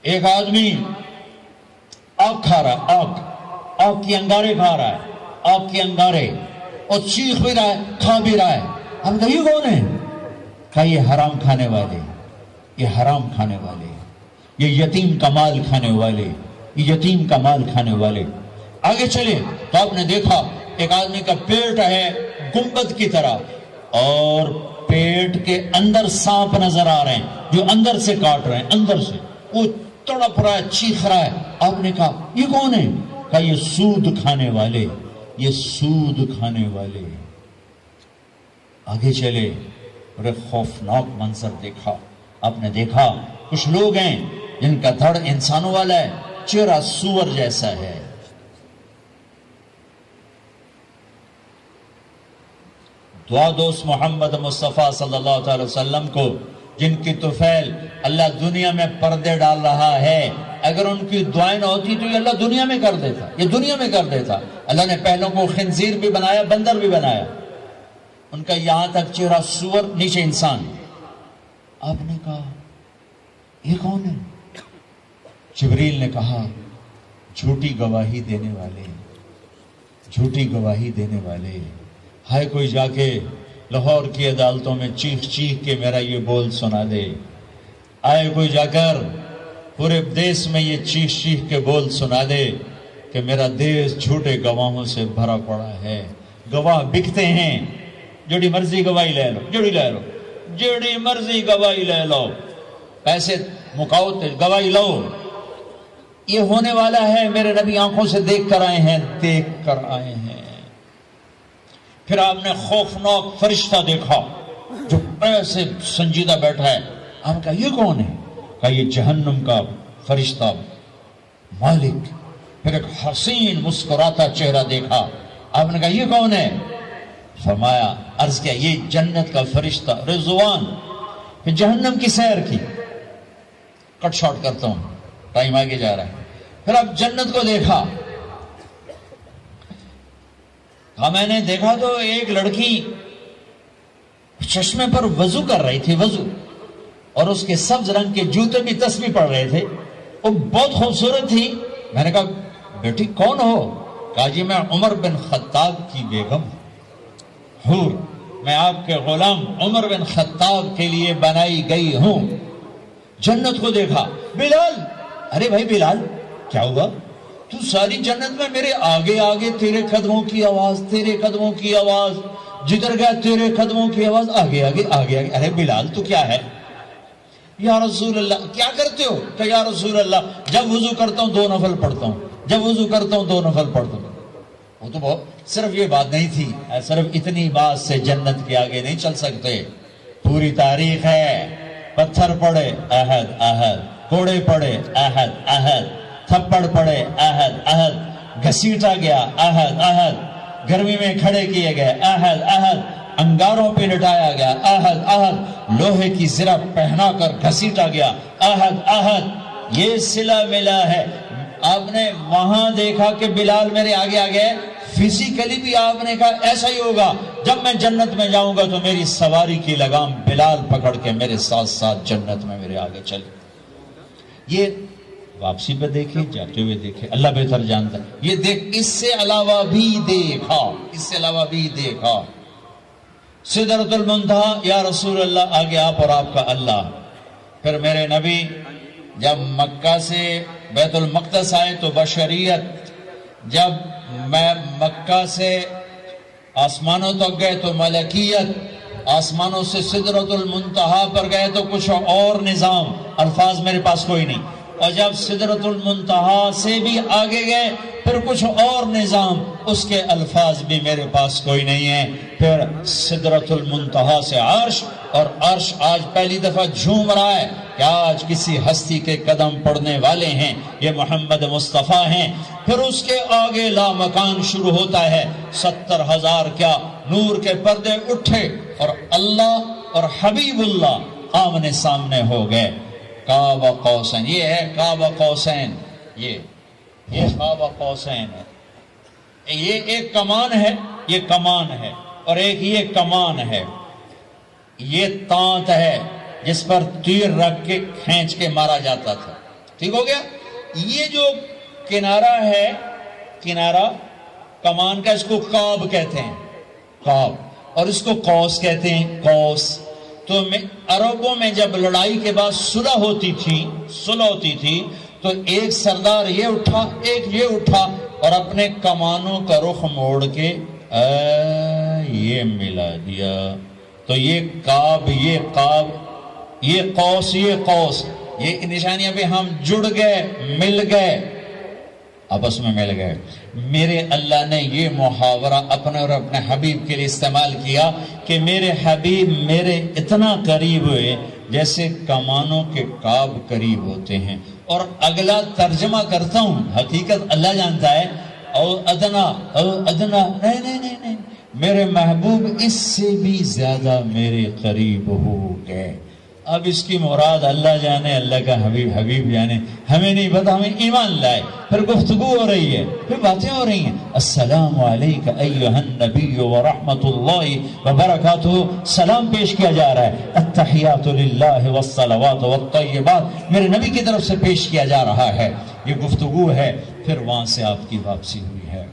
ایک آدمی آگ کھا رہا ہے، آگ کی انگارے کھا رہا ہے، آگ کی انگارے، اور چیخ بھی رہا ہے، کھا بھی رہا ہے۔ ہم کہا یہ کون ہے؟ کہا یہ حرام کھانے والے، یہ حرام کھانے والے، یہ یتیم کا مال کھانے والے، یہ یتیم کا مال کھانے والے۔ آگے چلے تو آپ نے دیکھا ایک آدمی کا پیٹ ہے گنبد کی طرح، اور پیٹ کے اندر سانپ نظر آ رہے ہیں جو اندر سے کاٹ رہے ہیں، اندر سے وہ تڑپ رہا ہے، چیخ رہا ہے۔ آپ نے کہا یہ کون ہے؟ کہا یہ سود کھانے والے، یہ سود کھانے والے۔ آگے چلے اور ایک خوفناک منظر دیکھا۔ آپ نے دیکھا کچھ لوگ ہیں جن کا دھڑ انسانوں والا ہے، چہرہ سور جیسا ہے۔ دعا دوست محمد مصطفیٰ صلی اللہ تعالی وسلم کو، جن کی طفیل اللہ دنیا میں پردے ڈال رہا ہے، اگر ان کی دعائیں نہ ہوتی تو یہ اللہ دنیا میں کر دیتا، یہ دنیا میں کر دیتا۔ اللہ نے پہلوں کو خنزیر بھی بنایا، بندر بھی بنایا، ان کا یہاں تک چہرہ سور، نیچے انسان۔ آپ نے کہا یہ کون ہے؟ جبریل نے کہا جھوٹی گواہی دینے والے، جھوٹی گواہی دینے والے۔ ہائے کوئی جا کے لاہور کی عدالتوں میں چیخ چیخ کے میرا یہ بول سنا دے، آئے کوئی جا کر پورے دیس میں یہ چیخ چیخ کے بول سنا دے کہ میرا دیس جھوٹے گواہوں سے بھرا پڑا ہے، گواہ بکتے ہیں، جڑی مرضی گواہی لے لو، جڑی مرضی گواہی لے لو، پیسے مکاؤ گواہی لو۔ یہ ہونے والا ہے، میرے نبی آنکھوں سے دیکھ کر آئے ہیں، دیکھ کر آئے ہیں۔ پھر آپ نے خوفناک فرشتہ دیکھا جو ایسے سنجیدہ بیٹھا ہے۔ ہم کہا یہ کون ہے؟ کہا یہ جہنم کا فرشتہ مالک۔ پھر ایک حسین مسکراتا چہرہ دیکھا۔ آپ نے کہا یہ کون ہے؟ فرمایا، عرض کیا یہ جنت کا فرشتہ رضوان۔ پھر جہنم کی سیر کی، کٹ شارٹ کرتا ہوں، ٹائم آگے جا رہا ہے۔ پھر اب جنت کو دیکھا، میں نے دیکھا تو ایک لڑکی چشمے پر وضو کر رہی تھی، وضو، اور اس کے سبز رنگ کے جوتے بھی تسبیح پڑھ رہے تھے، وہ بہت خوبصورت تھی۔ میں نے کہا بیٹی کون ہو؟ کہا جی میں عمر بن خطاب کی بیگم ہوں، میں آپ کے غلام عمر بن خطاب کے لیے بنائی گئی ہوں۔ جنت کو دیکھا، بلال، ارے بھائی بلال کیا ہوا؟ تو ساری جنت میں میرے آگے آگے تیرے قدموں کی آواز، تیرے قدموں کی آواز، جدھر گیا تیرے قدموں کی آواز، آگے آگے آگے آگے۔ ارے بلال تو کیا ہے؟ یا رسول اللہ کیا کرتے ہو؟ کہ یا رسول اللہ جب وضو کرتا ہوں 2 نفل پڑھتا ہوں، جب وضو کرتا ہوں 2 نفل پڑھتا ہوں. وہ تو بہت صرف یہ بات نہیں تھی، صرف اتنی بات سے جنت کے آگے نہیں چل سکتے. پوری تاریخ ہے. پتھر پڑے احد احد، کوڑے پڑے احد احد، تھپڑ پڑے احد احد، گھسیٹا گیا احد احد، گرمی میں کھڑے کیے گئے احد احد، انگاروں پہ لٹایا گیا احد احد، لوہے کی زرہ پہنا کر گھسیٹا گیا احد احد. یہ صلہ ملا ہے. آپ نے وہاں دیکھا کہ بلال میرے آگے آگے، فزیکلی بھی آپ نے کہا ایسا ہی ہوگا. جب میں جنت میں جاؤں گا تو میری سواری کی لگام بلال پکڑ کے میرے ساتھ ساتھ جنت میں میرے آگے چلے. یہ واپسی پہ دیکھے، جاتے ہوئے دیکھے، اللہ بہتر جانتا ہے. یہ دیکھ، اس سے علاوہ بھی دیکھا، اس سے علاوہ بھی دیکھا. سدرۃ المنتہا، یا رسول اللہ آگے آپ اور آپ کا اللہ. پھر میرے نبی جب مکہ سے بیت المقدس آئے تو بشریت، جب میں مکہ سے آسمانوں تک گئے تو ملکیت، آسمانوں سے سدرۃ المنتہا پر گئے تو کچھ اور نظام، الفاظ میرے پاس کوئی نہیں. اور جب سدرۃ المنتہا سے بھی آگے گئے پھر کچھ اور نظام، اس کے الفاظ بھی میرے پاس کوئی نہیں ہے. پھر سدرۃ المنتہا سے عرش، اور عرش آج پہلی دفعہ جھوم رہا ہے کہ آج کسی ہستی کے قدم پڑنے والے ہیں، یہ محمد مصطفیٰ ہیں. پھر اس کے آگے لامکان شروع ہوتا ہے. 70,000 کیا نور کے پردے اٹھے اور اللہ اور حبیب اللہ آمنے سامنے ہو گئے. قاب قوسین، یہ ہے قاب قوسین، یہ قاب قوسین ہے. یہ ایک کمان ہے، یہ کمان ہے، اور ایک یہ کمان ہے. یہ تانت ہے جس پر تیر رکھ کے کھینچ کے مارا جاتا تھا. ٹھیک ہو گیا. یہ جو کنارہ ہے، کنارہ کمان کا، اس کو قاب کہتے ہیں، قاب. اور اس کو قوس کہتے ہیں، قوس. تو عربوں میں جب لڑائی کے بعد صلح ہوتی تھی تو ایک سردار یہ اٹھا، ایک یہ اٹھا، اور اپنے کمانوں کا رخ موڑ کے یہ ملا دیا. تو یہ قاب، یہ قاب، یہ قوس، یہ قوس، یہ نشانیاں پہ ہم جڑ گئے، مل گئے، آپس میں مل گئے. میرے اللہ نے یہ محاورہ اپنے اور اپنے حبیب کے لیے استعمال کیا کہ میرے حبیب میرے اتنا قریب ہوئے جیسے کمانوں کے قاب قریب ہوتے ہیں. اور اگلا ترجمہ کرتا ہوں، حقیقت اللہ جانتا ہے. او ادنا، او ادنا، نہیں، میرے محبوب اس سے بھی زیادہ میرے قریب ہو گئے. اب اس کی مراد اللہ جانے، اللہ کا حبیب جانے، ہمیں نہیں پتا. ہمیں ایمان لائے. پھر گفتگو ہو رہی ہے، پھر باتیں ہو رہی ہیں. السلام علیکہ ایہا النبی ورحمۃ اللہ وبرکاتہ. سلام پیش کیا جا رہا ہے. التحیات للہ والصلوات والطیبات میرے نبی کی طرف سے پیش کیا جا رہا ہے. یہ گفتگو ہے. پھر وہاں سے آپ کی واپسی ہوئی ہے.